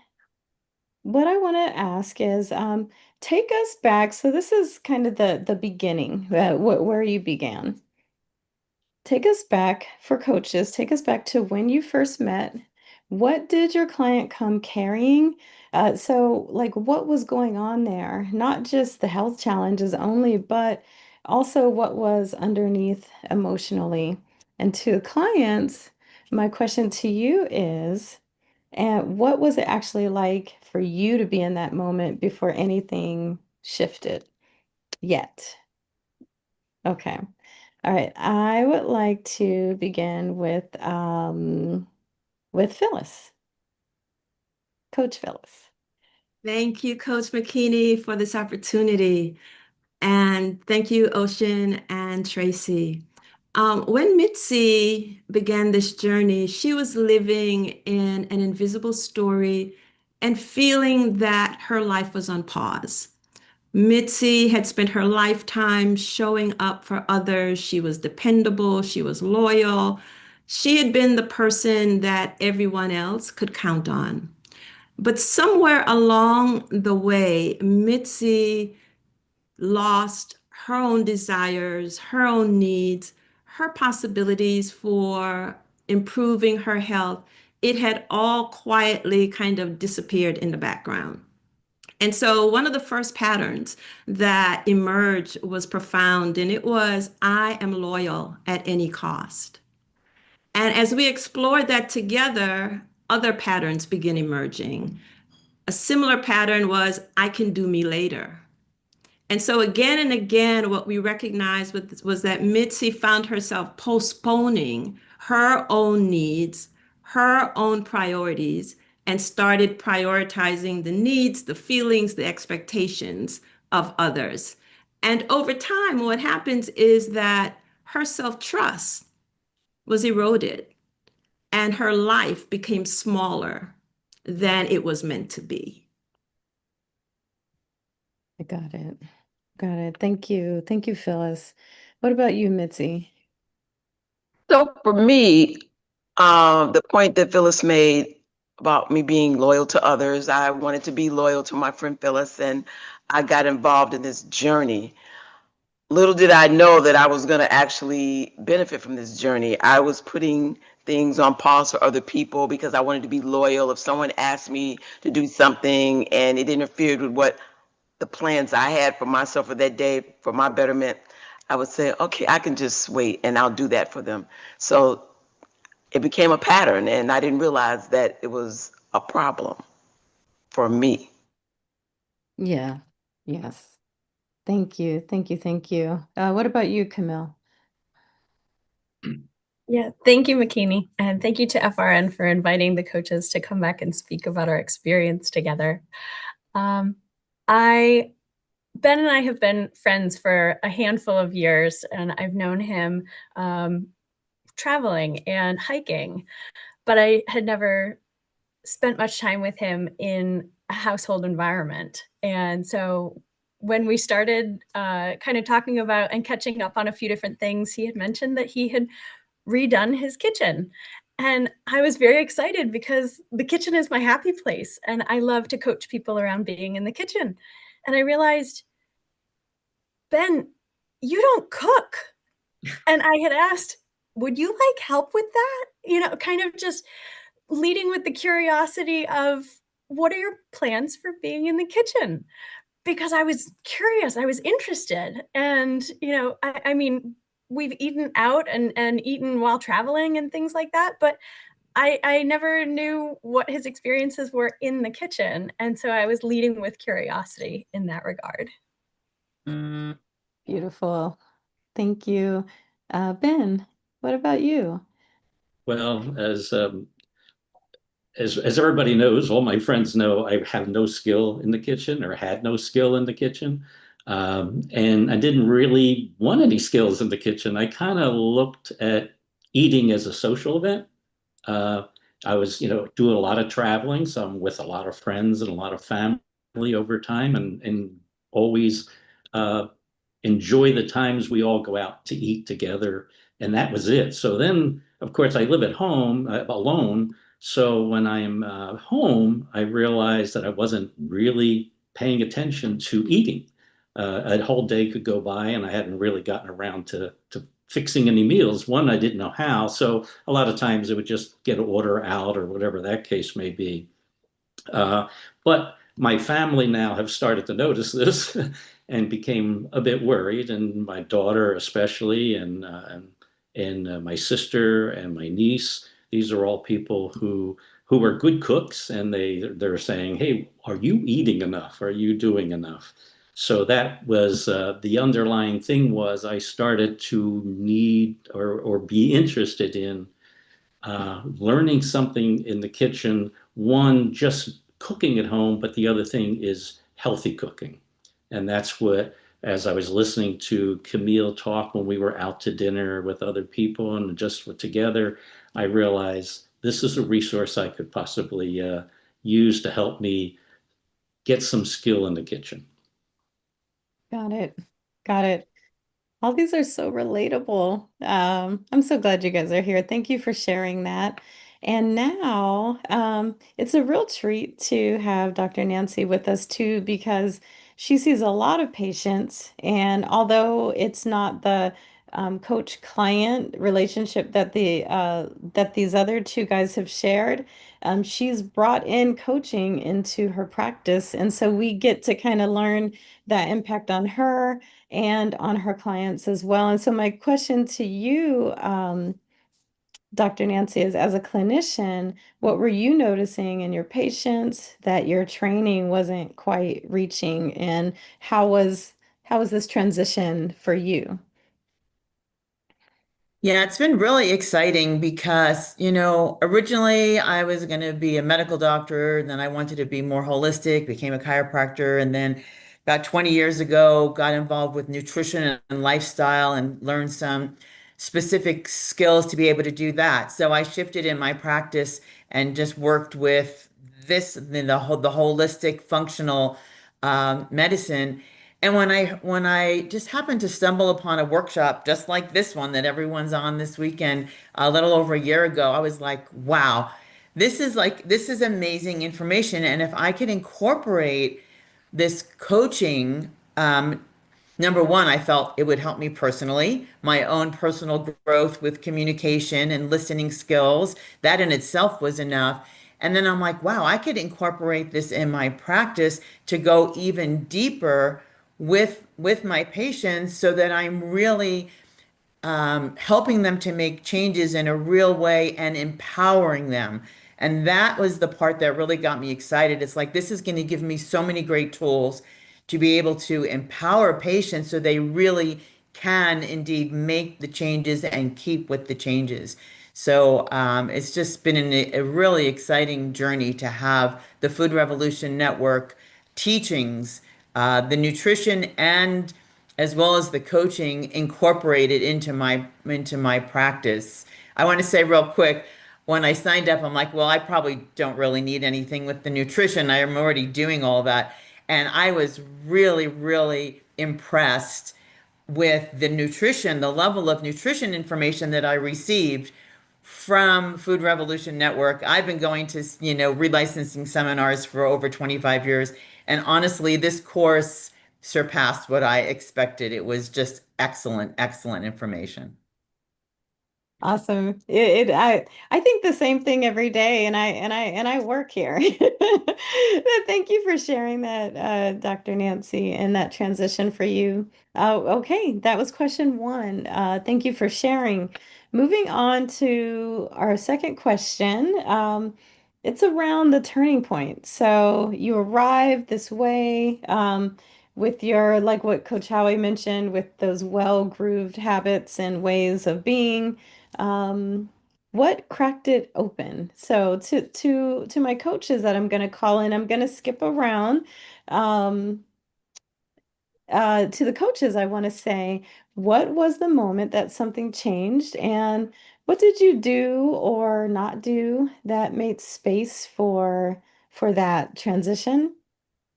want to ask is, take us back. So this is kind of the beginning, where you began. Take us back for coaches. Take us back to when you first met. What did your client come carrying? So, like, what was going on there? Not just the health challenges only, but also what was underneath emotionally. And to clients, my question to you is, and what was it actually like for you to be in that moment before anything shifted yet. Okay. All right. I would like to begin with Phyllis, Coach Phyllis. Thank you, Coach McKinney, for this opportunity. And thank you, Ocean and Tracy. When Mitzi began this journey, she was living in an invisible story and feeling that her life was on pause. Mitzi had spent her lifetime showing up for others. She was dependable, she was loyal. She had been the person that everyone else could count on. But somewhere along the way, Mitzi lost her own desires, her own needs, her possibilities for improving her health. It had all quietly kind of disappeared in the background. And so one of the first patterns that emerged was profound, and it was, I am loyal at any cost. And as we explored that together, other patterns begin emerging. A similar pattern was, I can do me later. And so again and again, what we recognized was that Mitzi found herself postponing her own needs, her own priorities, and started prioritizing the needs, the feelings, the expectations of others. And over time, what happens is that her self-trust was eroded and her life became smaller than it was meant to be. I got it. Got it. Thank you. Thank you, Phyllis. What about you, Mitzi? So for me, the point that Phyllis made about me being loyal to others, I wanted to be loyal to my friend Phyllis, and I got involved in this journey. Little did I know that I was going to actually benefit from this journey. I was putting things on pause for other people because I wanted to be loyal. If someone asked me to do something and it interfered with what the plans I had for myself for that day, for my betterment, I would say, okay, I can just wait and I'll do that for them. So it became a pattern, and I didn't realize that it was a problem for me. Yeah. Yes. Thank you. Thank you. Thank you. What about you, Camille? Yeah, thank you, McKinney. And thank you to FRN for inviting the coaches to come back and speak about our experience together. Ben and I have been friends for a handful of years, and I've known him traveling and hiking, but I had never spent much time with him in a household environment. And so when we started kind of talking about and catching up on a few different things, he had mentioned that he had redone his kitchen. And I was very excited because the kitchen is my happy place. And I love to coach people around being in the kitchen. And I realized, Ben, you don't cook. And I had asked, would you like help with that? You know, kind of just leading with the curiosity of what are your plans for being in the kitchen? Because I was curious, I was interested. And, you know, I mean, we've eaten out and eaten while traveling and things like that, but I never knew what his experiences were in the kitchen. And so I was leading with curiosity in that regard. Beautiful. Thank you. Ben, what about you? Well, as everybody knows, all my friends know, I have no skill in the kitchen or had no skill in the kitchen. And I didn't really want any skills in the kitchen. I kind of looked at eating as a social event. I was, doing a lot of traveling, so I'm with a lot of friends and a lot of family over time, and always enjoy the times we all go out to eat together. And that was it. So then, of course, I live at home alone. So when I'm home, I realized that I wasn't really paying attention to eating. A whole day could go by and I hadn't really gotten around to fixing any meals. One, I didn't know how. So a lot of times it would just get an order out or whatever that case may be. But my family now have started to notice this and became a bit worried, and my daughter especially, and my sister and my niece. These are all people who are good cooks, and they're saying, "Hey, are you eating enough? Are you doing enough?" So that was the underlying thing was I started to need or be interested in learning something in the kitchen. One, just cooking at home, but the other thing is healthy cooking. And that's what, as I was listening to Camille talk when we were out to dinner with other people and just together, I realized this is a resource I could possibly use to help me get some skill in the kitchen. Got it. Got it. All these are so relatable. I'm so glad you guys are here. Thank you for sharing that. And now it's a real treat to have Dr. Nancy with us too, because she sees a lot of patients. And although it's not the coach-client relationship that that these other two guys have shared, she's brought in coaching into her practice. And so we get to kind of learn that impact on her and on her clients as well. And so my question to you, Dr. Nancy, is as a clinician, what were you noticing in your patients that your training wasn't quite reaching? And how was this transition for you? Yeah, it's been really exciting because, originally I was going to be a medical doctor, and then I wanted to be more holistic, became a chiropractor, and then about 20 years ago got involved with nutrition and lifestyle and learned some specific skills to be able to do that. So I shifted in my practice and just worked with the holistic functional medicine. And when I just happened to stumble upon a workshop just like this one that everyone's on this weekend, a little over a year ago, I was like, wow, this is amazing information. And if I could incorporate this coaching, number one, I felt it would help me personally, my own personal growth with communication and listening skills. That in itself was enough. And then I'm like, wow, I could incorporate this in my practice to go even deeper with my patients so that I'm really helping them to make changes in a real way and empowering them. And that was the part that really got me excited. It's like, this is going to give me so many great tools to be able to empower patients so they really can indeed make the changes and keep with the changes. So it's just been a really exciting journey to have the Food Revolution Network teachings, the nutrition and as well as the coaching incorporated into my practice. I want to say real quick, when I signed up, I'm like, well, I probably don't really need anything with the nutrition. I am already doing all that. And I was really, really impressed with the nutrition, the level of nutrition information that I received from Food Revolution Network. I've been going to, relicensing seminars for over 25 years. And honestly, this course surpassed what I expected. It was just excellent, excellent information. Awesome. I think the same thing every day, and I work here. Thank you for sharing that, Dr. Nancy, and that transition for you. Okay, that was question one. Thank you for sharing. Moving on to our second question. It's around the turning point. So you arrived this way, with your, like what Coach Howie mentioned, with those well-grooved habits and ways of being. What cracked it open? So to my coaches that I'm going to call in, I'm going to skip around. Um, to the coaches, I want to say, what was the moment that something changed, and what did you do or not do that made space for that transition?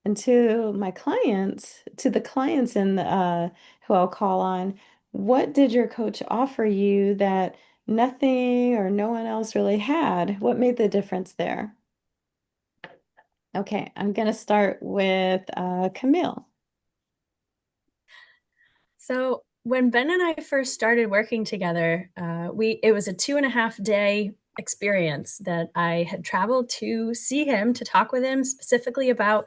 And to my clients, to the clients in who I'll call on, what did your coach offer you that nothing or no one else really had? What made the difference there? Okay, I'm gonna start with Camille. So when Ben and I first started working together, it was a 2.5 day experience that I had traveled to see him, to talk with him specifically about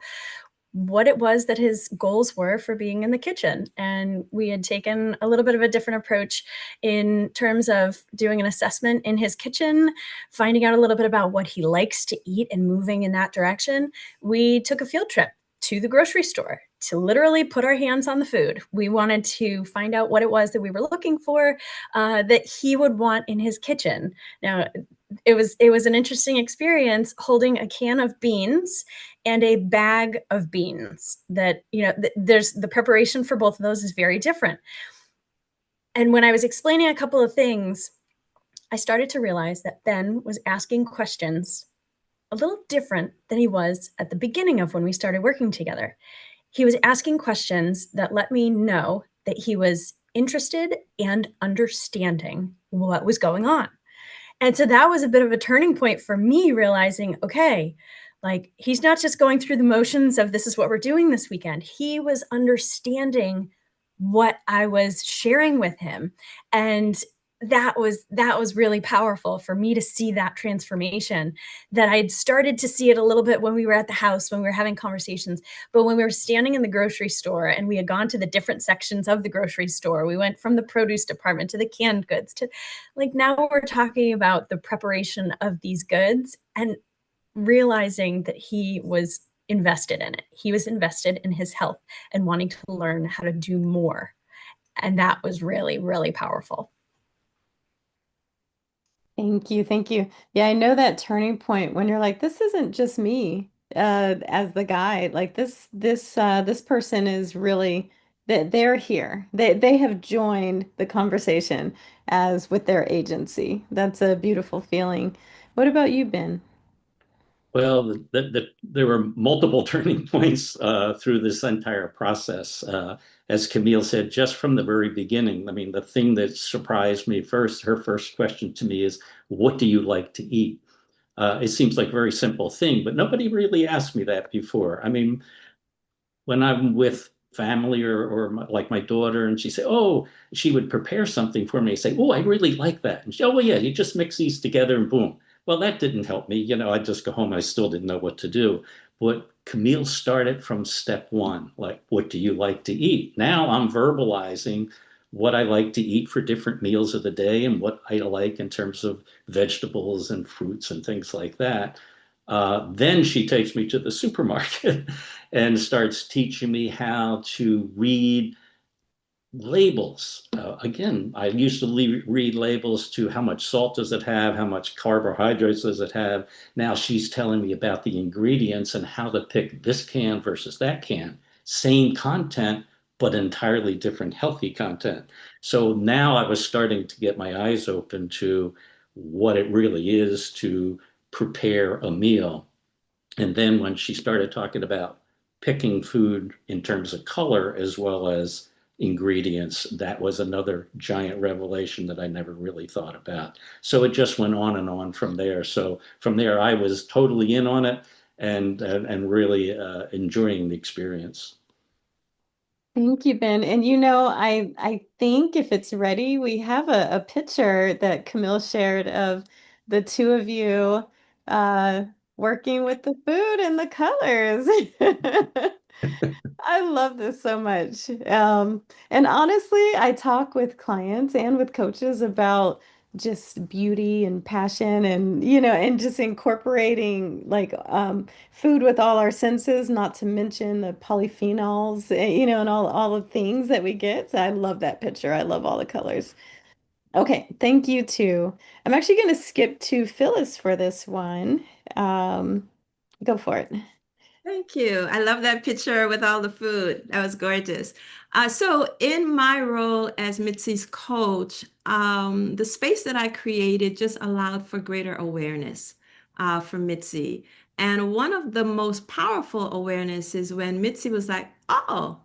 what it was that his goals were for being in the kitchen. And we had taken a little bit of a different approach in terms of doing an assessment in his kitchen, finding out a little bit about what he likes to eat and moving in that direction. We took a field trip to the grocery store to literally put our hands on the food. We wanted to find out what it was that we were looking for, that he would want in his kitchen. Now, it was an interesting experience holding a can of beans and a bag of beans that, there's the preparation for both of those is very different. And when I was explaining a couple of things, I started to realize that Ben was asking questions a little different than he was at the beginning of when we started working together. He was asking questions that let me know that he was interested and understanding what was going on. And so that was a bit of a turning point for me, realizing, okay, like he's not just going through the motions of this is what we're doing this weekend. He was understanding what I was sharing with him. And that was really powerful for me to see that transformation, that I'd started to see it a little bit when we were at the house, when we were having conversations. But when we were standing in the grocery store and we had gone to the different sections of the grocery store, we went from the produce department to the canned goods to, like, now we're talking about the preparation of these goods and realizing that he was invested in it. He was invested in his health and wanting to learn how to do more. And that was really, really powerful. Thank you. Thank you. Yeah, I know that turning point when you're like, this isn't just me as the guide. Like this person is really that they're here. They have joined the conversation as with their agency. That's a beautiful feeling. What about you, Ben? Well, there were multiple turning points through this entire process. As Camille said, just from the very beginning, I mean, the thing that surprised me first, her first question to me is, what do you like to eat? It seems like a very simple thing, but nobody really asked me that before. I mean, when I'm with family or like my daughter, and she say, oh, she would prepare something for me, say, oh, I really like that. And she, oh, well, yeah, you just mix these together and boom. Well, that didn't help me. I'd just go home. I still didn't know what to do. But Camille started from step one, like, what do you like to eat? Now I'm verbalizing what I like to eat for different meals of the day and what I like in terms of vegetables and fruits and things like that. Then she takes me to the supermarket and starts teaching me how to read labels. Again, I used to read labels to how much salt does it have, how much carbohydrates does it have. Now she's telling me about the ingredients and how to pick this can versus that can. Same content, but entirely different healthy content. So now I was starting to get my eyes open to what it really is to prepare a meal. And then when she started talking about picking food in terms of color as well as ingredients, that was another giant revelation that I never really thought about. So it just went on and on from there. So from there, I was totally in on it and really enjoying the experience. Thank you, Ben. And I think if it's ready, we have a picture that Camille shared of the two of you working with the food and the colors. I love this so much. And honestly, I talk with clients and with coaches about just beauty and passion and just incorporating like food with all our senses, not to mention the polyphenols, and all the things that we get. So I love that picture. I love all the colors. Okay, thank you too. I'm actually going to skip to Phyllis for this one. Go for it. Thank you. I love that picture with all the food. That was gorgeous. So in my role as Mitzi's coach, the space that I created just allowed for greater awareness for Mitzi. And one of the most powerful awareness is when Mitzi was like, oh,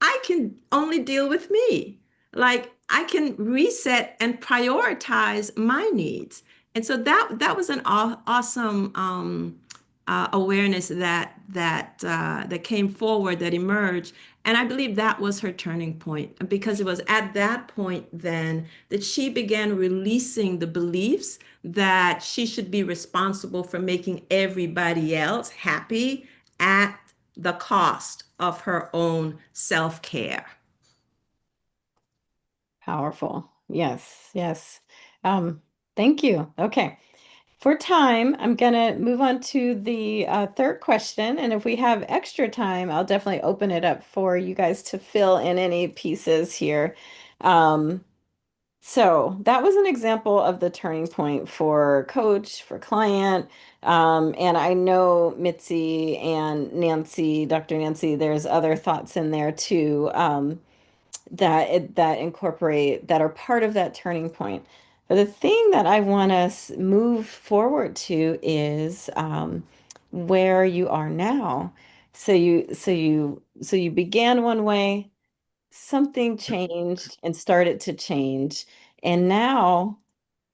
I can only deal with me. Like I can reset and prioritize my needs. And so that was an awesome awareness that came forward, that emerged. And I believe that was her turning point, because it was at that point then that she began releasing the beliefs that she should be responsible for making everybody else happy at the cost of her own self-care. Powerful. Yes, yes. Thank you. Okay. For time, I'm gonna move on to the third question, and if we have extra time, I'll definitely open it up for you guys to fill in any pieces here. Um, so that was an example of the turning point for coach, for client. And I know Mitzi and Nancy, Dr. Nancy, there's other thoughts in there too. That incorporate that are part of that turning point. But the thing that I want us move forward to is where you are now. So you began one way, something changed and started to change, and now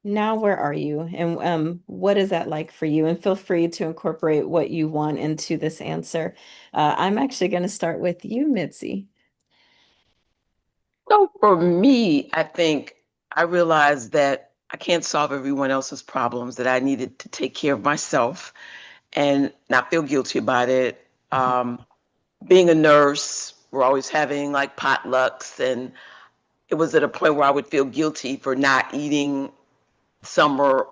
where are you? And what is that like for you? And feel free to incorporate what you want into this answer. I'm actually going to start with you, Mitzi. So for me, I think I realized that I can't solve everyone else's problems, that I needed to take care of myself and not feel guilty about it. Being a nurse, we're always having like potlucks, and it was at a point where I would feel guilty for not eating some or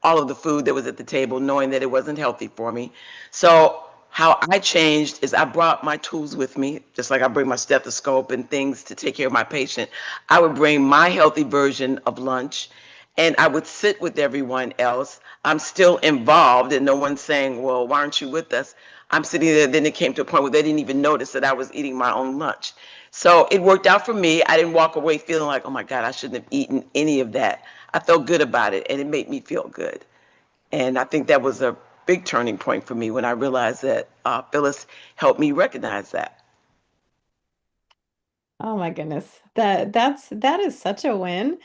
all of the food that was at the table, knowing that it wasn't healthy for me. So how I changed is I brought my tools with me, just like I bring my stethoscope and things to take care of my patient. I would bring my healthy version of lunch, and I would sit with everyone else. I'm still involved, and no one's saying, well, why aren't you with us? I'm sitting there. Then it came to a point where they didn't even notice that I was eating my own lunch. So it worked out for me. I didn't walk away feeling like, oh my God, I shouldn't have eaten any of that. I felt good about it, and it made me feel good. And I think that was a big turning point for me when I realized that Phyllis helped me recognize that. Oh my goodness. That is such a win.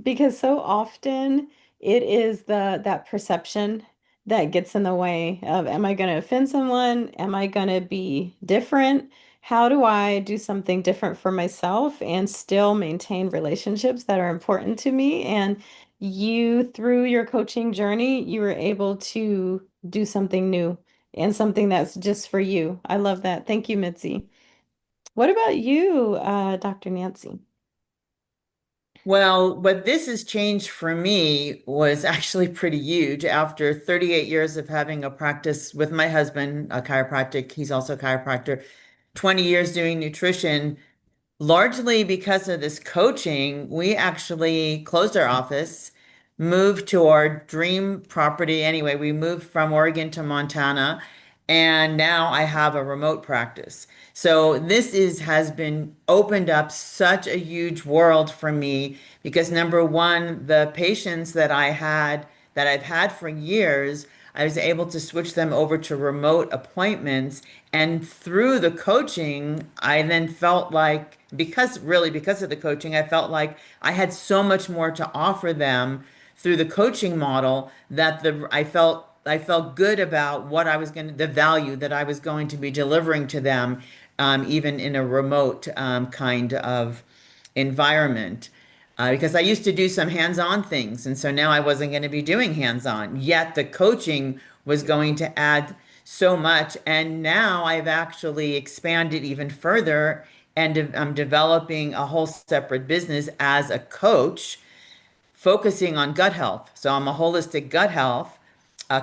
Because so often it is that perception that gets in the way of, am I going to offend someone? Am I going to be different? How do I do something different for myself and still maintain relationships that are important to me? And you, through your coaching journey, you were able to do something new and something that's just for you. I love that. Thank you, Mitzi. What about you, Dr. Nancy? Well, what this has changed for me was actually pretty huge. After 38 years of having a practice with my husband, a chiropractic, he's also a chiropractor, 20 years doing nutrition, largely because of this coaching, we actually closed our office, moved to our dream property. Anyway, we moved from Oregon to Montana, and now I have a remote practice. So this has been opened up such a huge world for me because number one, the patients that I've had for years, I was able to switch them over to remote appointments. And through the coaching, I then felt like, because of the coaching, I felt like I had so much more to offer them through the coaching model that I felt good about the value that I was going to be delivering to them, even in a remote kind of environment. Because I used to do some hands-on things, and so now I wasn't going to be doing hands-on. Yet the coaching was going to add so much, and now I've actually expanded even further, and I'm developing a whole separate business as a coach focusing on gut health. So I'm a holistic gut health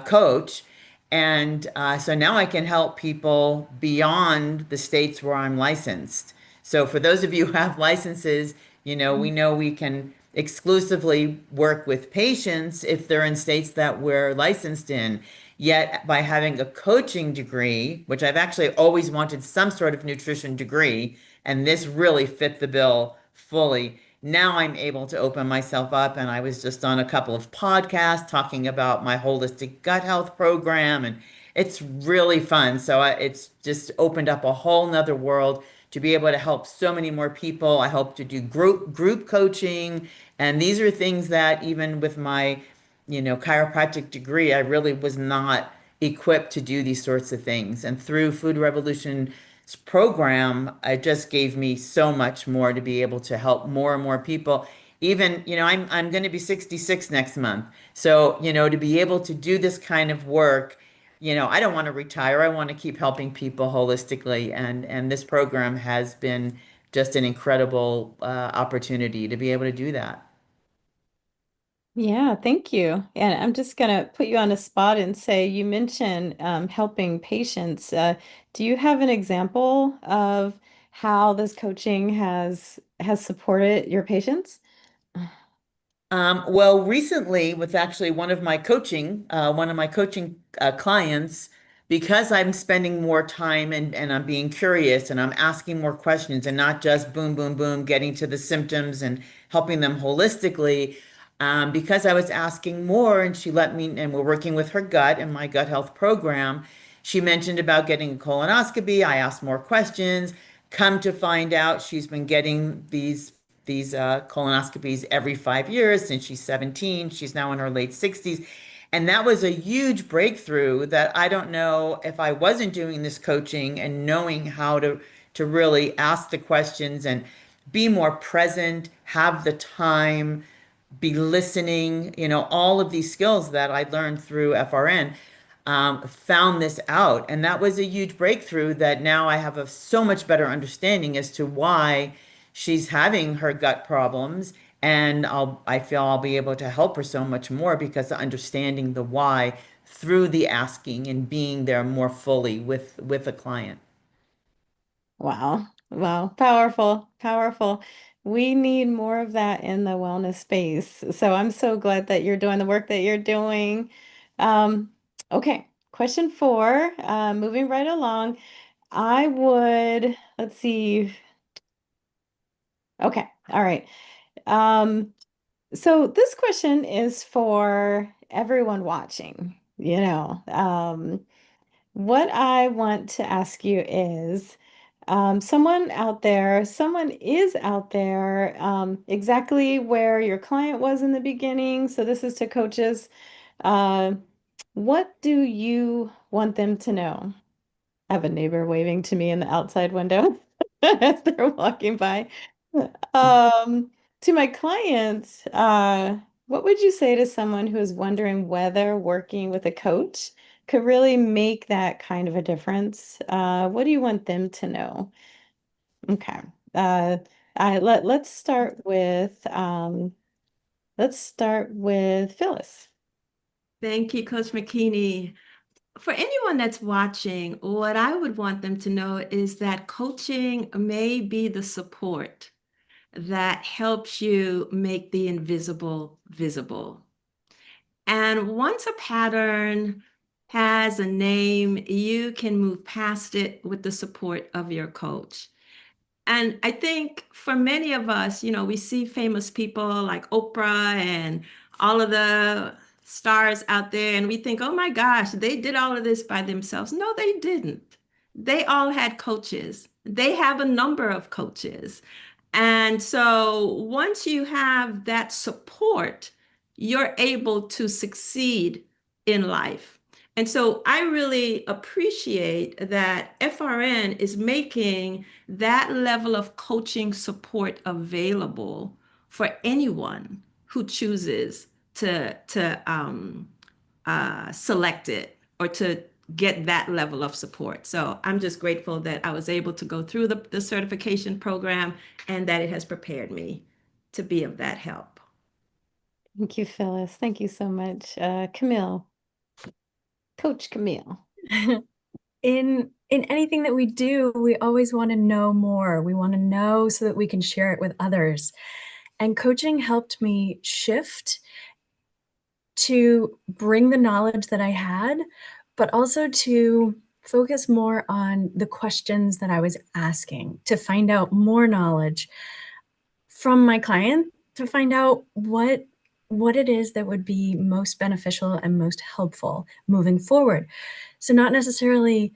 coach. And so now I can help people beyond the states where I'm licensed. So for those of you who have licenses, we know we can exclusively work with patients if they're in states that we're licensed in. Yet by having a coaching degree, which I've actually always wanted some sort of nutrition degree, and this really fit the bill fully. Now I'm able to open myself up, and I was just on a couple of podcasts talking about my holistic gut health program, and it's really fun. So it's just opened up a whole nother world to be able to help so many more people. I hope to do group coaching, and these are things that even with my, chiropractic degree, I really was not equipped to do these sorts of things. And through Food Revolution program, it just gave me so much more to be able to help more and more people. Even, I'm going to be 66 next month. So, to be able to do this kind of work, I don't want to retire. I want to keep helping people holistically. And this program has been just an incredible opportunity to be able to do that. Yeah, thank you. And I'm just going to put you on a spot and say you mentioned helping patients. Do you have an example of how this coaching has supported your patients? Well, recently with actually one of my coaching clients, because I'm spending more time and I'm being curious and I'm asking more questions and not just boom, boom, boom, getting to the symptoms and helping them holistically. Because I was asking more and she let me, and we're working with her gut and my gut health program. She mentioned about getting a colonoscopy. I asked more questions. Come to find out, she's been getting these colonoscopies every 5 years since she's 17. She's now in her late 60s. And that was a huge breakthrough that I don't know if I wasn't doing this coaching and knowing how to really ask the questions and be more present, have the time, be listening, all of these skills that I learned through FRN, found this out. And that was a huge breakthrough that now I have so much better understanding as to why she's having her gut problems. And I feel I'll be able to help her so much more because of understanding the why through the asking and being there more fully with a client. Wow. Wow. Powerful. Powerful. We need more of that in the wellness space. So I'm so glad that you're doing the work that you're doing. Okay. Question 4, moving right along. Let's see. Okay. All right. So this question is for everyone watching. What I want to ask you is, someone is out there, exactly where your client was in the beginning. So this is to coaches. Uh, what do you want them to know? I have a neighbor waving to me in the outside window as they're walking by. To my clients, what would you say to someone who is wondering whether working with a coach could really make that kind of a difference? What do you want them to know? Okay. Uh, let's start with Phyllis. Thank you, Coach McKinney. For anyone that's watching, what I would want them to know is that coaching may be the support that helps you make the invisible visible. And once a pattern has a name, you can move past it with the support of your coach. And I think for many of us, we see famous people like Oprah and all of the stars out there, and we think, oh my gosh, they did all of this by themselves. No, they didn't. They all had coaches. They have a number of coaches. And so once you have that support, you're able to succeed in life. And so I really appreciate that FRN is making that level of coaching support available for anyone who chooses to select it or to get that level of support. So I'm just grateful that I was able to go through the certification program and that it has prepared me to be of that help. Thank you, Phyllis. Thank you so much. Camille, Coach Camille. In anything that we do, we always want to know more. We want to know so that we can share it with others. And coaching helped me shift to bring the knowledge that I had, but also to focus more on the questions that I was asking, to find out more knowledge from my client, to find out what it is that would be most beneficial and most helpful moving forward. So not necessarily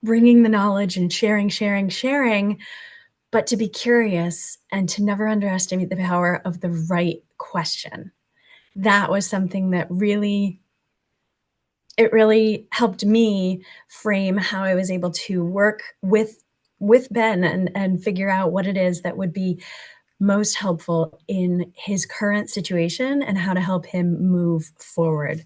bringing the knowledge and sharing, but to be curious and to never underestimate the power of the right question. That was something that really helped me frame how I was able to work with Ben and figure out what it is that would be most helpful in his current situation and how to help him move forward.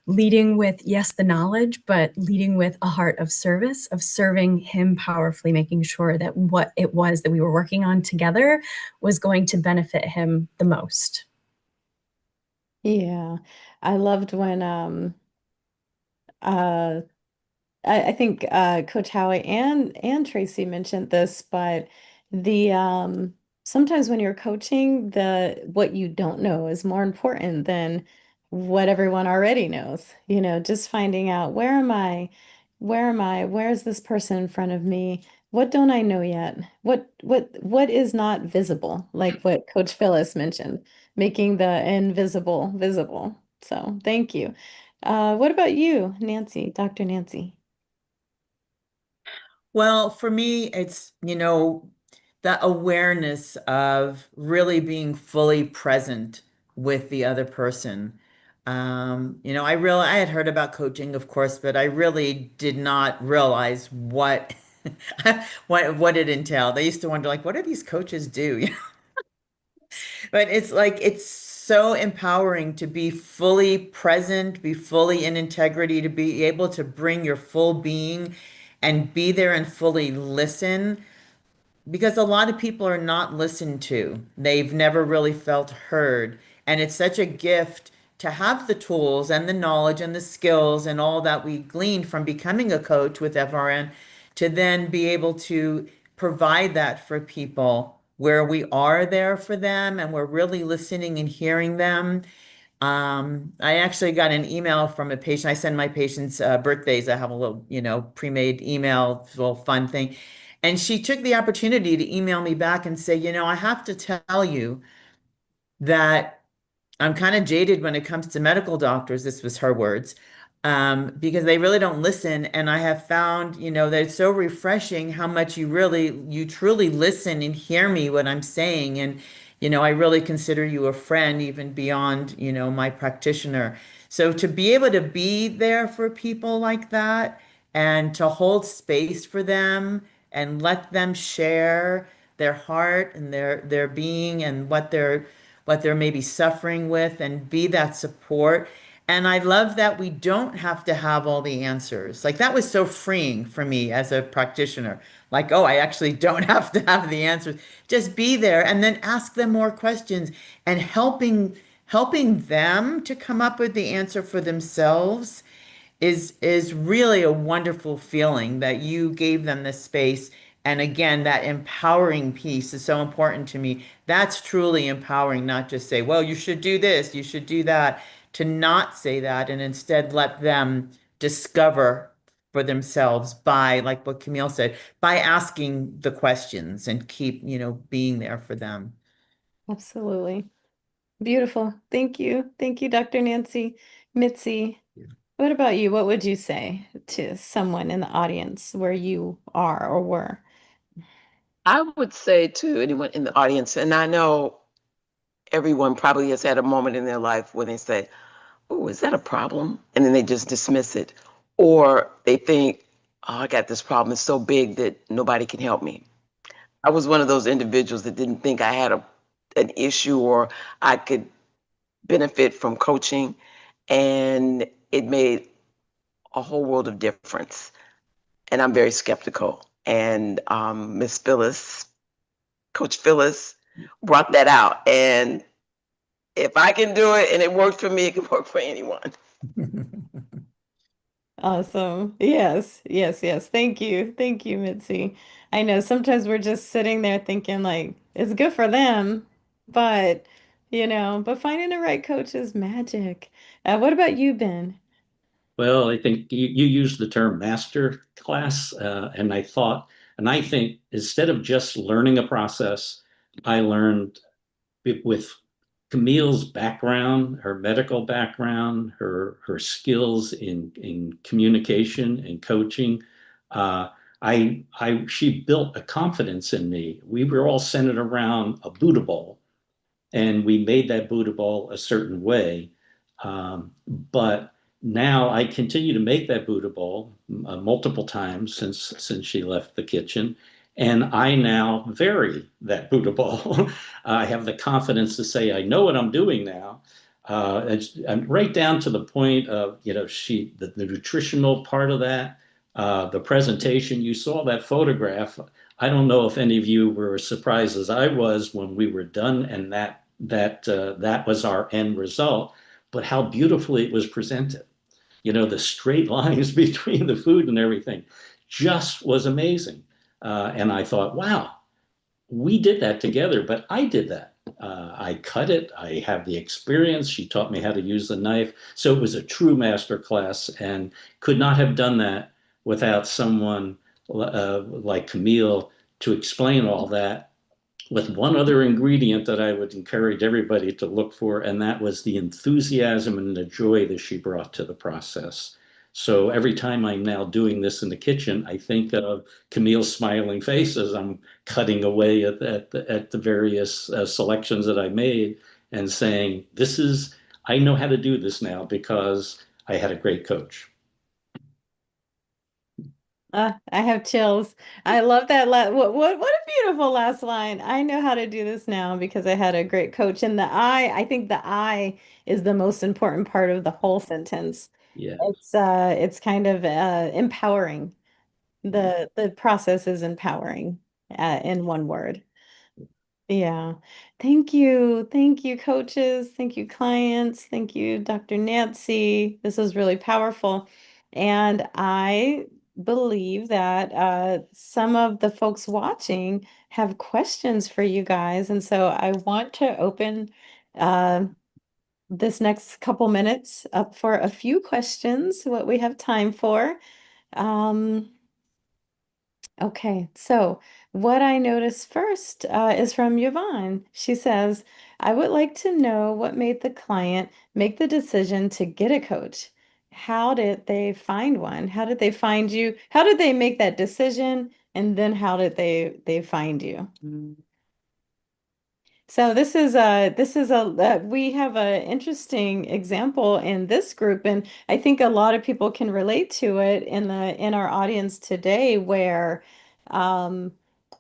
Leading with, yes, the knowledge, but leading with a heart of service, of serving him powerfully, making sure that what it was that we were working on together was going to benefit him the most. Yeah. I loved when uh I think Coach Howie and Tracy mentioned this, but the sometimes when you're coaching, the what you don't know is more important than what everyone already knows. You know, just finding out where am I? Where am I? Where's this person in front of me? What don't I know yet? What is not visible? Like what Coach Phyllis mentioned, making the invisible visible. So thank you. What about you, Nancy, Dr. Nancy? Well, for me, it's, that awareness of really being fully present with the other person. I had heard about coaching, of course, but I really did not realize what what it entailed. I used to wonder, like, what do these coaches do? But it's like it's so empowering to be fully present, be fully in integrity, to be able to bring your full being and be there and fully listen, because a lot of people are not listened to. They've never really felt heard. And it's such a gift to have the tools and the knowledge and the skills and all that we gleaned from becoming a coach with FRN to then be able to provide that for people where we are there for them and we're really listening and hearing them. I actually got an email from a patient. I send my patients birthdays. I have a little, pre-made email, little fun thing. And she took the opportunity to email me back and say, I have to tell you that I'm kind of jaded when it comes to medical doctors. This was her words, because they really don't listen. And I have found, that it's so refreshing how much you truly listen and hear me what I'm saying. And, I really consider you a friend even beyond, my practitioner. So to be able to be there for people like that and to hold space for them and let them share their heart and their being and what they're maybe suffering with and be that support. And I love that we don't have to have all the answers. Like that was so freeing for me as a practitioner. Like, oh, I actually don't have to have the answers. Just be there and then ask them more questions and helping them to come up with the answer for themselves is really a wonderful feeling that you gave them the space. And again, that empowering piece is so important to me. That's truly empowering, not just say, well, you should do this, you should do that, to not say that and instead let them discover for themselves by, like what Camille said, by asking the questions and keep, being there for them. Absolutely. Beautiful. Thank you. Thank you, Dr. Nancy. Mitzi, what about you? What would you say to someone in the audience where you are or were? I would say to anyone in the audience, and I know everyone probably has had a moment in their life when they say, oh, is that a problem? And then they just dismiss it. Or they think, oh, I got this problem. It's so big that nobody can help me. I was one of those individuals that didn't think I had an issue or I could benefit from coaching. And it made a whole world of difference. And I'm very skeptical. And Miss Phyllis, Coach Phyllis, brought that out. And if I can do it and it worked for me, it can work for anyone. Awesome. Yes, yes, yes. Thank you. Thank you, Mitzi. I know sometimes we're just sitting there thinking like it's good for them, but but finding the right coach is magic. What about you, Ben? Well, I think you used the term master class, and I think instead of just learning a process, I learned with Camille's background, her medical background, her skills in communication and coaching. She built a confidence in me. We were all centered around a Buddha bowl, and we made that Buddha bowl a certain way. But now I continue to make that Buddha bowl multiple times since she left the kitchen. And I now vary that Buddha bowl. I have the confidence to say, I know what I'm doing now. And right down to the point of, the nutritional part of that, the presentation, you saw that photograph. I don't know if any of you were as surprised as I was when we were done and that was our end result. but how beautifully it was presented. You know, the straight lines between the food and everything just was amazing. And I thought, wow, we did that together, but I did that. I cut it. I have the experience. She taught me how to use the knife. So it was a true master class, and could not have done that without someone like Camille to explain all that, with one other ingredient that I would encourage everybody to look for, and that was the enthusiasm and the joy that she brought to the process. So every time I'm now doing this in the kitchen, I think of Camille's smiling face as I'm cutting away at the various selections that I made, and saying, I know how to do this now because I had a great coach. I have chills. I love that. What a beautiful last line. I know how to do this now because I had a great coach. And I think the I is the most important part of the whole sentence. Yeah. It's kind of empowering. The process is empowering in one word. Yeah. Thank you. Thank you, coaches. Thank you, clients. Thank you, Dr. Nancy. This was really powerful. And I believe that some of the folks watching have questions for you guys. And so I want to open this next couple minutes up for a few questions, what we have time for. Okay, so what I noticed first is from Yvonne. She says, I would like to know what made the client make the decision to get a coach. How did they find one? How did they find you? How did they make that decision? And then how did they find you? So we have an interesting example in this group, and I think a lot of people can relate to it in our audience today, where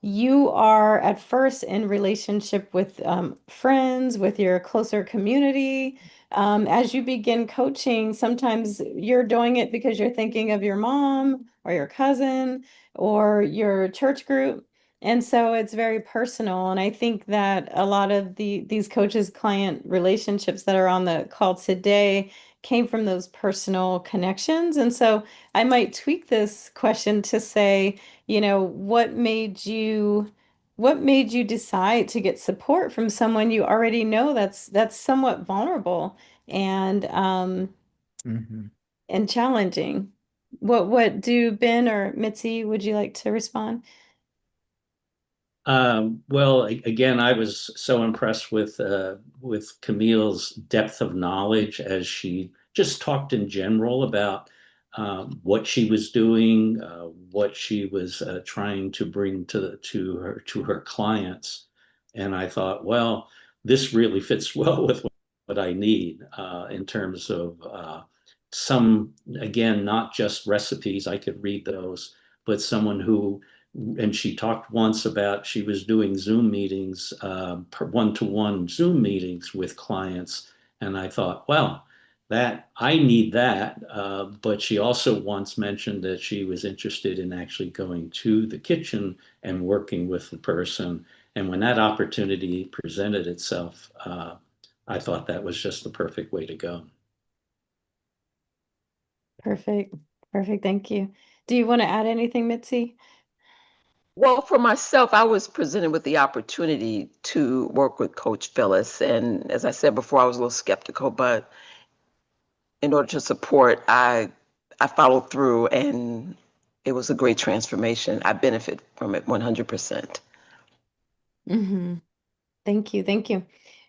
you are at first in relationship with friends, with your closer community. As you begin coaching, sometimes you're doing it because you're thinking of your mom or your cousin or your church group. And so it's very personal. And I think that a lot of these coaches client relationships that are on the call today came from those personal connections. And so I might tweak this question to say, what made you decide to get support from someone you already know that's somewhat vulnerable and and challenging? What do Ben or Mitzi, would you like to respond? Well, again, I was so impressed with Camille's depth of knowledge as she just talked in general about what she was doing, what she was trying to bring to her clients, and I thought, well, this really fits well with what I need in terms of some, again, not just recipes. I could read those, but someone who, and she talked once about she was doing Zoom meetings, one-to-one Zoom meetings with clients. And I thought, well, that I need that. But she also once mentioned that she was interested in actually going to the kitchen and working with the person. And when that opportunity presented itself, I thought that was just the perfect way to go. Perfect. Perfect. Thank you. Do you want to add anything, Mitzi? Well, for myself, I was presented with the opportunity to work with Coach Phyllis. And as I said before, I was a little skeptical, but in order to support, I followed through, and it was a great transformation. I benefit from it 100%. Thank you. Thank you.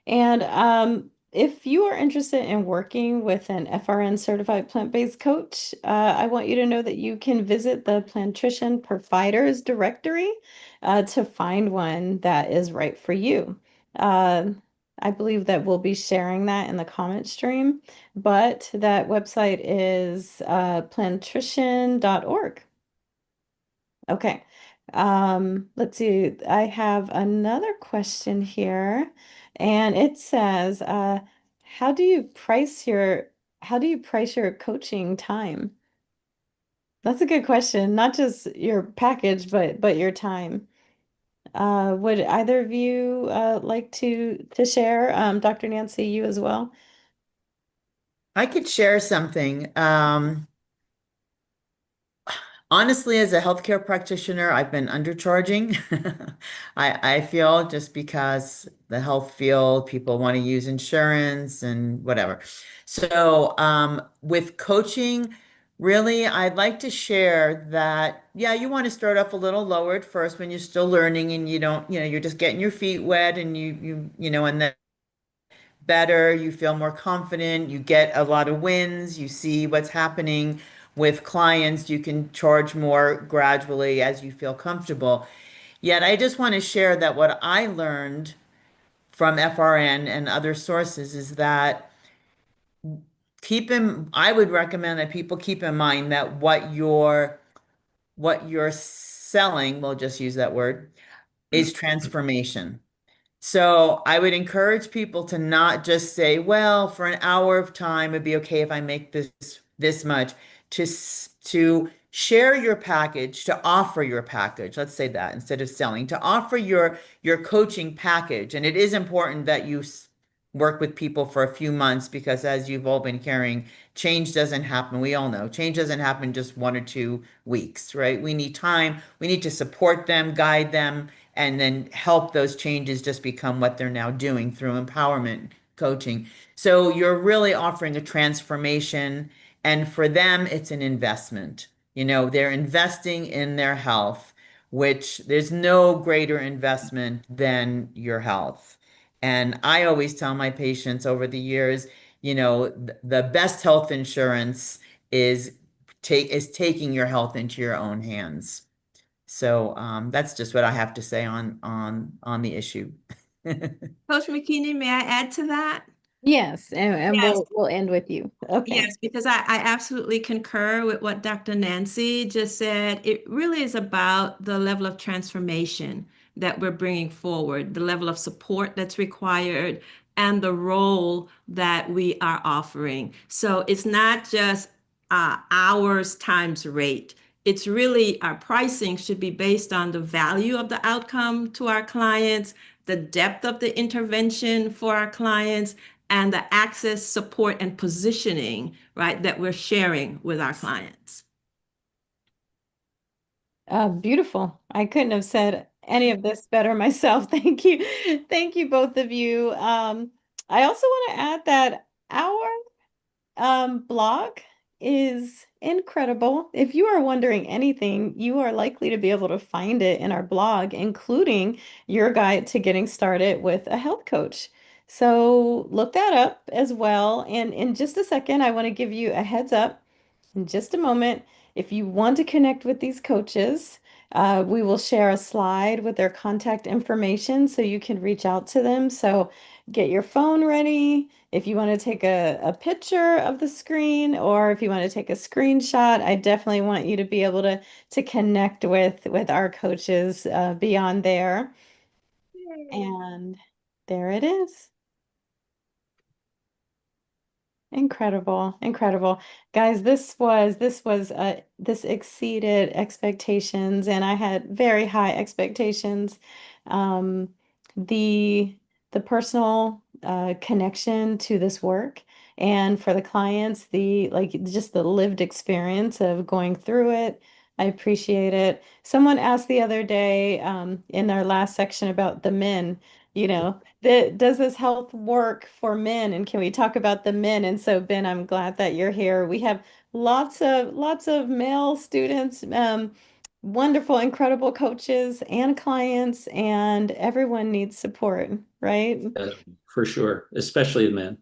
And if you are interested in working with an FRN certified plant-based coach, I want you to know that you can visit the Plantrition Providers Directory to find one that is right for you. I believe that we'll be sharing that in the comment stream, but that website is plantrition.org. Okay. Let's see. I have another question here, and it says, how do you price your coaching time? That's a good question. Not just your package, but your time. Would either of you like to share? Dr. Nancy, you as well? I could share something. Honestly, as a healthcare practitioner, I've been undercharging. I feel just because the health field, people want to use insurance and whatever. So, with coaching, really, I'd like to share that, yeah, you want to start off a little lower at first when you're still learning and you don't, you're just getting your feet wet and and then better, you feel more confident, you get a lot of wins, you see what's happening with clients, you can charge more gradually as you feel comfortable. Yet I just want to share that what I learned from FRN and other sources is that I would recommend that people keep in mind that what you're selling, we'll just use that word, is transformation. So I would encourage people to not just say, well, for an hour of time, it'd be okay if I make this much. To share your package, to offer your package. Let's say that instead of selling, to offer your coaching package. And it is important that you work with people for a few months because as you've all been hearing, change doesn't happen. We all know change doesn't happen just 1 or 2 weeks, right? We need time. We need to support them, guide them, and then help those changes just become what they're now doing through empowerment coaching. So you're really offering a transformation, and for them, it's an investment. They're investing in their health, which there's no greater investment than your health. And I always tell my patients over the years, the best health insurance is taking your health into your own hands. So that's just what I have to say on the issue. Coach McKinney, may I add to that? Yes, and Yes. we'll end with you. Okay. Yes, because I absolutely concur with what Dr. Nancy just said. It really is about the level of transformation that we're bringing forward, the level of support that's required, and the role that we are offering. So it's not just hours times rate. It's really our pricing should be based on the value of the outcome to our clients, the depth of the intervention for our clients, and the access, support, and positioning, right, that we're sharing with our clients. Beautiful. I couldn't have said any of this better myself. Thank you. Thank you, both of you. I also want to add that our blog is incredible. If you are wondering anything, you are likely to be able to find it in our blog, including your guide to getting started with a health coach. So look that up as well. And in just a second, I want to give you a heads up in just a moment. If you want to connect with these coaches, we will share a slide with their contact information so you can reach out to them. So get your phone ready. If you want to take a picture of the screen or if you want to take a screenshot, I definitely want you to be able to connect with our coaches beyond there. And there it is. Incredible, incredible. Guys, this exceeded expectations and I had very high expectations. Um, the the personal connection to this work and for the clients, just the lived experience of going through it. I appreciate it. Someone asked the other day in our last section about the men, does this health work for men and can we talk about the men? And so Ben, I'm glad that you're here. We have lots of male students, wonderful, incredible coaches and clients, and everyone needs support, right? For sure, especially the men.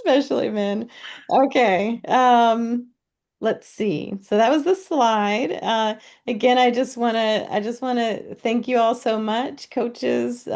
Especially men. Okay. Let's see. So that was the slide. Again, I just want to thank you all so much, coaches,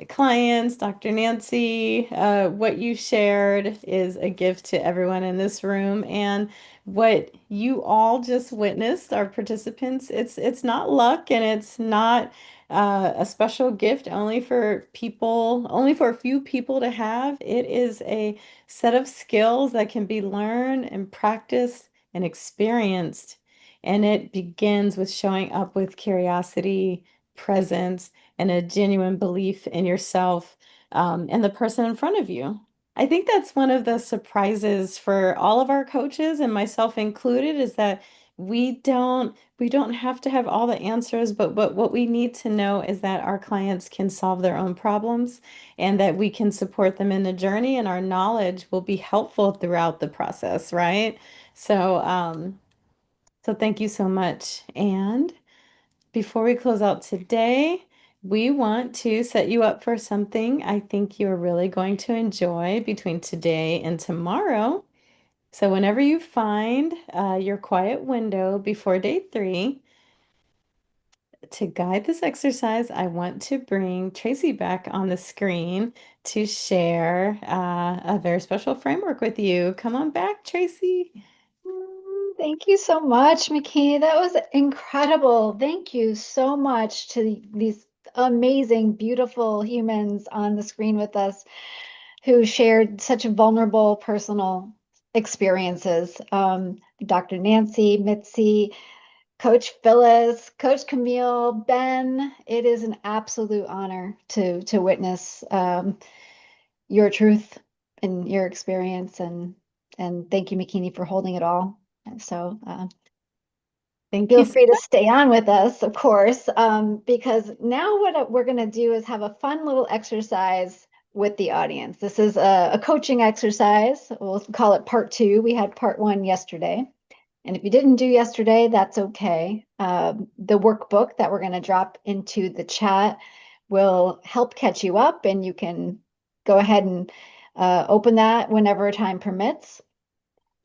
clients, Dr. Nancy. What you shared is a gift to everyone in this room, and what you all just witnessed, our participants, it's not luck and it's not a special gift only for a few people to have. It is a set of skills that can be learned and practiced and experienced. And it begins with showing up with curiosity, presence, and a genuine belief in yourself, and the person in front of you. I think that's one of the surprises for all of our coaches and myself included is that we don't have to have all the answers, but what we need to know is that our clients can solve their own problems and that we can support them in the journey and our knowledge will be helpful throughout the process, right? So, so thank you so much. And before we close out today, we want to set you up for something I think you're really going to enjoy between today and tomorrow. So whenever you find your quiet window before day 3, to guide this exercise, I want to bring Tracy back on the screen to share a very special framework with you. Come on back, Tracy. Thank you so much, McKinney. That was incredible. Thank you so much to these amazing, beautiful humans on the screen with us who shared such vulnerable personal experiences. Dr. Nancy, Mitzi, Coach Phyllis, Coach Camille, Ben, it is an absolute honor to witness your truth and your experience, and thank you, McKinney, for holding it all. And so Thank feel you. free to stay on with us, of course, because now what we're going to do is have a fun little exercise with the audience. This is a coaching exercise. We'll call it part 2. We had part 1 yesterday. And if you didn't do yesterday, that's okay. The workbook that we're going to drop into the chat will help catch you up, and you can go ahead and open that whenever time permits.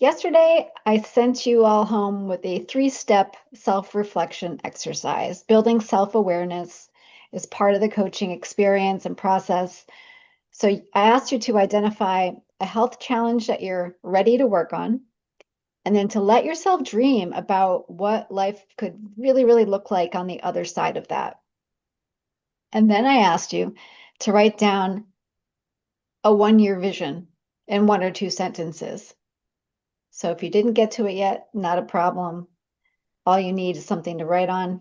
Yesterday, I sent you all home with a 3-step self-reflection exercise. Building self-awareness is part of the coaching experience and process. So I asked you to identify a health challenge that you're ready to work on, and then to let yourself dream about what life could really, really look like on the other side of that. And then I asked you to write down a 1-year vision in 1 or 2 sentences. So if you didn't get to it yet, not a problem. All you need is something to write on.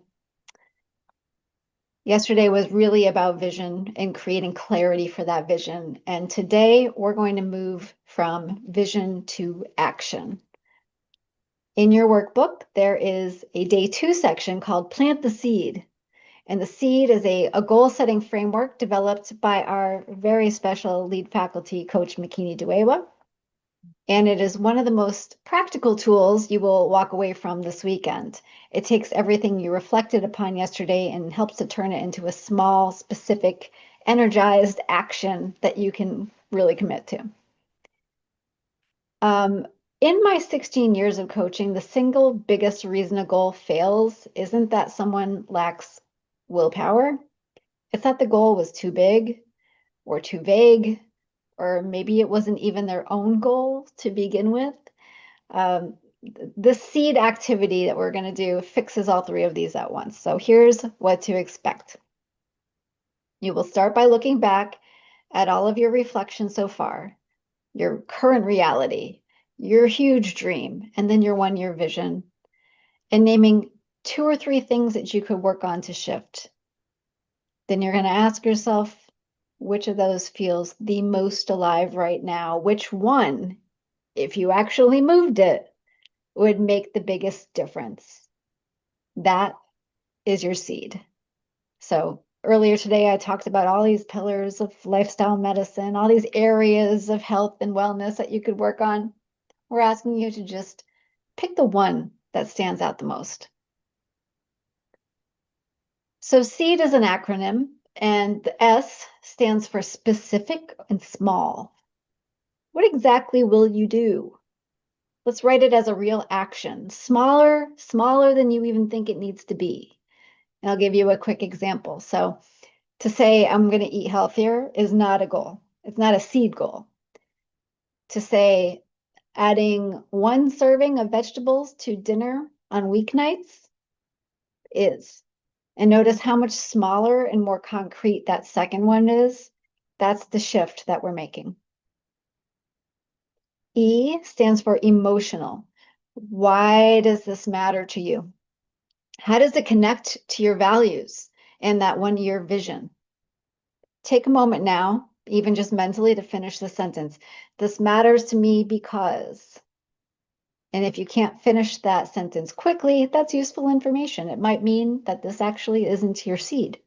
Yesterday was really about vision and creating clarity for that vision. And today we're going to move from vision to action. In your workbook, there is a day 2 section called Plant the Seed. And the seed is a goal-setting framework developed by our very special lead faculty, Coach Makini Duewa. And it is one of the most practical tools you will walk away from this weekend. It takes everything you reflected upon yesterday and helps to turn it into a small, specific, energized action that you can really commit to. In my 16 years of coaching, the single biggest reason a goal fails isn't that someone lacks willpower. It's that the goal was too big or too vague, or maybe it wasn't even their own goal to begin with. The seed activity that we're going to do fixes all 3 of these at once. So here's what to expect. You will start by looking back at all of your reflections so far, your current reality, your huge dream, and then your 1-year vision, and naming 2 or 3 things that you could work on to shift. Then you're going to ask yourself, which of those feels the most alive right now? Which one, if you actually moved it, would make the biggest difference? That is your seed. So earlier today, I talked about all these pillars of lifestyle medicine, all these areas of health and wellness that you could work on. We're asking you to just pick the one that stands out the most. So SEED is an acronym, and the S stands for specific and small. What exactly will you do? Let's write it as a real action, smaller than you even think it needs to be. And I'll give you a quick example. So to say I'm going to eat healthier is not a goal. It's not a seed goal. To say adding 1 serving of vegetables to dinner on weeknights is. And notice how much smaller and more concrete that second one is. That's the shift that we're making. E stands for emotional. Why does this matter to you? How does it connect to your values and that 1-year vision? Take a moment now even just mentally, to finish the sentence. This matters to me because. And if you can't finish that sentence quickly, that's useful information. It might mean that this actually isn't your seed.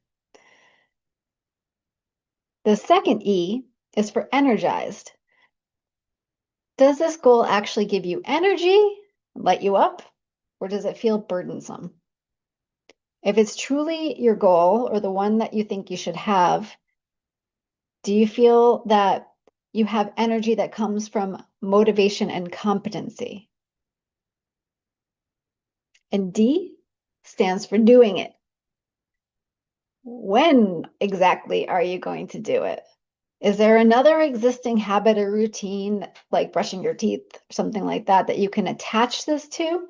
The second E is for energized. Does this goal actually give you energy, light you up, or does it feel burdensome? If it's truly your goal or the one that you think you should have, do you feel that you have energy that comes from motivation and competency? And D stands for doing it. When exactly are you going to do it? Is there another existing habit or routine, like brushing your teeth, something like that, that you can attach this to?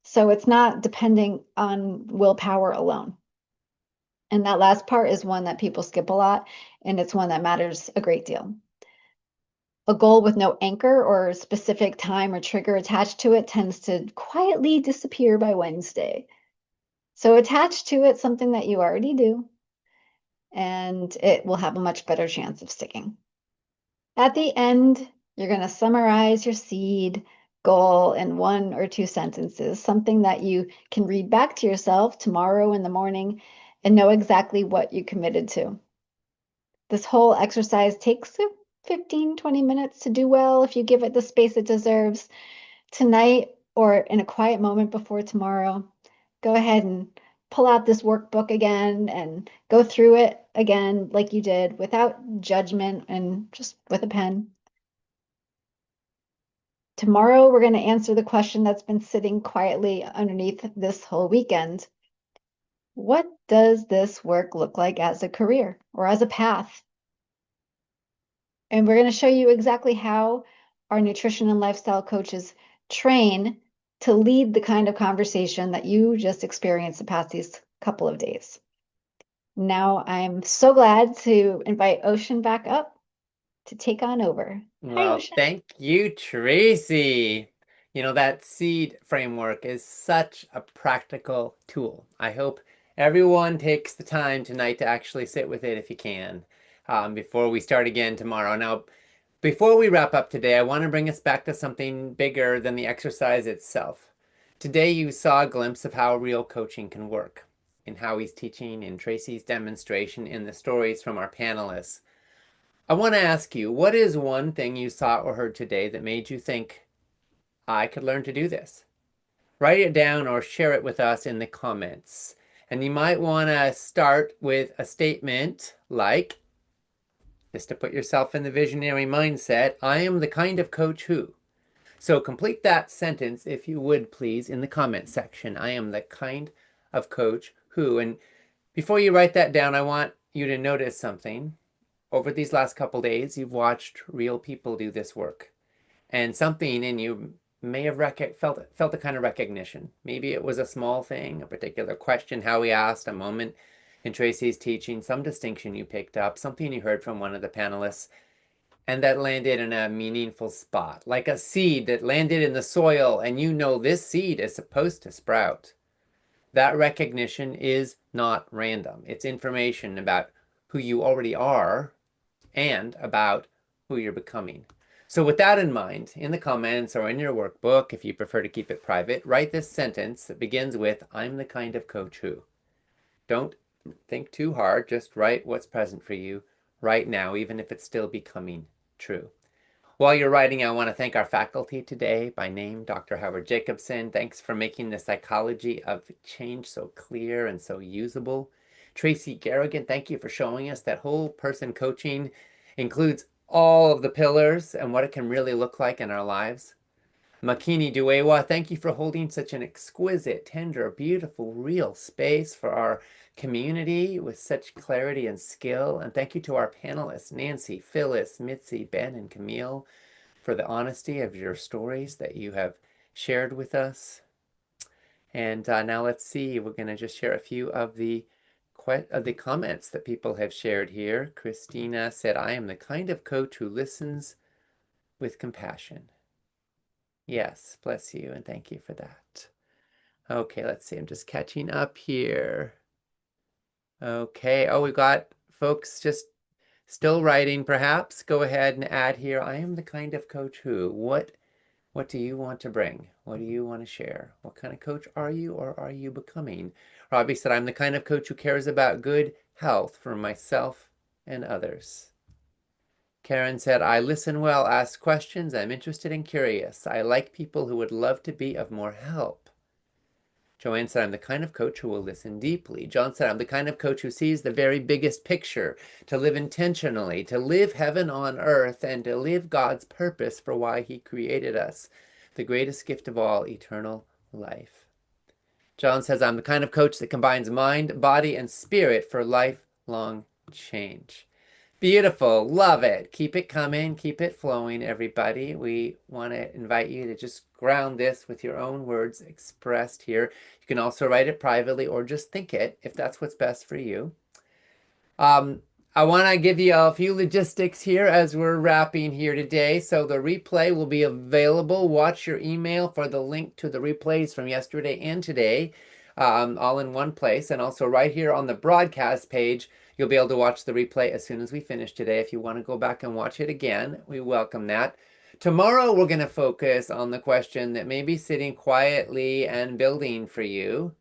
So it's not depending on willpower alone. And that last part is one that people skip a lot, and it's one that matters a great deal. A goal with no anchor or specific time or trigger attached to it tends to quietly disappear by Wednesday. So attach to it something that you already do, and it will have a much better chance of sticking. At the end, you're going to summarize your seed goal in 1 or 2 sentences, something that you can read back to yourself tomorrow in the morning and know exactly what you committed to. This whole exercise takes 15, 20 minutes to do well if you give it the space it deserves. Tonight or in a quiet moment before tomorrow, go ahead and pull out this workbook again and go through it again like you did, without judgment and just with a pen. Tomorrow, we're going to answer the question that's been sitting quietly underneath this whole weekend. What does this work look like as a career or as a path? And we're going to show you exactly how our nutrition and lifestyle coaches train to lead the kind of conversation that you just experienced the past these couple of days. Now, I'm so glad to invite Ocean back up to take on over. Hi, Well, Ocean. thank you, Tracy. You know, that seed framework is such a practical tool. I hope everyone takes the time tonight to actually sit with it if you can, before we start again tomorrow. Now, before we wrap up today, I want to bring us back to something bigger than the exercise itself. Today, you saw a glimpse of how real coaching can work, in how he's teaching, in Tracy's demonstration, in the stories from our panelists. I want to ask you, what is one thing you saw or heard today that made you think, I could learn to do this? Write it down or share it with us in the comments. And you might want to start with a statement like, just to put yourself in the visionary mindset, I am the kind of coach who. So complete that sentence, if you would please, in the comment section. I am the kind of coach who. And before you write that down, I want you to notice something. Over these last couple days, you've watched real people do this work. And something in you may have felt a kind of recognition. Maybe it was a small thing, a particular question Howie asked, a moment in Tracy's teaching, some distinction you picked up, something you heard from one of the panelists, and that landed in a meaningful spot, like a seed that landed in the soil, and you know this seed is supposed to sprout. That recognition is not random. It's information about who you already are and about who you're becoming. So with that in mind, in the comments or in your workbook, if you prefer to keep it private, write this sentence that begins with, I'm the kind of coach who. Don't think too hard, just write what's present for you right now, even if it's still becoming true. While you're writing, I want to thank our faculty today, by name, Dr. Howard Jacobson. Thanks for making the psychology of change so clear and so usable. Tracy Garrigan, thank you for showing us that whole person coaching includes all of the pillars and what it can really look like in our lives. Makini Duewa, thank you for holding such an exquisite, tender, beautiful, real space for our community with such clarity and skill. And thank you to our panelists, Nancy, Phyllis, Mitzi, Ben, and Camille, for the honesty of your stories that you have shared with us. And now let's see, we're going to just share a few of the comments that people have shared here. Christina said, I am the kind of coach who listens with compassion. Yes, bless you, and thank you for that. Okay, let's see, I'm just catching up here. Okay, oh, we've got folks just Still writing, perhaps, go ahead and add here, I am the kind of coach who, what do you want to bring? What do you want to share? What kind of coach are you, or are you becoming? Robbie said, I'm the kind of coach who cares about good health for myself and others. Karen said, I listen well, ask questions. I'm interested and curious. I like people who would love to be of more help. Joanne said, I'm the kind of coach who will listen deeply. John said, I'm the kind of coach who sees the very biggest picture, to live intentionally, to live heaven on earth, and to live God's purpose for why he created us, the greatest gift of all, eternal life. John says, I'm the kind of coach that combines mind, body, and spirit for lifelong change. Beautiful. Love it. Keep it coming. Keep it flowing, everybody. We want to invite you to just ground this with your own words expressed here. You can also write it privately or just think it if that's what's best for you. I want to give you a few logistics here as we're wrapping here today. So the replay will be available. Watch your email for the link to the replays from yesterday and today, all in one place. And also right here on the broadcast page, you'll be able to watch the replay as soon as we finish today. If you want to go back and watch it again, we welcome that. Tomorrow, we're going to focus on the question that may be sitting quietly and building for you.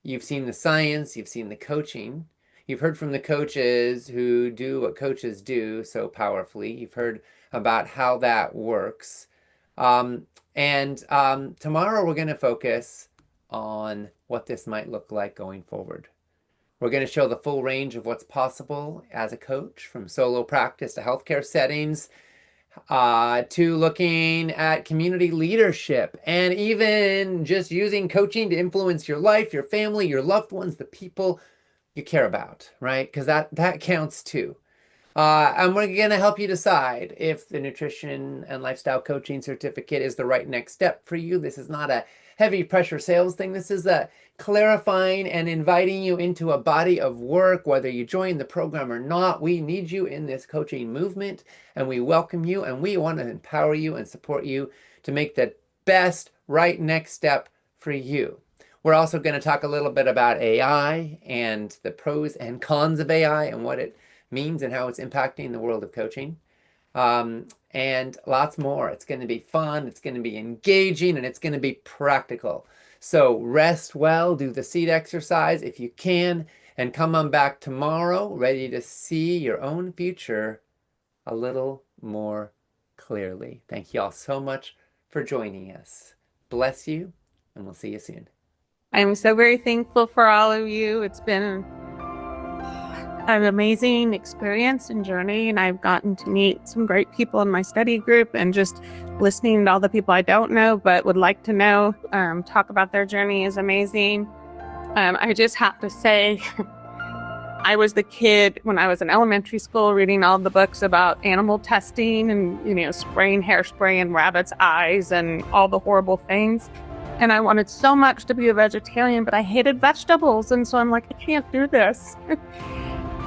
You've seen the science, you've seen the coaching. You've heard from the coaches who do what coaches do so powerfully. You've heard about how that works. Tomorrow, we're going to focus on what this might look like going forward. We're going to show the full range of what's possible as a coach, from solo practice to healthcare settings, to looking at community leadership, and even just using coaching to influence your life, your family, your loved ones, the people you care about, right? Because that counts too. And we're going to help you decide if the Nutrition and Lifestyle Coaching Certificate is the right next step for you. This is not a heavy pressure sales thing. This is a clarifying and inviting you into a body of work, whether you join the program or not. We need you in this coaching movement, and we welcome you, and we want to empower you and support you to make the best right next step for you. We're also going to talk a little bit about AI and the pros and cons of AI and what it means and how it's impacting the world of coaching. And lots more. It's going to be fun, it's going to be engaging, and it's going to be practical. So rest well, do the seat exercise if you can, and come on back tomorrow ready to see your own future a little more clearly. Thank you all so much for joining us. Bless you, and we'll see you soon. I'm so very thankful for all of you. It's been an amazing experience and journey, and I've gotten to meet some great people in my study group, and just listening to all the people I don't know but would like to know talk about their journey is amazing. I just have to say, I was the kid when I was in elementary school reading all the books about animal testing and, spraying hairspray in rabbits' eyes and all the horrible things. And I wanted so much to be a vegetarian, but I hated vegetables. And so I'm like, I can't do this.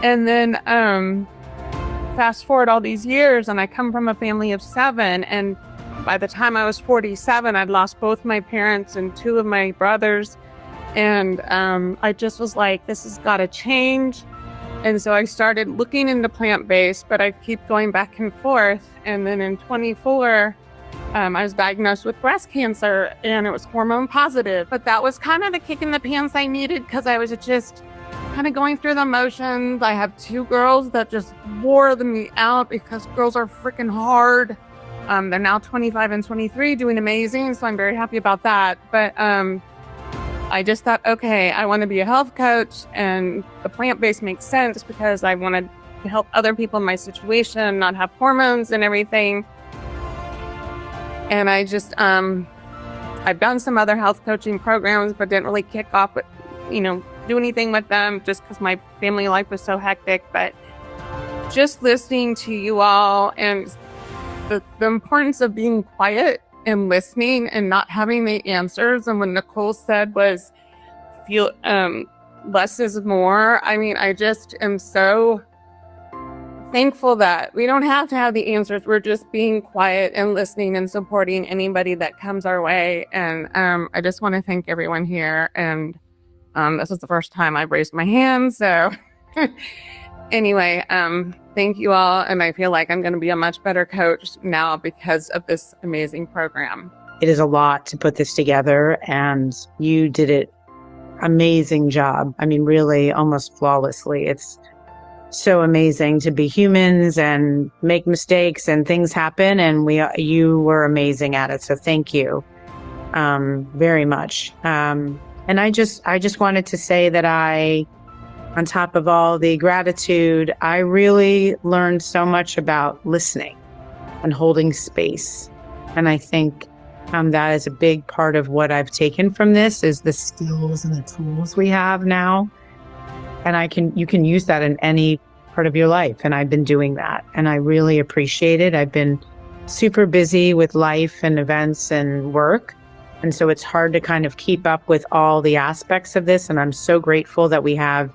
And then fast forward all these years, and I come from a family of 7. And by the time I was 47, I'd lost both my parents and 2 of my brothers. And I just was like, this has got to change. And so I started looking into plant-based, but I keep going back and forth. And then in 24, I was diagnosed with breast cancer, and it was hormone positive. But that was kind of the kick in the pants I needed, because I was just kind of going through the motions. I have 2 girls that just wore me out because girls are freaking hard. They're now 25 and 23, doing amazing, so I'm very happy about that. But I just thought, okay, I want to be a health coach, and the plant-based makes sense because I wanted to help other people in my situation not have hormones and everything. And I just, I've done some other health coaching programs, but didn't really kick off with, do anything with them just because my family life was so hectic. But just listening to you all and the importance of being quiet and listening and not having the answers. And what Nicole said was, feel less is more. I mean, I just am so thankful that we don't have to have the answers. We're just being quiet and listening and supporting anybody that comes our way. And I just want to thank everyone here. And this is the first time I've raised my hand. So Anyway, thank you all. And I feel like I'm going to be a much better coach now because of this amazing program. It is a lot to put this together, and you did it amazing job. I mean, really almost flawlessly. It's so amazing to be humans and make mistakes and things happen. And you were amazing at it. So thank you very much. And I just wanted to say that on top of all the gratitude, I really learned so much about listening and holding space. And I think that is a big part of what I've taken from this is the skills and the tools we have now. And you can use that in any part of your life. And I've been doing that. And I really appreciate it. I've been super busy with life and events and work. And so it's hard to kind of keep up with all the aspects of this. And I'm so grateful that we have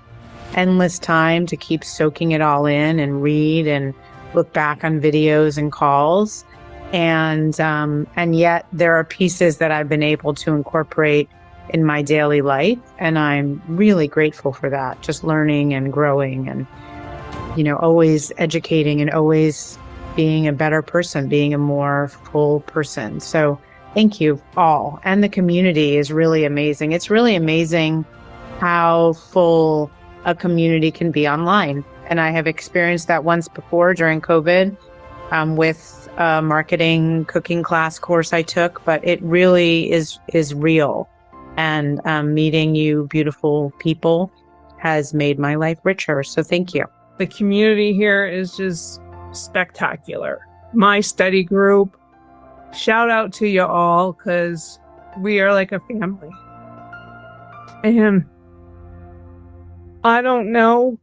endless time to keep soaking it all in and read and look back on videos and calls. And yet there are pieces that I've been able to incorporate in my daily life. And I'm really grateful for that, just learning and growing and, always educating and always being a better person, being a more full person. So thank you all. And the community is really amazing. It's really amazing how full a community can be online. And I have experienced that once before during COVID with a marketing cooking class course I took, but it really is real. And meeting you beautiful people has made my life richer. So thank you. The community here is just spectacular. My study group, shout out to you all because we are like a family. And I don't know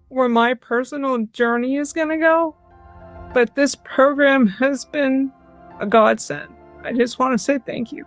where my personal journey is going to go, but this program has been a godsend. I just want to say thank you.